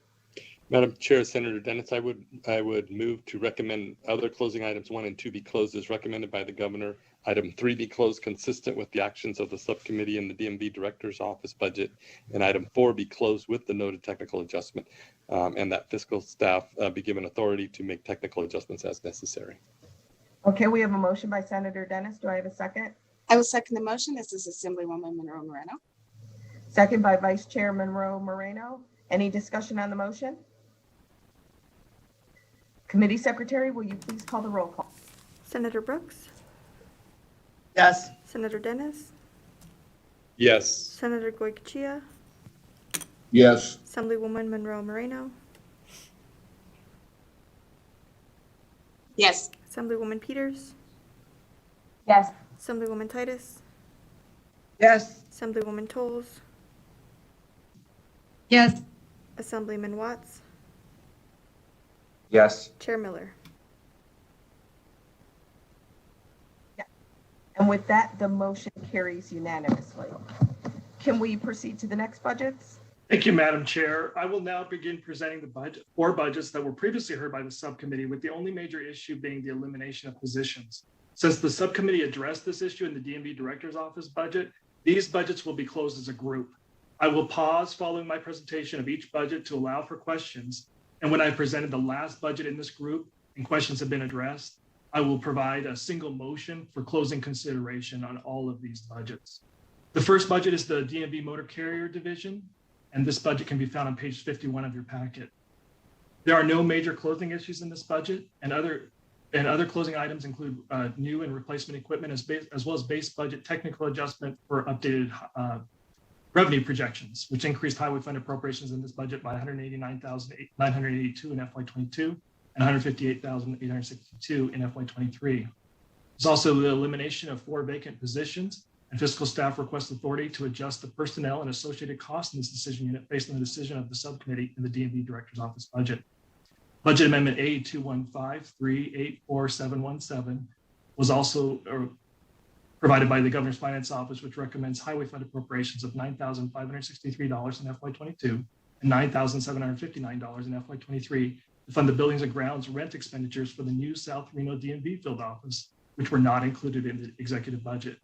Madam Chair, Senator Dennis, I would move to recommend other closing items 1 and 2 be closed as recommended by the governor. Item 3 be closed consistent with the actions of the subcommittee in the DMV Director's Office budget. And item 4 be closed with the noted technical adjustment, and that fiscal staff be given authority to make technical adjustments as necessary. Okay, we have a motion by Senator Dennis. Do I have a second? I will second the motion. This is Assemblywoman Monroe Moreno. Second by Vice Chair Monroe Moreno. Any discussion on the motion? Committee Secretary, will you please call the roll call? Senator Brooks, Yes. Senator Dennis, Yes. Senator Goycochea, Yes. Assemblywoman Monroe Moreno, Yes. Assemblywoman Peters, Yes. Assemblywoman Titus, Yes. Assemblywoman Toles, Yes. Assemblyman Watts, Yes. Chair Miller. And with that, the motion carries unanimously. Can we proceed to the next budgets? Thank you, Madam Chair. I will now begin presenting the 4 budgets that were previously heard by the subcommittee, with the only major issue being the elimination of positions. Since the subcommittee addressed this issue in the DMV Director's Office budget, these budgets will be closed as a group. I will pause following my presentation of each budget to allow for questions. And when I presented the last budget in this group and questions have been addressed, I will provide a single motion for closing consideration on all of these budgets. The first budget is the DMV Motor Carrier Division, and this budget can be found on page 51 of your packet. There are no major closing issues in this budget, and other closing items include new and replacement equipment as well as base budget technical adjustment for updated revenue projections, which increased highway fund appropriations in this budget by $189,982 in FY22 and $158,862 in FY23. There's also the elimination of 4 vacant positions, and fiscal staff requests authority to adjust the personnel and associated costs in this decision unit based on the decision of the subcommittee in the DMV Director's Office budget. Budget Amendment A21538417 was also provided by the Governor's Finance Office, which recommends highway fund appropriations of $9,563 in FY22 and $9,759 in FY23 to fund the buildings and grounds rent expenditures for the new South Reno DMV field office, which were not included in the executive budget.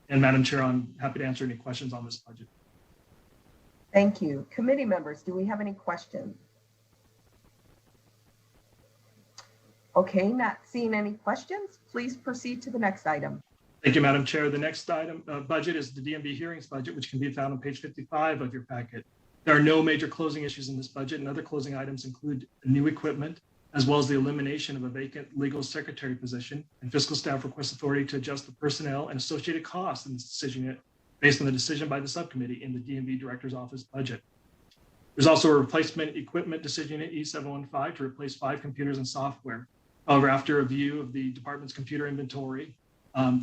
And Madam Chair, I'm happy to answer any questions on this budget. Thank you. Committee members, do we have any questions? Okay, not seeing any questions, please proceed to the next item. Thank you, Madam Chair. The next item budget is the DMV hearings budget, which can be found on page 55 of your packet. There are no major closing issues in this budget, and other closing items include new equipment, as well as the elimination of a vacant legal secretary position, and fiscal staff requests authority to adjust the personnel and associated costs in this decision unit based on the decision by the subcommittee in the DMV Director's Office budget. There's also a replacement equipment decision unit E715 to replace 5 computers and software. However, after a view of the department's computer inventory,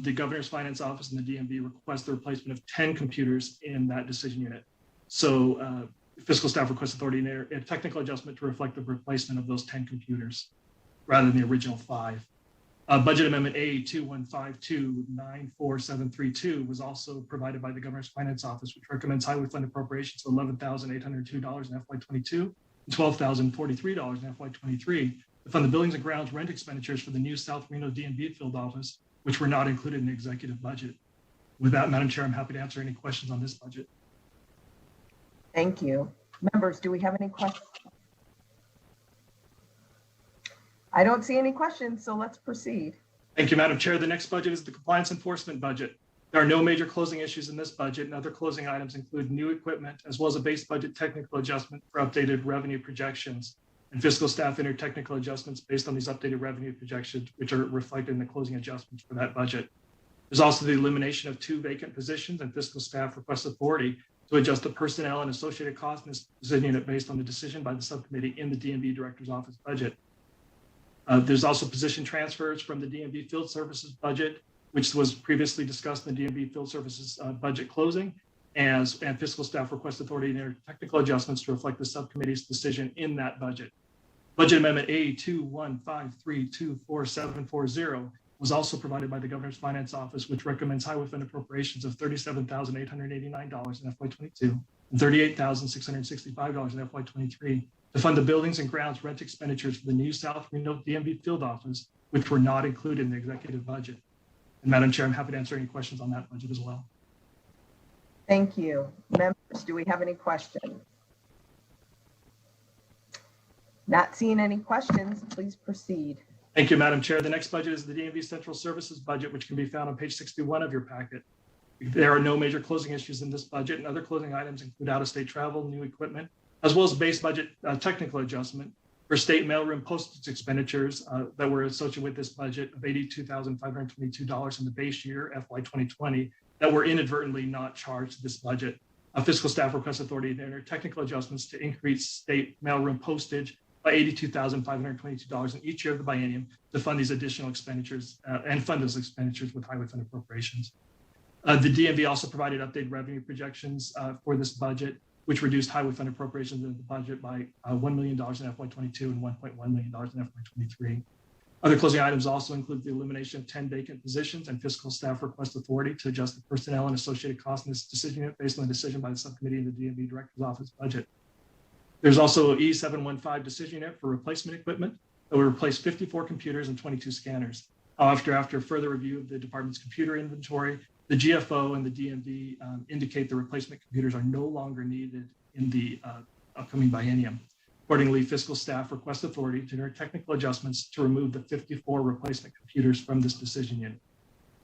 the Governor's Finance Office and the DMV request the replacement of 10 computers in that decision unit. So fiscal staff requests authority in a technical adjustment to reflect the replacement of those 10 computers rather than the original 5. Budget Amendment A21529472 was also provided by the Governor's Finance Office, which recommends highway fund appropriations of $11,802 in FY22 and $12,043 in FY23 to fund the buildings and grounds rent expenditures for the new South Reno DMV field office, which were not included in the executive budget. With that, Madam Chair, I'm happy to answer any questions on this budget. Thank you. Members, do we have any questions? I don't see any questions, so let's proceed. Thank you, Madam Chair. The next budget is the compliance enforcement budget. There are no major closing issues in this budget, and other closing items include new equipment as well as a base budget technical adjustment for updated revenue projections. And fiscal staff entered technical adjustments based on these updated revenue projections, which are reflected in the closing adjustments for that budget. There's also the elimination of 2 vacant positions, and fiscal staff requests authority to adjust the personnel and associated costs in this decision unit based on the decision by the subcommittee in the DMV Director's Office budget. There's also position transfers from the DMV Field Services budget, which was previously discussed in the DMV Field Services budget closing, and fiscal staff request authority to enter technical adjustments to reflect the subcommittee's decision in that budget. Budget Amendment A215324740 was also provided by the Governor's Finance Office, which recommends highway fund appropriations of $37,889 in FY22 and $38,665 in FY23 to fund the buildings and grounds rent expenditures for the new South Reno DMV Field Office, which were not included in the executive budget. And Madam Chair, I'm happy to answer any questions on that budget as well. Thank you. Members, do we have any questions? Not seeing any questions, please proceed. Thank you, Madam Chair. The next budget is the DMV Central Services budget, which can be found on page 61 of your packet. There are no major closing issues in this budget, and other closing items include out-of-state travel, new equipment, as well as base budget technical adjustment for state mailroom postage expenditures that were associated with this budget of $82,522 in the base year, FY 2020, that were inadvertently not charged to this budget. Fiscal staff requests authority to enter technical adjustments to increase state mailroom postage by $82,522 in each year of the biennium to fund these additional expenditures and fund those expenditures with highway fund appropriations. The DMV also provided updated revenue projections for this budget, which reduced highway fund appropriations in the budget by $1 million in FY22 and $1.1 million in FY23. Other closing items also include the elimination of 10 vacant positions, and fiscal staff request authority to adjust the personnel and associated costs in this decision unit based on the decision by the subcommittee in the DMV Director's Office budget. There's also an E715 decision unit for replacement equipment that will replace 54 computers and 22 scanners. After further review of the department's computer inventory, the GFO and the DMV indicate the replacement computers are no longer needed in the upcoming biennium. Accordingly, fiscal staff request authority to enter technical adjustments to remove the 54 replacement computers from this decision unit.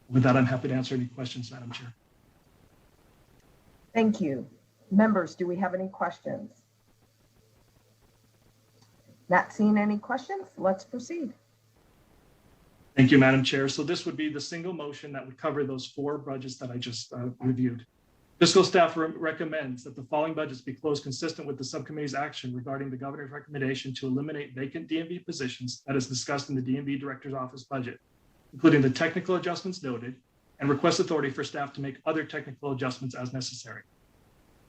With that, I'm happy to answer any questions, Madam Chair. Thank you. Members, do we have any questions? Not seeing any questions, let's proceed. Thank you, Madam Chair. So this would be the single motion that would cover those 4 budgets that I just reviewed. Fiscal staff recommends that the following budgets be closed consistent with the subcommittee's action regarding the governor's recommendation to eliminate vacant DMV positions that is discussed in the DMV Director's Office budget, including the technical adjustments noted, and request authority for staff to make other technical adjustments as necessary.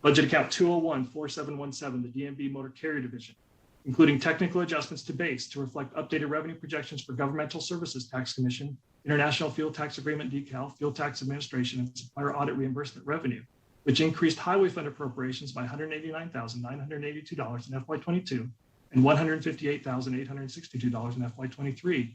Budget account 201-4717, the DMV Motor Carrier Division, including technical adjustments to base to reflect updated revenue projections for Governmental Services Tax Commission, International Fuel Tax Agreement decal, Fuel Tax Administration, and Supplier Audit Reimbursement revenue, which increased highway fund appropriations by $189,982 in FY22 and $158,862 in FY23,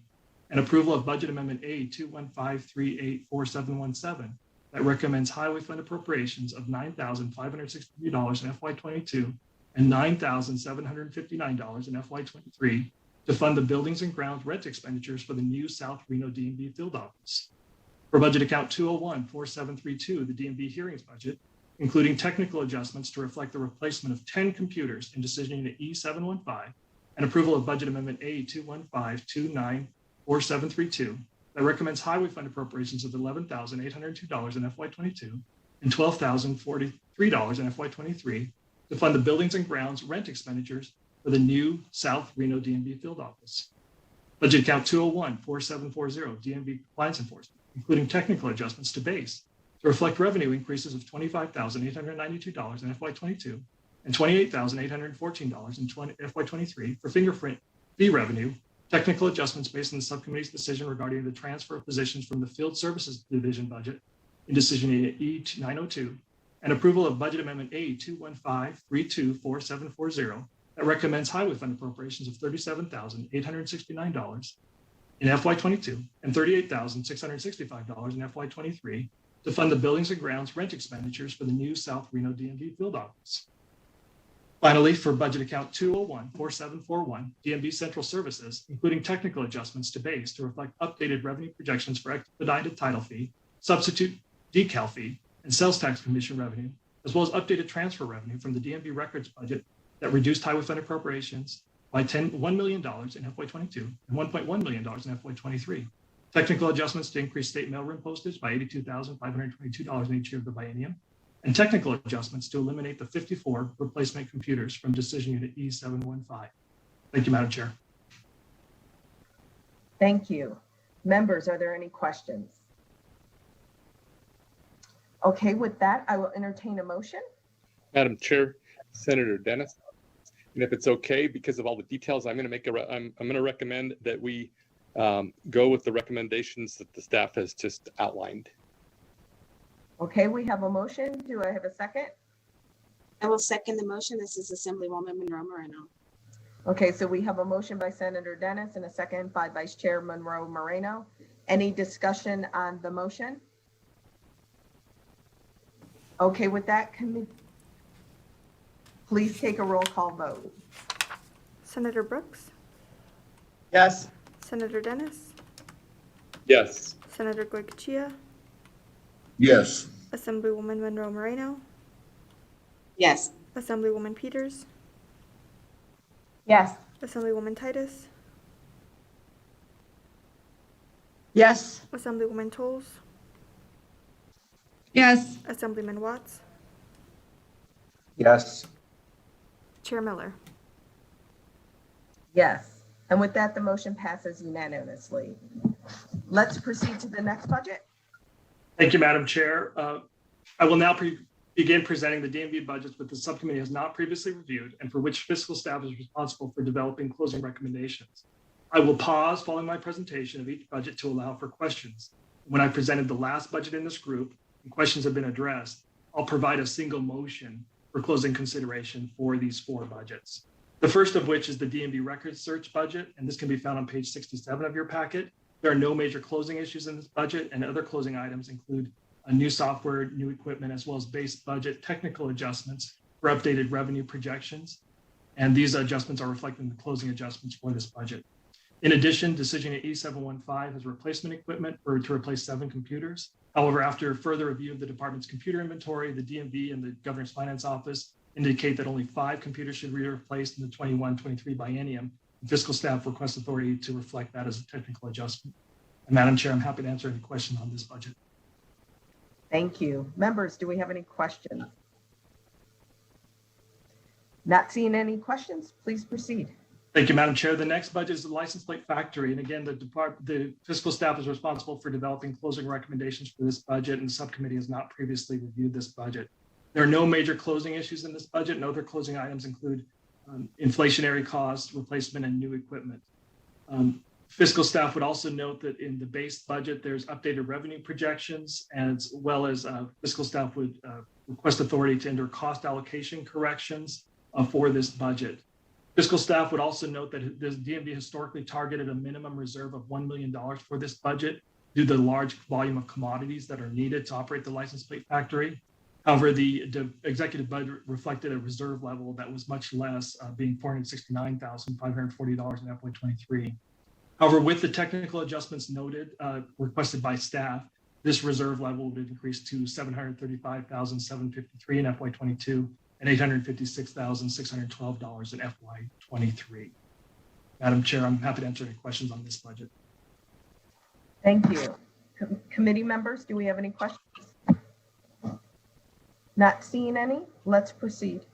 and approval of Budget Amendment A215384717 that recommends highway fund appropriations of $9,563 in FY22 and $9,759 in FY23 to fund the buildings and grounds rent expenditures for the new South Reno DMV Field Office. For budget account 201-4732, the DMV hearings budget, including technical adjustments to reflect the replacement of 10 computers in decision unit E715 and approval of budget amendment A215294732 that recommends highway fund appropriations of $11,802 in FY22 and $12,043 in FY23 to fund the buildings and grounds rent expenditures for the new South Reno DMV Field Office. Budget account 201-4740, DMV compliance enforcement, including technical adjustments to base to reflect revenue increases of $25,892 in FY22 and $28,814 in FY23 for fingerprint fee revenue, technical adjustments based on the subcommittee's decision regarding the transfer of positions from the Field Services Division budget in decision E902, and approval of budget amendment A215324740 that recommends highway fund appropriations of $37,869 in FY22 and $38,665 in FY23 to fund the buildings and grounds rent expenditures for the new South Reno DMV Field Office. Finally, for budget account 201-4741, DMV Central Services, including technical adjustments to base to reflect updated revenue projections for expedited title fee, substitute decal fee, and sales tax commission revenue, as well as updated transfer revenue from the DMV records budget that reduced highway fund appropriations by $1 million in FY22 and $1.1 million in FY23. Technical adjustments to increase state mailroom postage by $82,522 in each year of the biennium, and technical adjustments to eliminate the 54 replacement computers from Decision Unit E715. Thank you, Madam Chair. Thank you. Members, are there any questions? Okay, with that, I will entertain a motion. Madam Chair, Senator Dennis, and if it's okay, because of all the details, I'm going to recommend that we go with the recommendations that the staff has just outlined. Okay, we have a motion. Do I have a second? I will second the motion. This is Assemblywoman Monroe Moreno. Okay, so we have a motion by Senator Dennis and a second by Vice Chair Monroe Moreno. Any discussion on the motion? Okay, with that, please take a roll call vote. Senator Brooks, Yes. Senator Dennis, Yes. Senator Goycochea, Yes. Assemblywoman Monroe Moreno, Yes. Assemblywoman Peters, Yes. Assemblywoman Titus, Yes. Assemblywoman Toles, Yes. Assemblyman Watts, Yes. Chair Miller. Yes, and with that, the motion passes unanimously. Let's proceed to the next budget. Thank you, Madam Chair. I will now begin presenting the DMV budgets which the subcommittee has not previously reviewed and for which fiscal staff is responsible for developing closing recommendations. I will pause following my presentation of each budget to allow for questions. When I presented the last budget in this group and questions have been addressed, I'll provide a single motion for closing consideration for these 4 budgets. The first of which is the DMV records search budget, and this can be found on page 67 of your packet. There are no major closing issues in this budget, and other closing items include a new software, new equipment, as well as base budget technical adjustments for updated revenue projections. And these adjustments are reflected in the closing adjustments for this budget. In addition, Decision E715 has replacement equipment to replace 7 computers. However, after further review of the department's computer inventory, the DMV and the Governor's Finance Office indicate that only 5 computers should be replaced in the 21-23 biennium. Fiscal staff requests authority to reflect that as a technical adjustment. And Madam Chair, I'm happy to answer any questions on this budget. Thank you. Members, do we have any questions? Not seeing any questions, please proceed. Thank you, Madam Chair. The next budget is the license plate factory. And again, the fiscal staff is responsible for developing closing recommendations for this budget, and the subcommittee has not previously reviewed this budget. There are no major closing issues in this budget, and other closing items include inflationary costs, replacement, and new equipment. Fiscal staff would also note that in the base budget, there's updated revenue projections, as well as fiscal staff would request authority to enter cost allocation corrections for this budget. Fiscal staff would also note that the DMV historically targeted a minimum reserve of $1 million for this budget due to the large volume of commodities that are needed to operate the license plate factory. However, the executive budget reflected a reserve level that was much less, being $469,540 in FY23. However, with the technical adjustments noted, requested by staff, this reserve level would increase to $735,753 in FY22 and $856,612 in FY23. Madam Chair, I'm happy to answer any questions on this budget. Thank you. Committee members, do we have any questions? Not seeing any. Let's proceed.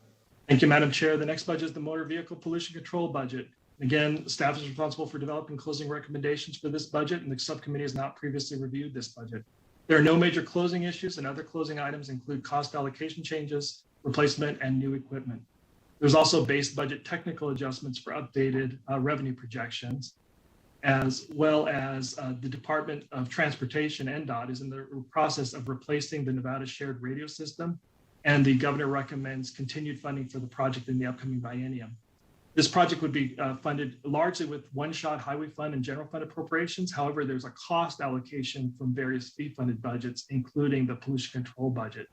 Thank you, Madam Chair. The next budget is the motor vehicle pollution control budget. Again, staff is responsible for developing closing recommendations for this budget, and the subcommittee has not previously reviewed this budget. There are no major closing issues, and other closing items include cost allocation changes, replacement, and new equipment. There's also base budget technical adjustments for updated revenue projections, as well as the Department of Transportation, NDOT, is in the process of replacing the Nevada shared radio system, and the governor recommends continued funding for the project in the upcoming biennium. This project would be funded largely with one-shot highway fund and general fund appropriations. However, there's a cost allocation from various fee-funded budgets, including the pollution control budget.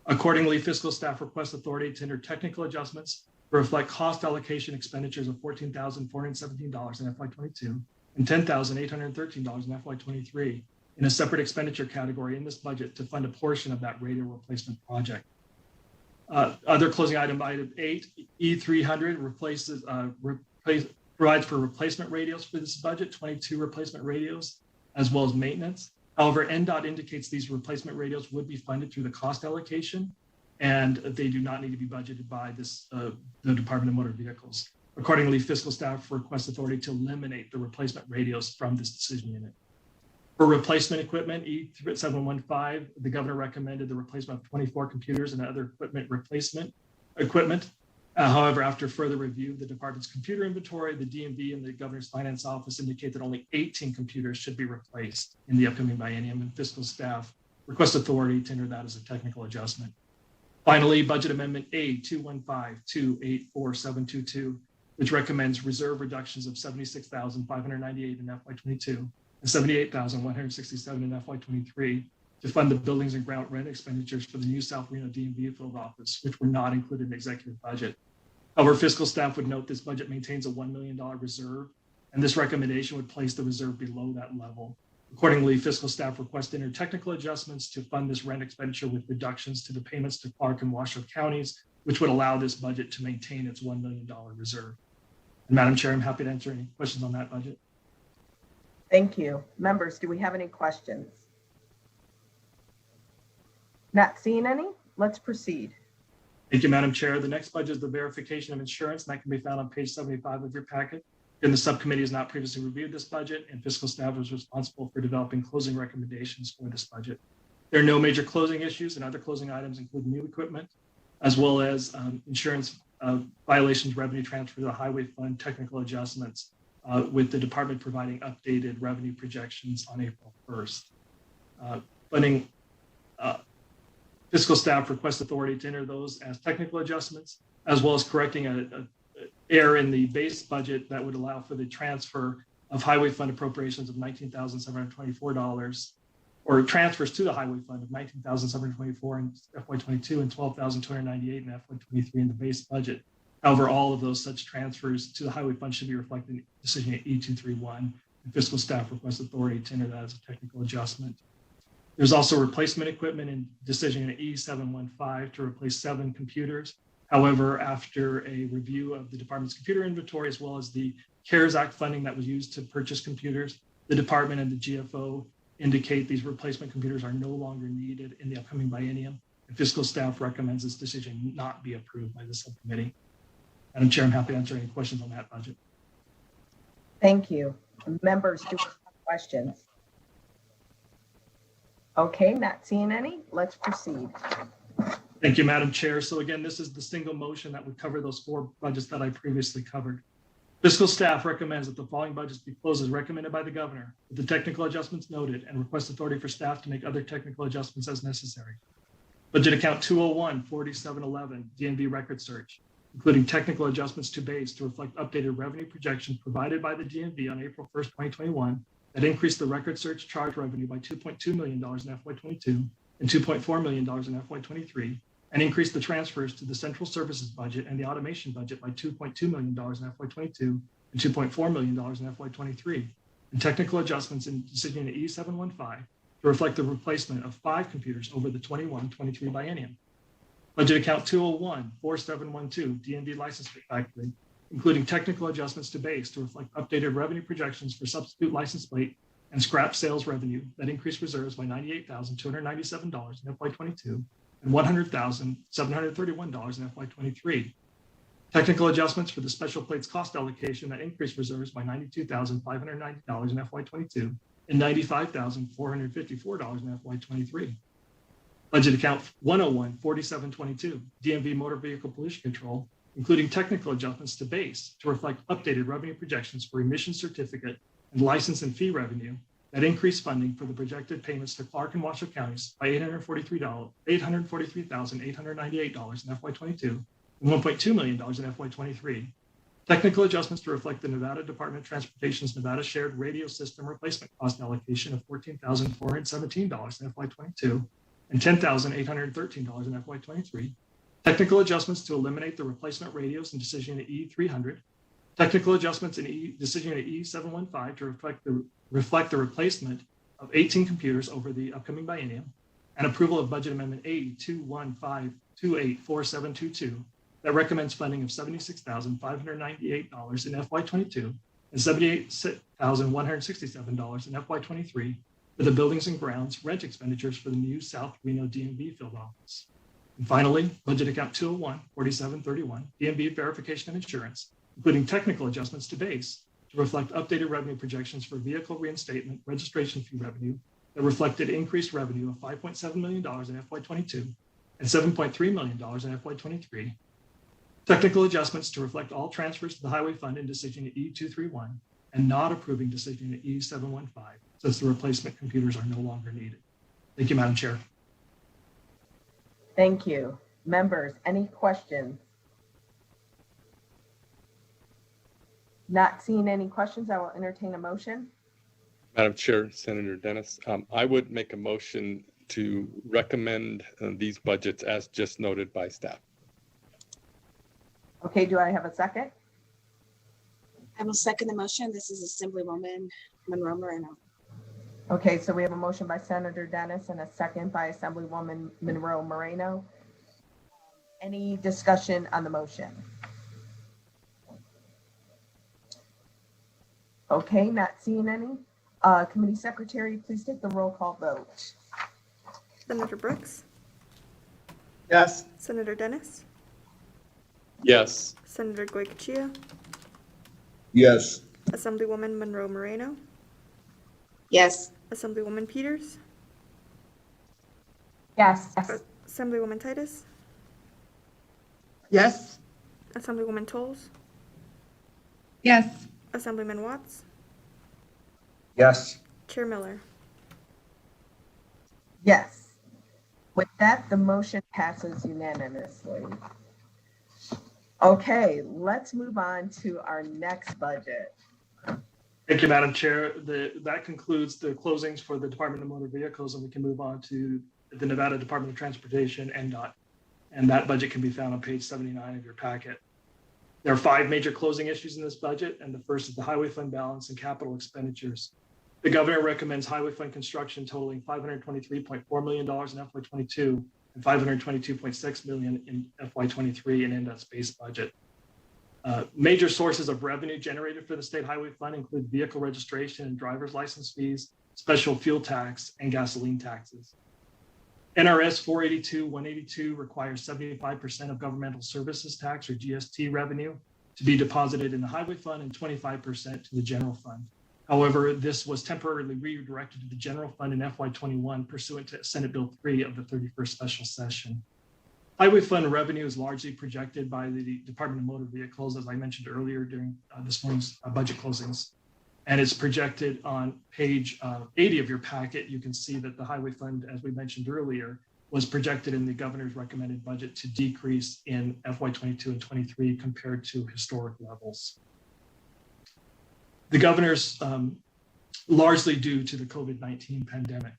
Accordingly, fiscal staff requests authority to enter technical adjustments to reflect cost allocation expenditures of $14,417 in FY22 and $10,813 in FY23 in a separate expenditure category in this budget to fund a portion of that radio replacement project. Other closing item 8, E300 provides for replacement radios for this budget, 22 replacement radios, as well as maintenance. However, NDOT indicates these replacement radios would be funded through the cost allocation, and they do not need to be budgeted by the Department of Motor Vehicles. Accordingly, fiscal staff requests authority to eliminate the replacement radios from this decision unit. For replacement equipment, E715, the governor recommended the replacement of 24 computers and other replacement equipment. However, after further review of the department's computer inventory, the DMV and the governor's finance office indicate that only 18 computers should be replaced in the upcoming biennium, and fiscal staff request authority to enter that as a technical adjustment. Finally, budget amendment A2152844722, which recommends reserve reductions of $76,598 in FY22 and $78,167 in FY23 to fund the buildings and ground rent expenditures for the new South Reno DMV field office, which were not included in the executive budget. However, fiscal staff would note this budget maintains a $1 million reserve, and this recommendation would place the reserve below that level. Accordingly, fiscal staff request enter technical adjustments to fund this rent expenditure with reductions to the payments to Clark and Washoe counties, which would allow this budget to maintain its $1 million reserve. And Madam Chair, I'm happy to answer any questions on that budget. Thank you. Members, do we have any questions? Not seeing any? Let's proceed. Thank you, Madam Chair. The next budget is the verification of insurance, and that can be found on page 75 of your packet. And the subcommittee has not previously reviewed this budget, and fiscal staff was responsible for developing closing recommendations for this budget. There are no major closing issues, and other closing items include new equipment, as well as insurance violations, revenue transfer to the highway fund, technical adjustments, with the department providing updated revenue projections on April 1st. Funding, fiscal staff request authority to enter those as technical adjustments, as well as correcting an error in the base budget that would allow for the transfer of highway fund appropriations of $19,724, or transfers to the highway fund of $19,724 in FY22 and $12,298 in FY23 in the base budget. However, all of those such transfers to the highway fund should be reflected in decision E231, and fiscal staff request authority to enter that as a technical adjustment. There's also replacement equipment in decision E715 to replace 7 computers. However, after a review of the department's computer inventory, as well as the CARES Act funding that was used to purchase computers, the department and the GFO indicate these replacement computers are no longer needed in the upcoming biennium, and fiscal staff recommends this decision not be approved by the subcommittee. Madam Chair, I'm happy to answer any questions on that budget. Thank you. Members, do we have questions? Okay, not seeing any. Let's proceed. Thank you, Madam Chair. So again, this is the single motion that would cover those 4 budgets that I previously covered. Fiscal staff recommends that the following budgets be closed as recommended by the governor, with the technical adjustments noted, and request authority for staff to make other technical adjustments as necessary. Budget account 201-4711, DMV record search, including technical adjustments to base to reflect updated revenue projections provided by the DMV on April 1st, 2021, that increased the record search charge revenue by $2.2 million in FY22 and $2.4 million in FY23, and increased the transfers to the central services budget and the automation budget by $2.2 million in FY22 and $2.4 million in FY23, and technical adjustments in decision E715 to reflect the replacement of 5 computers over the 21-23 biennium. Budget account 201-4712, DMV license plate factory, including technical adjustments to base to reflect updated revenue projections for substitute license plate and scrap sales revenue that increased reserves by $98,297 in FY22 and $100,731 in FY23. Technical adjustments for the special plates cost allocation that increased reserves by $92,590 in FY22 and $95,454 in FY23. Budget account 101-4722, DMV motor vehicle pollution control, including technical adjustments to base to reflect updated revenue projections for emission certificate and license and fee revenue that increased funding for the projected payments to Clark and Washoe counties by $843,898 in FY22 and $1.2 million in FY23. Technical adjustments to reflect the Nevada Department of Transportation's Nevada Shared Radio System replacement cost allocation of $14,417 in FY22 and $10,813 in FY23. Technical adjustments to eliminate the replacement radios in Decision Unit E300. Technical adjustments in Decision Unit E715 to reflect the replacement of 18 computers over the upcoming biennium. And approval of Budget Amendment A215284722 that recommends funding of $76,598 in FY22 and $78,167 in FY23 for the buildings and grounds rent expenditures for the new South Reno DMV field office. And finally, budget account 201-4731, DMV verification and insurance, including technical adjustments to base to reflect updated revenue projections for vehicle reinstatement registration fee revenue that reflected increased revenue of $5.7 million in FY22 and $7.3 million in FY23. Technical adjustments to reflect all transfers to the Highway Fund in Decision Unit E231 and not approving Decision Unit E715 since the replacement computers are no longer needed. Thank you, Madam Chair. Thank you. Members, any questions? Not seeing any questions, I will entertain a motion. Madam Chair, Senator Dennis, I would make a motion to recommend these budgets as just noted by staff. Okay, do I have a second? I will second the motion. This is Assemblywoman Monroe Moreno. Okay, so we have a motion by Senator Dennis and a second by Assemblywoman Monroe Moreno. Any discussion on the motion? Okay, not seeing any. Committee Secretary, please take the roll call vote. Senator Brooks, Yes. Senator Dennis, Yes. Senator Goycochea, Yes. Assemblywoman Monroe Moreno, Yes. Assemblywoman Peters, Yes. Assemblywoman Titus, Yes. Assemblywoman Tolles, Yes. Assemblyman Watts, Yes. Chair Miller. Yes. With that, the motion passes unanimously. Okay, let's move on to our next budget. Thank you, Madam Chair. That concludes the closings for the Department of Motor Vehicles, and we can move on to the Nevada Department of Transportation, NDOT. And that budget can be found on page 79 of your packet. There are 5 major closing issues in this budget, and the first is the Highway Fund balance and capital expenditures. The governor recommends Highway Fund construction totaling $523.4 million in FY22 and $522.6 million in FY23 in NDOT's base budget. Major sources of revenue generated for the State Highway Fund include vehicle registration and driver's license fees, special fuel tax, and gasoline taxes. NRS 482-182 requires 75% of governmental services tax or GST revenue to be deposited in the Highway Fund and 25% to the general fund. However, this was temporarily redirected to the general fund in FY21 pursuant to Senate Bill 3 of the 31st special session. Highway Fund revenue is largely projected by the Department of Motor Vehicles, as I mentioned earlier during this morning's budget closings. And it's projected on page 80 of your packet. You can see that the Highway Fund, as we mentioned earlier, was projected in the governor's recommended budget to decrease in FY22 and 23 compared to historic levels. The governor's largely due to the COVID-19 pandemic.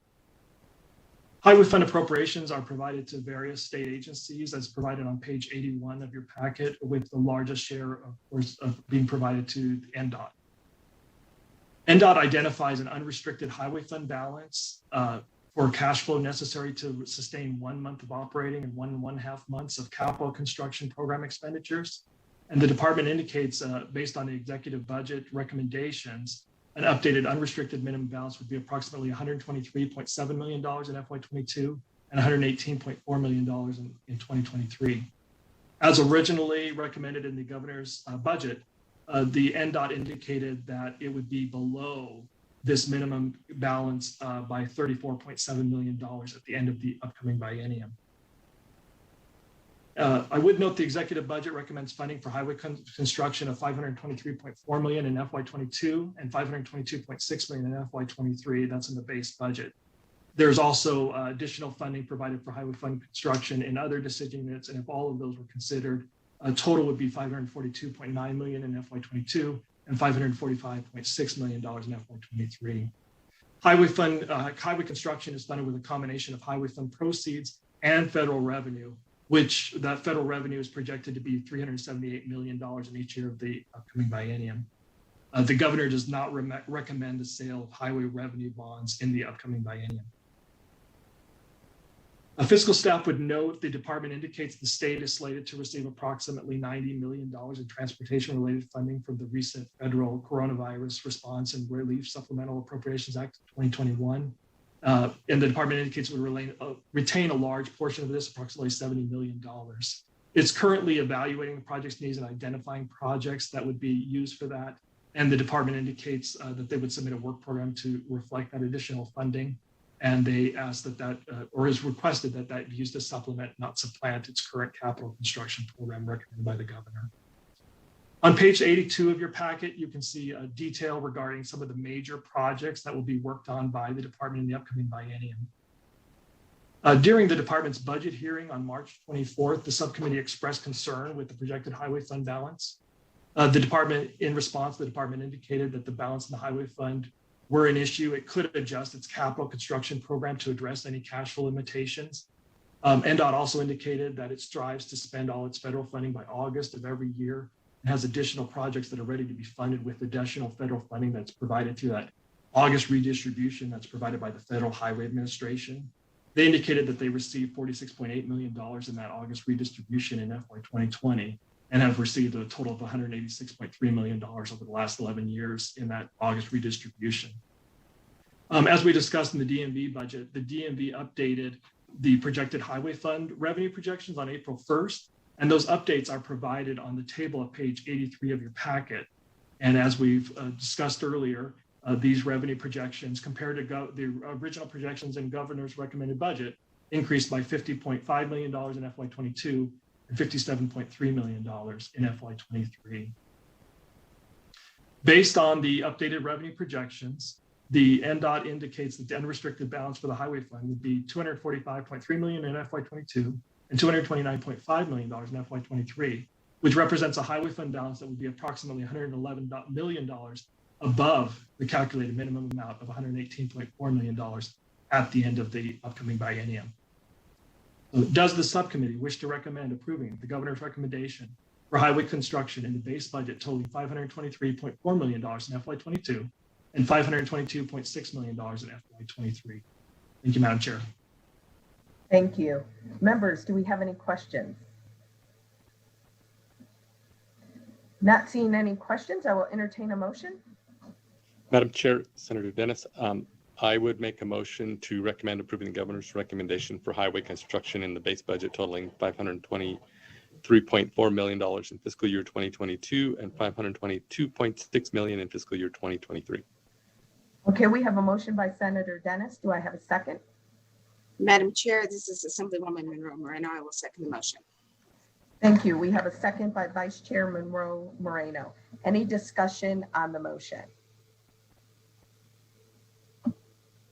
Highway Fund appropriations are provided to various state agencies as provided on page 81 of your packet, with the largest share, of course, of being provided to NDOT. NDOT identifies an unrestricted Highway Fund balance for cash flow necessary to sustain 1 month of operating and 1.5 months of capital construction program expenditures. And the department indicates, based on the executive budget recommendations, an updated unrestricted minimum balance would be approximately $123.7 million in FY22 and $118.4 million in 2023. As originally recommended in the governor's budget, the NDOT indicated that it would be below this minimum balance by $34.7 million at the end of the upcoming biennium. I would note the executive budget recommends funding for highway construction of $523.4 million in FY22 and $522.6 million in FY23. That's in the base budget. There's also additional funding provided for highway fund construction in other decision units, and if all of those were considered, a total would be $542.9 million in FY22 and $545.6 million in FY23. Highway construction is funded with a combination of highway fund proceeds and federal revenue. which that federal revenue is projected to be $378 million in each year of the upcoming biennium. The governor does not recommend the sale of highway revenue bonds in the upcoming biennium. A fiscal staff would note the department indicates the state is slated to receive approximately $90 million in transportation-related funding from the recent federal coronavirus response and relief supplemental appropriations act of 2021. And the department indicates it would retain a large portion of this, approximately $70 million. It's currently evaluating the project's needs and identifying projects that would be used for that. And the department indicates that they would submit a work program to reflect that additional funding. And they asked or is requested that be used to supplement, not supplant, its current capital construction program recommended by the governor. On page 82 of your packet, you can see a detail regarding some of the major projects that will be worked on by the department in the upcoming biennium. During the department's budget hearing on March 24th, the subcommittee expressed concern with the projected highway fund balance. In response, the department indicated that the balance in the highway fund were an issue. It could adjust its capital construction program to address any cash flow limitations. NDOT also indicated that it strives to spend all its federal funding by August of every year and has additional projects that are ready to be funded with additional federal funding that's provided through that August redistribution that's provided by the Federal Highway Administration. They indicated that they received $46.8 million in that August redistribution in FY 2020 and have received a total of $186.3 million over the last 11 years in that August redistribution. As we discussed in the DMV budget, the DMV updated the projected highway fund revenue projections on April 1st, and those updates are provided on the table at page 83 of your packet. And as we've discussed earlier, these revenue projections compared to the original projections in governor's recommended budget increased by $50.5 million in FY22 and $57.3 million in FY23. Based on the updated revenue projections, the NDOT indicates that the unrestricted balance for the highway fund would be $245.3 million in FY22 and $229.5 million in FY23, which represents a highway fund balance that would be approximately $111 million above the calculated minimum amount of $118.4 million at the end of the upcoming biennium. So does the subcommittee wish to recommend approving the governor's recommendation for highway construction in the base budget totaling $523.4 million in FY22 and $522.6 million in FY23? Thank you, Madam Chair. Thank you. Members, do we have any questions? Not seeing any questions, I will entertain a motion. Madam Chair, Senator Dennis, I would make a motion to recommend approving the governor's recommendation for highway construction in the base budget totaling $523.4 million in fiscal year 2022 and $522.6 million in fiscal year 2023. Okay, we have a motion by Senator Dennis. Do I have a second? Madam Chair, this is Assemblywoman Monroe Moreno. I will second the motion. Thank you. We have a second by Vice Chair Monroe Moreno. Any discussion on the motion?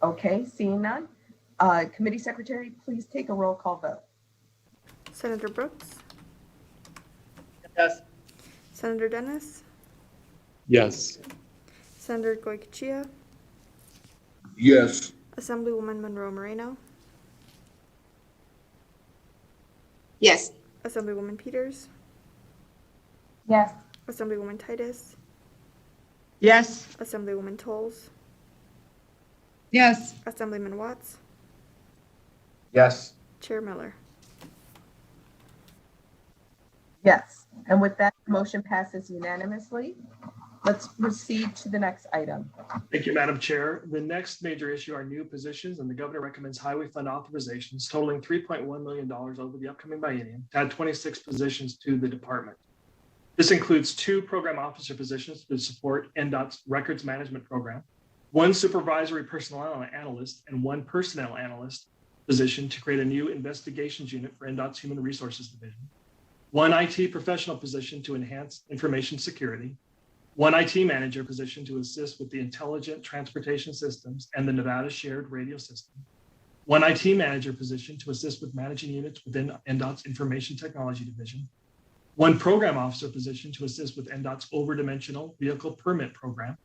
Okay, seeing none. Committee Secretary, please take a roll call vote. Senator Brooks, Yes. Senator Dennis, Yes. Senator Goycochea, Yes. Assemblywoman Monroe Moreno, Yes. Assemblywoman Peters, Yes. Assemblywoman Titus, Yes. Assemblywoman Tolles, Yes. Assemblyman Watts, Yes. Chair Miller. Yes, and with that, motion passes unanimously. Let's proceed to the next item. Thank you, Madam Chair. The next major issue are new positions, and the governor recommends highway fund authorizations totaling $3.1 million over the upcoming biennium to add 26 positions to the department. This includes 2 program officer positions to support NDOT's records management program, 1 supervisory personnel analyst, and 1 personnel analyst position to create a new investigations unit for NDOT's Human Resources Division, 1 IT professional position to enhance information security, 1 IT manager position to assist with the intelligent transportation systems and the Nevada shared radio system, 1 IT manager position to assist with managing units within NDOT's information technology division, 1 program officer position to assist with NDOT's overdimensional vehicle permit program,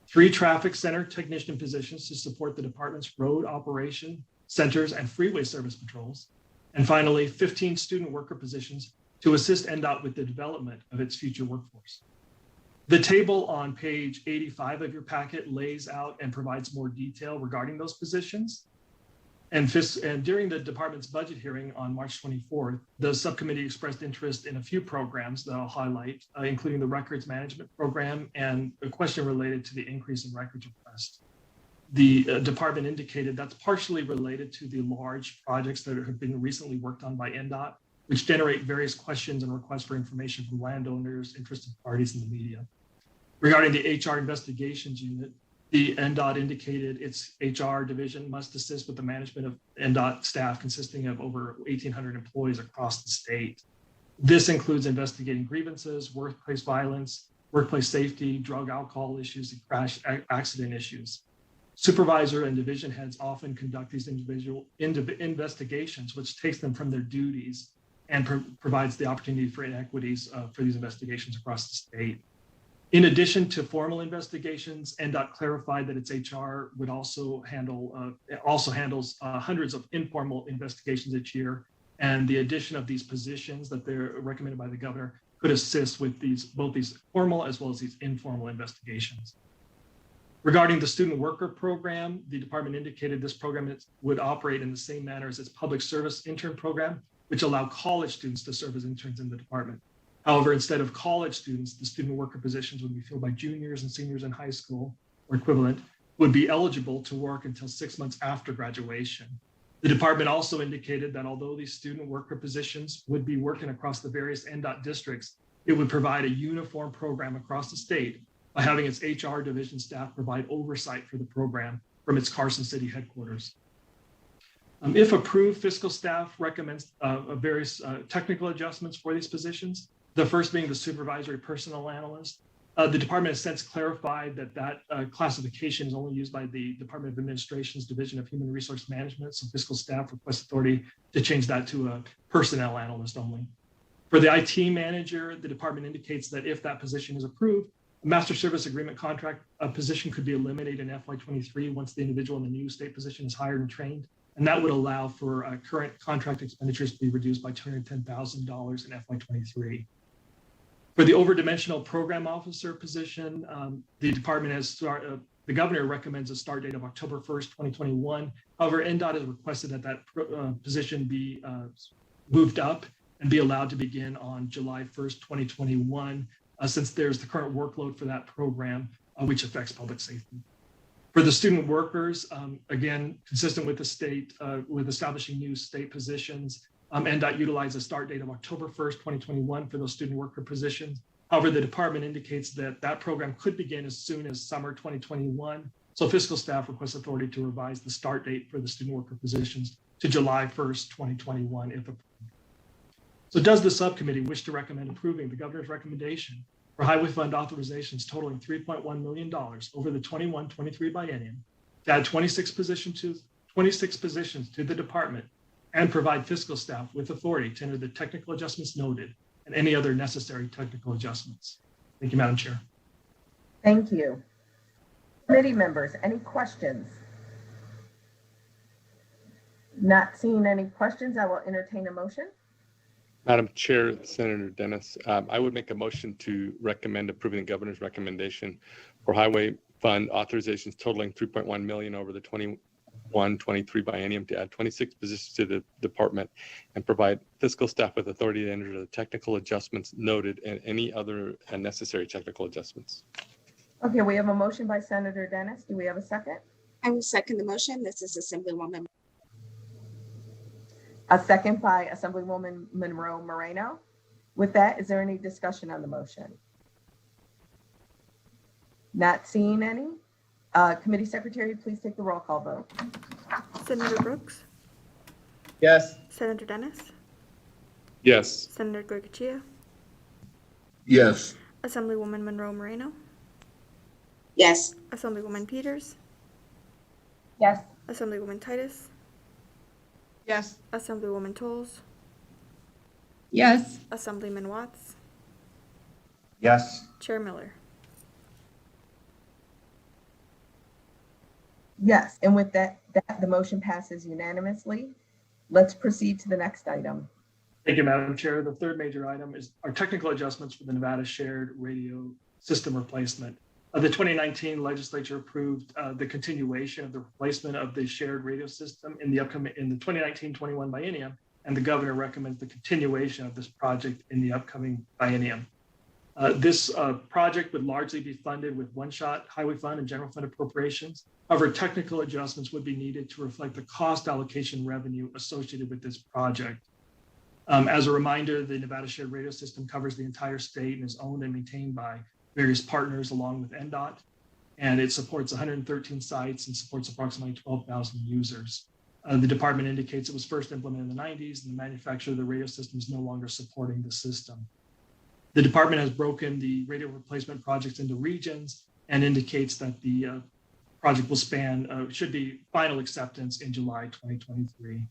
3 traffic center technician positions to support the department's road operation centers and freeway service patrols, And finally, 15 student worker positions to assist NDOT with the development of its future workforce. The table on page 85 of your packet lays out and provides more detail regarding those positions. And during the department's budget hearing on March 24th, the subcommittee expressed interest in a few programs that I'll highlight, including the records management program and a question related to the increase in records requests. The department indicated that's partially related to the large projects that have been recently worked on by NDOT, which generate various questions and requests for information from landowners, interested parties, and the media. Regarding the HR investigations unit, the NDOT indicated its HR division must assist with the management of NDOT staff consisting of over 1,800 employees across the state. This includes investigating grievances, workplace violence, workplace safety, drug, alcohol issues, and crash accident issues. Supervisor and division heads often conduct these individual investigations, which takes them from their duties and provides the opportunity for inequities for these investigations across the state. In addition to formal investigations, NDOT clarified that its HR would also handles hundreds of informal investigations each year, and the addition of these positions that they're recommended by the governor could assist with both these formal as well as these informal investigations. Regarding the student worker program, the department indicated this program would operate in the same manner as its public service intern program, which allow college students to serve as interns in the department. However, instead of college students, the student worker positions would be filled by juniors and seniors in high school or equivalent, would be eligible to work until 6 months after graduation. The department also indicated that although these student worker positions would be working across the various NDOT districts, it would provide a uniform program across the state by having its HR division staff provide oversight for the program from its Carson City headquarters. If approved, fiscal staff recommends various technical adjustments for these positions. The first being the supervisory personnel analyst. The department has since clarified that classification is only used by the Department of Administration's Division of Human Resource Management, so fiscal staff requests authority to change that to a personnel analyst only. For the IT manager, the department indicates that if that position is approved, a master service agreement contract position could be eliminated in FY23 once the individual in the new state position is hired and trained. And that would allow for current contract expenditures to be reduced by $210,000 in FY23. For the overdimensional program officer position, the department the governor recommends a start date of October 1st, 2021. However, NDOT has requested that position be moved up and be allowed to begin on July 1st, 2021, since there's the current workload for that program, which affects public safety. For the student workers, again, consistent with the state, with establishing new state positions, NDOT utilized a start date of October 1st, 2021 for those student worker positions. However, the department indicates that program could begin as soon as summer 2021. So fiscal staff requests authority to revise the start date for the student worker positions to July 1st, 2021, if approved. So does the subcommittee wish to recommend approving the governor's recommendation for highway fund authorizations totaling $3.1 million over the 21-23 biennium to add 26 positions to the department and provide fiscal staff with authority to enter the technical adjustments noted and any other necessary technical adjustments? Thank you, Madam Chair. Thank you. Committee members, any questions? Not seeing any questions, I will entertain a motion. Madam Chair, Senator Dennis, I would make a motion to recommend approving the governor's recommendation for highway fund authorizations totaling $3.1 million over the 21-23 biennium to add 26 positions to the department and provide fiscal staff with authority to enter the technical adjustments noted and any other necessary technical adjustments. Okay, we have a motion by Senator Dennis. Do we have a second? I will second the motion. This is Assemblywoman. A second by Assemblywoman Monroe Moreno. With that, is there any discussion on the motion? Not seeing any. Committee Secretary, please take the roll call vote. Senator Brooks, Yes. Senator Dennis, Yes. Senator Goycochea, Yes. Assemblywoman Monroe Moreno, Yes. Assemblywoman Peters, Yes. Assemblywoman Titus, Yes. Assemblywoman Tolles, Yes. Assemblyman Watts, Yes. Chair Miller. Yes, and with that, the motion passes unanimously. Let's proceed to the next item. Thank you, Madam Chair. The third major item is our technical adjustments for the Nevada Shared Radio System replacement. The 2019 legislature approved the continuation of the replacement of the shared radio system in the 2019-21 biennium, and the governor recommends the continuation of this project in the upcoming biennium. This project would largely be funded with one-shot highway fund and general fund appropriations. However, technical adjustments would be needed to reflect the cost allocation revenue associated with this project. As a reminder, the Nevada Shared Radio System covers the entire state and is owned and maintained by various partners along with NDOT, and it supports 113 sites and supports approximately 12,000 users. The department indicates it was first implemented in the 90s, and the manufacturer of the radio system is no longer supporting the system. The department has broken the radio replacement projects into regions and indicates that the project will should be final acceptance in July 2023.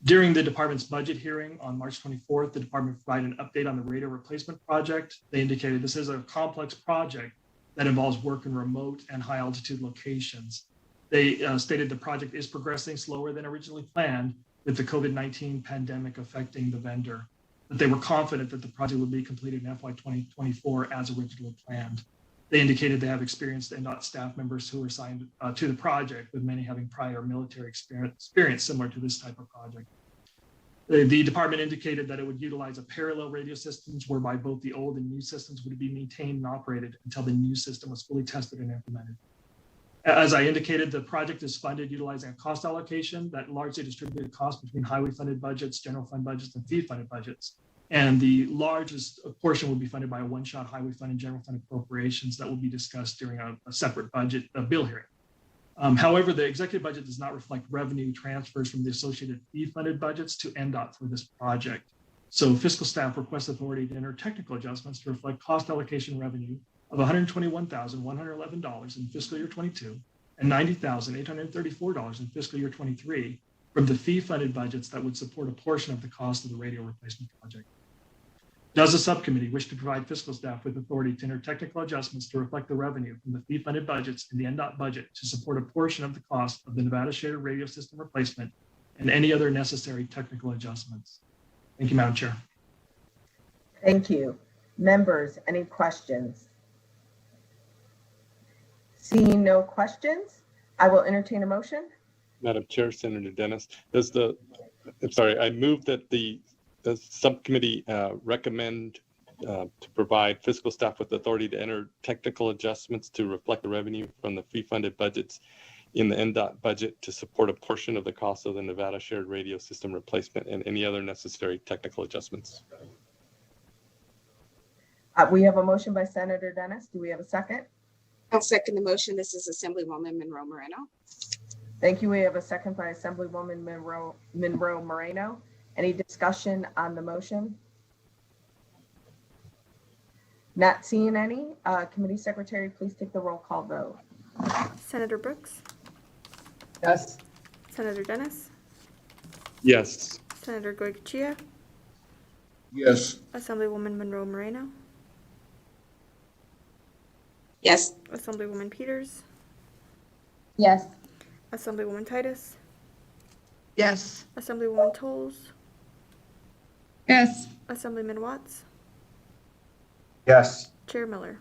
During the department's budget hearing on March 24th, the department provided an update on the radio replacement project. They indicated this is a complex project that involves work in remote and high altitude locations. They stated the project is progressing slower than originally planned with the COVID-19 pandemic affecting the vendor, but they were confident that the project would be completed in FY 2024 as originally planned. They indicated they have experienced NDOT staff members who were assigned to the project, with many having prior military experience similar to this type of project. The department indicated that it would utilize a parallel radio systems whereby both the old and new systems would be maintained and operated until the new system was fully tested and implemented. As I indicated, the project is funded utilizing a cost allocation that largely distributed costs between highway funded budgets, general fund budgets, and fee funded budgets. And the largest portion will be funded by a one-shot highway fund and general fund appropriations that will be discussed during a separate budget bill hearing. However, the executive budget does not reflect revenue transfers from the associated fee-funded budgets to NDOT for this project. So fiscal staff requests authority to enter technical adjustments to reflect cost allocation revenue of $121,111 in fiscal year 22 and $90,834 in fiscal year 23 from the fee-funded budgets that would support a portion of the cost of the radio replacement project. Does the subcommittee wish to provide fiscal staff with authority to enter technical adjustments to reflect the revenue from the fee-funded budgets in the NDOT budget to support a portion of the cost of the Nevada Shared Radio System replacement and any other necessary technical adjustments? Thank you, Madam Chair. Thank you. Members, any questions? Seeing no questions, I will entertain a motion. Madam Chair, Senator Dennis, I move that the subcommittee recommend to provide fiscal staff with authority to enter technical adjustments to reflect the revenue from the fee-funded budgets in the NDOT budget to support a portion of the cost of the Nevada Shared Radio System replacement and any other necessary technical adjustments. We have a motion by Senator Dennis. Do we have a second? I'll second the motion. This is Assemblywoman Monroe Moreno. Thank you. We have a second by Assemblywoman Monroe Moreno. Any discussion on the motion? Not seeing any. Committee Secretary, please take the roll call vote. Senator Brooks, Yes. Senator Dennis, Yes. Senator Goycochea, Yes. Assemblywoman Monroe Moreno, Yes. Assemblywoman Peters, Yes. Assemblywoman Titus, Yes. Assemblywoman Tolles, Yes. Assemblyman Watts, Yes. Chair Miller.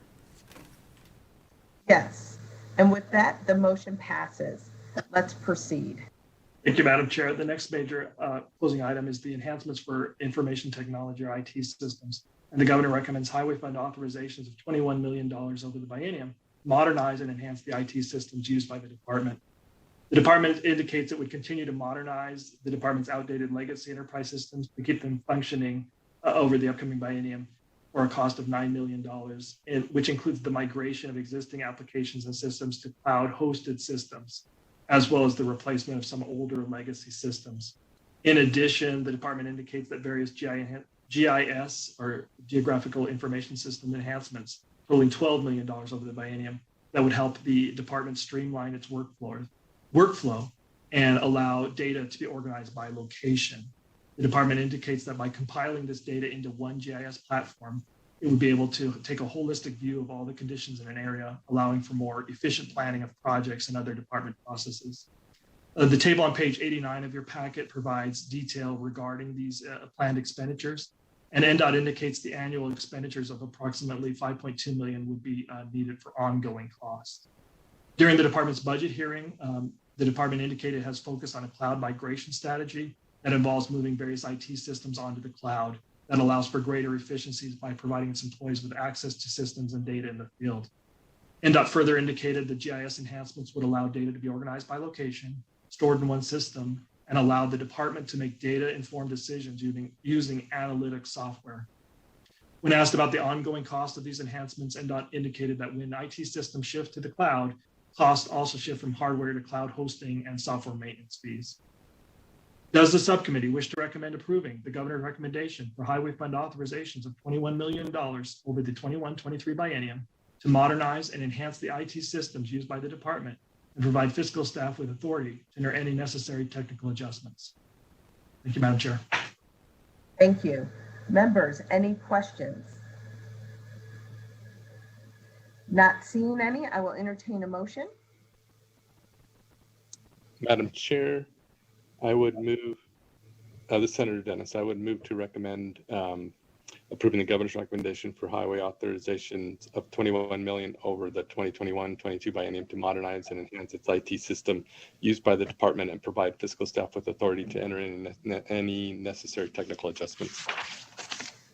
Yes. And with that, the motion passes. Let's proceed. Thank you, Madam Chair. The next major closing item is the enhancements for information technology or IT systems. And the governor recommends highway fund authorizations of $21 million over the biennium, modernize and enhance the IT systems used by the department. The department indicates it would continue to modernize the department's outdated legacy enterprise systems to keep them functioning over the upcoming biennium for a cost of $9 million, which includes the migration of existing applications and systems to cloud-hosted systems, as well as the replacement of some older legacy systems. In addition, the department indicates that various GIS or Geographical Information System enhancements totaling $12 million over the biennium that would help the department streamline its workflow and allow data to be organized by location. The department indicates that by compiling this data into one GIS platform, it would be able to take a holistic view of all the conditions in an area, allowing for more efficient planning of projects and other department processes. The table on page 89 of your packet provides detail regarding these planned expenditures. And NDOT indicates the annual expenditures of approximately 5.2 million would be needed for ongoing costs. During the department's budget hearing, the department indicated it has focused on a cloud migration strategy that involves moving various IT systems onto the cloud that allows for greater efficiencies by providing its employees with access to systems and data in the field. NDOT further indicated the GIS enhancements would allow data to be organized by location, stored in one system, and allow the department to make data-informed decisions using analytic software. When asked about the ongoing cost of these enhancements, NDOT indicated that when IT systems shift to the cloud, costs also shift from hardware to cloud hosting and software maintenance fees. Does the subcommittee wish to recommend approving the governor's recommendation for highway fund authorizations of $21 million over the 21-23 biennium to modernize and enhance the IT systems used by the department and provide fiscal staff with authority to enter any necessary technical adjustments? Thank you, Madam Chair. Thank you. Members, any questions? Not seeing any, I will entertain a motion. Madam Chair, I would move, this is Senator Dennis, I would move to recommend approving the governor's recommendation for highway authorizations of 21 million over the 2021-22 biennium to modernize and enhance its IT system used by the department and provide fiscal staff with authority to enter in any necessary technical adjustments.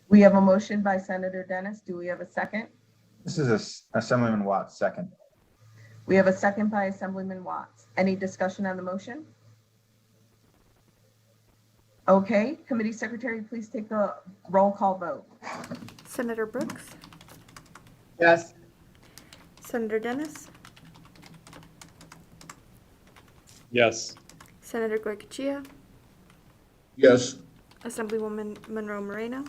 We have a motion by Senator Dennis. Do we have a second? This is Assemblyman Watts, second. We have a second by Assemblyman Watts. Any discussion on the motion? Okay, committee secretary, please take the roll call vote. Senator Brooks, Yes. Senator Dennis, Yes. Senator Goycochea, Yes. Assemblywoman Monroe Moreno,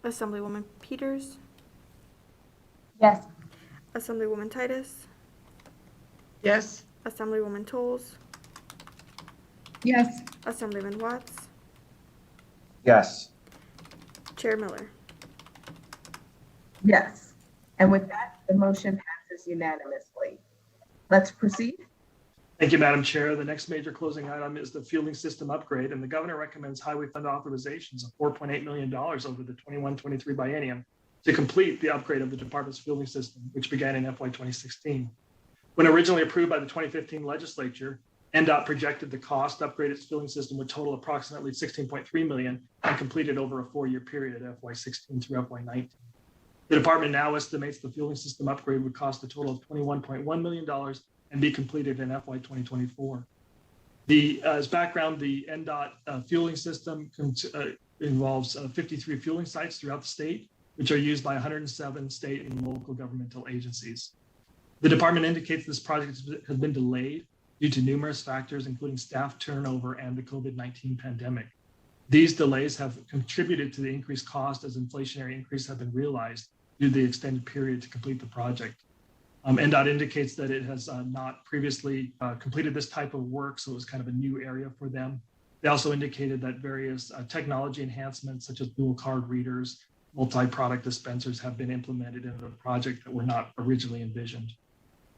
Assemblywoman Peters, Yes. Assemblywoman Titus, Yes. Assemblywoman Toles, Yes. Assemblyman Watts, Yes. Chair Miller. Yes. And with that, the motion passes unanimously. Let's proceed. Thank you, Madam Chair. The next major closing item is the fueling system upgrade, and the governor recommends highway fund authorizations of $4.8 million over the 21-23 biennium to complete the upgrade of the department's fueling system, which began in FY 2016. When originally approved by the 2015 legislature, NDOT projected the cost to upgrade its fueling system would total approximately $16.3 million and completed over a 4-year period at FY 16 through FY 19. The department now estimates the fueling system upgrade would cost a total of $21.1 million and be completed in FY 2024. As background, the NDOT fueling system involves 53 fueling sites throughout the state, which are used by 107 state and local governmental agencies. The department indicates this project has been delayed due to numerous factors, including staff turnover and the COVID-19 pandemic. These delays have contributed to the increased cost as inflationary increases have been realized due to the extended period to complete the project. NDOT indicates that it has not previously completed this type of work, so it was kind of a new area for them. They also indicated that various technology enhancements such as dual card readers, multi-product dispensers have been implemented in the project that were not originally envisioned.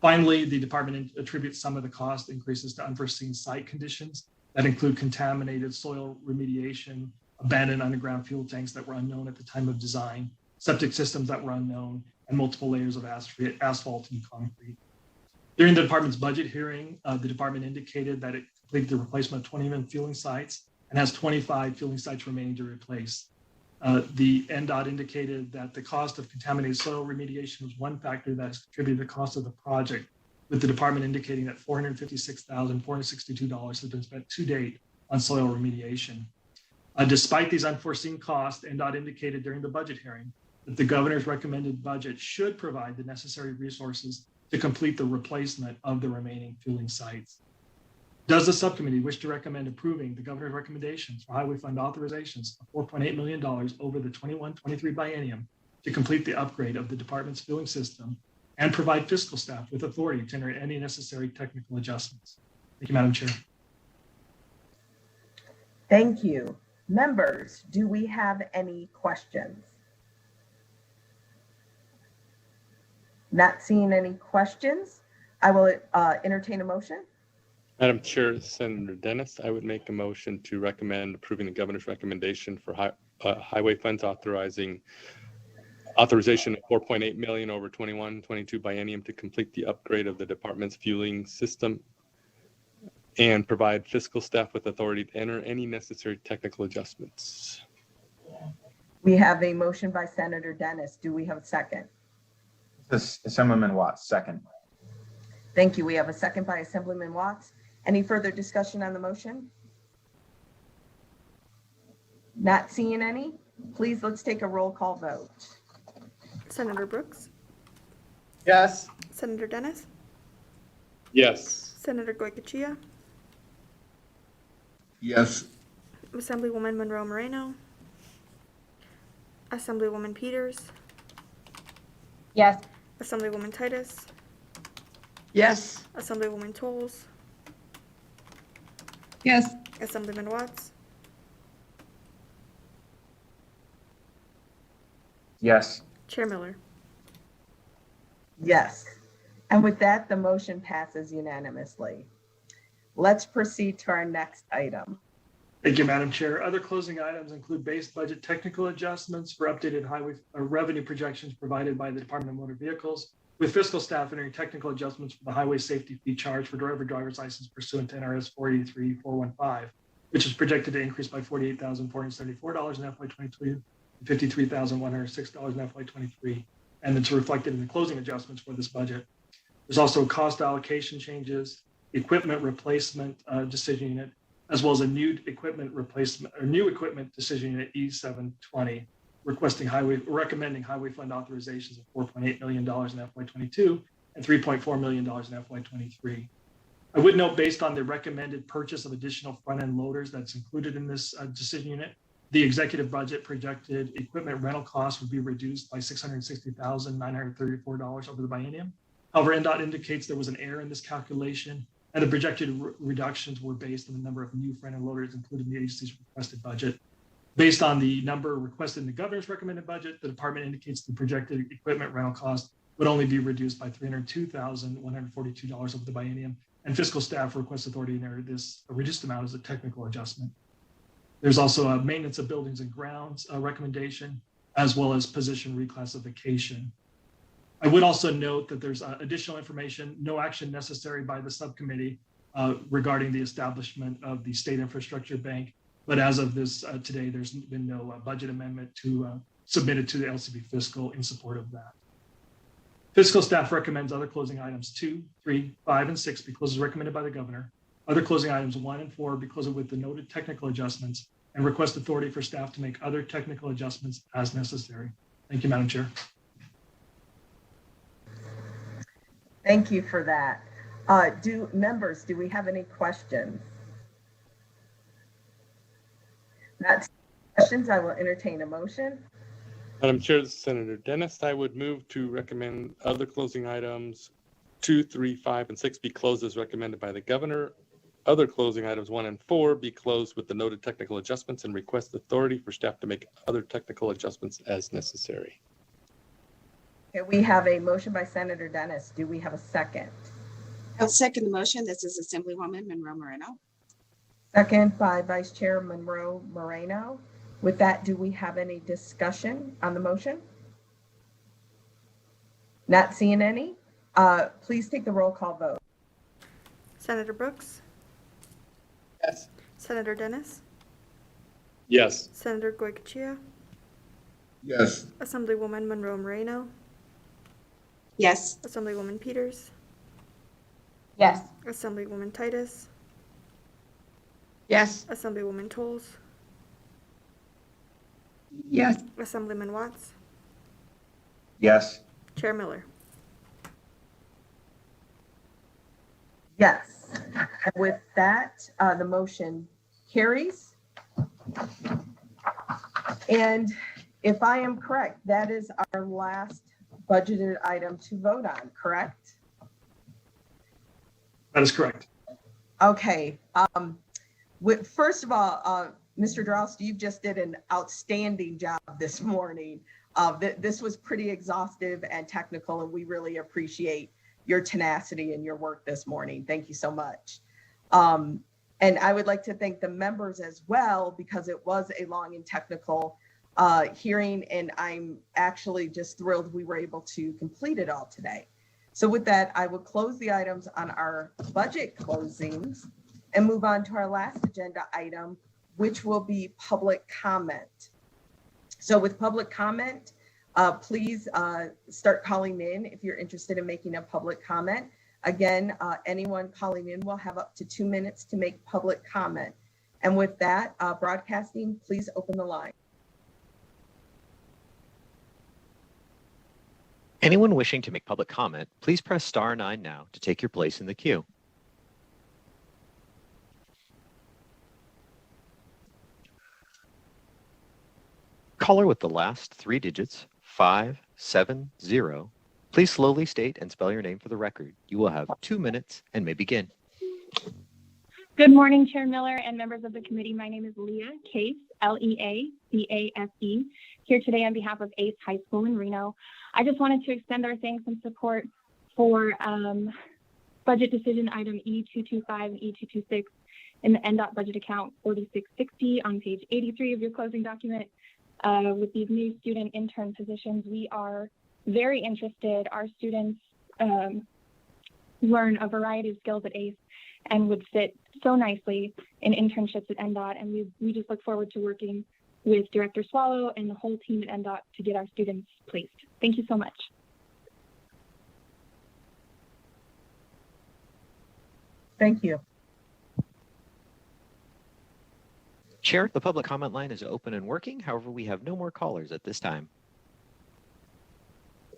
Finally, the department attributes some of the cost increases to unforeseen site conditions that include contaminated soil remediation, abandoned underground fuel tanks that were unknown at the time of design, septic systems that were unknown, and multiple layers of asphalt and concrete. During the department's budget hearing, the department indicated that it completed the replacement of 21 fueling sites and has 25 fueling sites remaining to replace. The NDOT indicated that the cost of contaminated soil remediation was one factor that has contributed to the cost of the project, with the department indicating that $456,462 has been spent to date on soil remediation. Despite these unforeseen costs, NDOT indicated during the budget hearing that the governor's recommended budget should provide the necessary resources to complete the replacement of the remaining fueling sites. Does the subcommittee wish to recommend approving the governor's recommendations for highway fund authorizations of $4.8 million over the 21-23 biennium to complete the upgrade of the department's fueling system and provide fiscal staff with authority to enter any necessary technical adjustments? Thank you, Madam Chair. Thank you. Members, do we have any questions? Not seeing any questions, I will entertain a motion. Madam Chair, Senator Dennis, I would make a motion to recommend approving the governor's recommendation for highway funds authorization of 4.8 million over 21-22 biennium to complete the upgrade of the department's fueling system and provide fiscal staff with authority to enter any necessary technical adjustments. We have a motion by Senator Dennis. Do we have a second? Assemblyman Watts, second. Thank you. We have a second by Assemblyman Watts. Any further discussion on the motion? Not seeing any. Please, let's take a roll call vote. Senator Brooks, Yes. Senator Dennis, Yes. Senator Goycochea, Yes. Assemblywoman Monroe Moreno, Assemblywoman Peters, Yes. Assemblywoman Titus, Yes. Assemblywoman Toles, Yes. Assemblyman Watts, Yes. Chair Miller. Yes. And with that, the motion passes unanimously. Let's proceed to our next item. Thank you, Madam Chair. Other closing items include base budget technical adjustments for updated highway revenue projections provided by the Department of Motor Vehicles, with fiscal staff entering technical adjustments for the highway safety fee charge for driver's license pursuant to NRS 483-415, which is projected to increase by $48,474 in FY22 to $53,106 in FY23, and it's reflected in the closing adjustments for this budget. There's also cost allocation changes, equipment replacement decision unit, as well as a new equipment replacement or new equipment decision unit E720, recommending highway fund authorizations of $4.8 million in FY22 and $3.4 million in FY23. I would note, based on the recommended purchase of additional front-end loaders that's included in this decision unit, the executive budget projected equipment rental costs would be reduced by $660,934 over the biennium. However, NDOT indicates there was an error in this calculation, and the projected reductions were based on the number of new front-end loaders included in the agency's requested budget. Based on the number requested in the governor's recommended budget, the department indicates the projected equipment rental cost would only be reduced by $302,142 over the biennium, and fiscal staff requests authority to enter this reduced amount as a technical adjustment. There's also a maintenance of buildings and grounds recommendation, as well as position reclassification. I would also note that there's additional information, no action necessary by the subcommittee regarding the establishment of the State Infrastructure Bank. But as of this today, there's been no budget amendment submitted to the LCB Fiscal in support of that. Fiscal staff recommends other closing items 2, 3, 5, and 6 be closed as recommended by the governor. Other closing items 1 and 4 be closed with the noted technical adjustments, and request authority for staff to make other technical adjustments as necessary. Thank you, Madam Chair. Thank you for that. Do we have any questions? Not questions, I will entertain a motion. Madam Chair, Senator Dennis, I would move to recommend other closing items 2, 3, 5, and 6 be closed as recommended by the governor. Other closing items 1 and 4 be closed with the noted technical adjustments, and request authority for staff to make other technical adjustments as necessary. Okay, we have a motion by Senator Dennis. Do we have a second? I'll second the motion. This is Assemblywoman Monroe Moreno. Second by Vice Chair Monroe Moreno. With that, do we have any discussion on the motion? Not seeing any. Please take the roll call vote. Senator Brooks, Yes. Senator Dennis, Yes. Senator Goycochea, Yes. Assemblywoman Monroe Moreno, Yes. Assemblywoman Peters, Yes. Assemblywoman Titus, Yes. Assemblywoman Toles, Yes. Assemblyman Watts, Yes. Chair Miller. Yes. And with that, the motion carries. And if I am correct, that is our last budgeted item to vote on, correct? That is correct. Okay. First of all, Mr. Drost, you just did an outstanding job this morning. This was pretty exhaustive and technical, and we really appreciate your tenacity and your work this morning. Thank you so much. And I would like to thank the members as well, because it was a long and technical hearing, and I'm actually just thrilled we were able to complete it all today. So with that, I will close the items on our budget closings and move on to our last agenda item, which will be public comment. So with public comment, please start calling in if you're interested in making a public comment. Again, anyone calling in will have up to 2 minutes to make public comment. And with that, broadcasting, please open the line. Anyone wishing to make public comment, please press star 9 now to take your place in the queue. Caller with the last 3 digits, 570. Please slowly state and spell your name for the record. You will have 2 minutes and may begin. Good morning, Chair Miller and members of the committee. My name is Leah Case, Leacase, here today on behalf of ACE High School in Reno. I just wanted to extend our thanks and support for budget decision item E225 and E226 in the NDOT budget account 4660 on page 83 of your closing document. With these new student intern positions, we are very interested. Our students learn a variety of skills at ACE and would fit so nicely in internships at NDOT. And we just look forward to working with Director Swallow and the whole team at NDOT to get our students placed. Thank you so much. Thank you. Chair, the public comment line is open and working. However, we have no more callers at this time.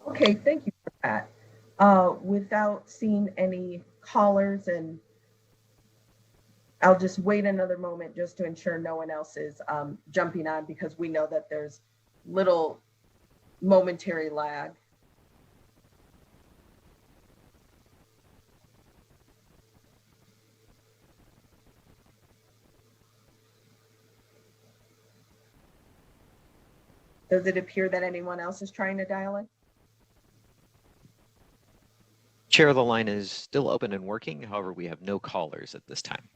Okay, thank you for that. Without seeing any callers, and I'll just wait another moment just to ensure no one else is jumping on, because we know that there's little momentary lag. Does it appear that anyone else is trying to dial in? Chair, the line is still open and working. However, we have no callers at this time.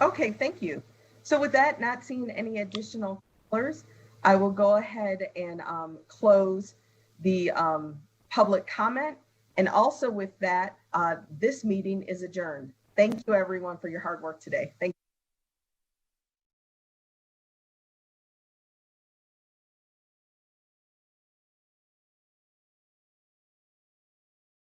Okay, thank you. So with that, not seeing any additional callers, I will go ahead and close the public comment. And also with that, this meeting is adjourned. Thank you everyone for your hard work today. Thank you.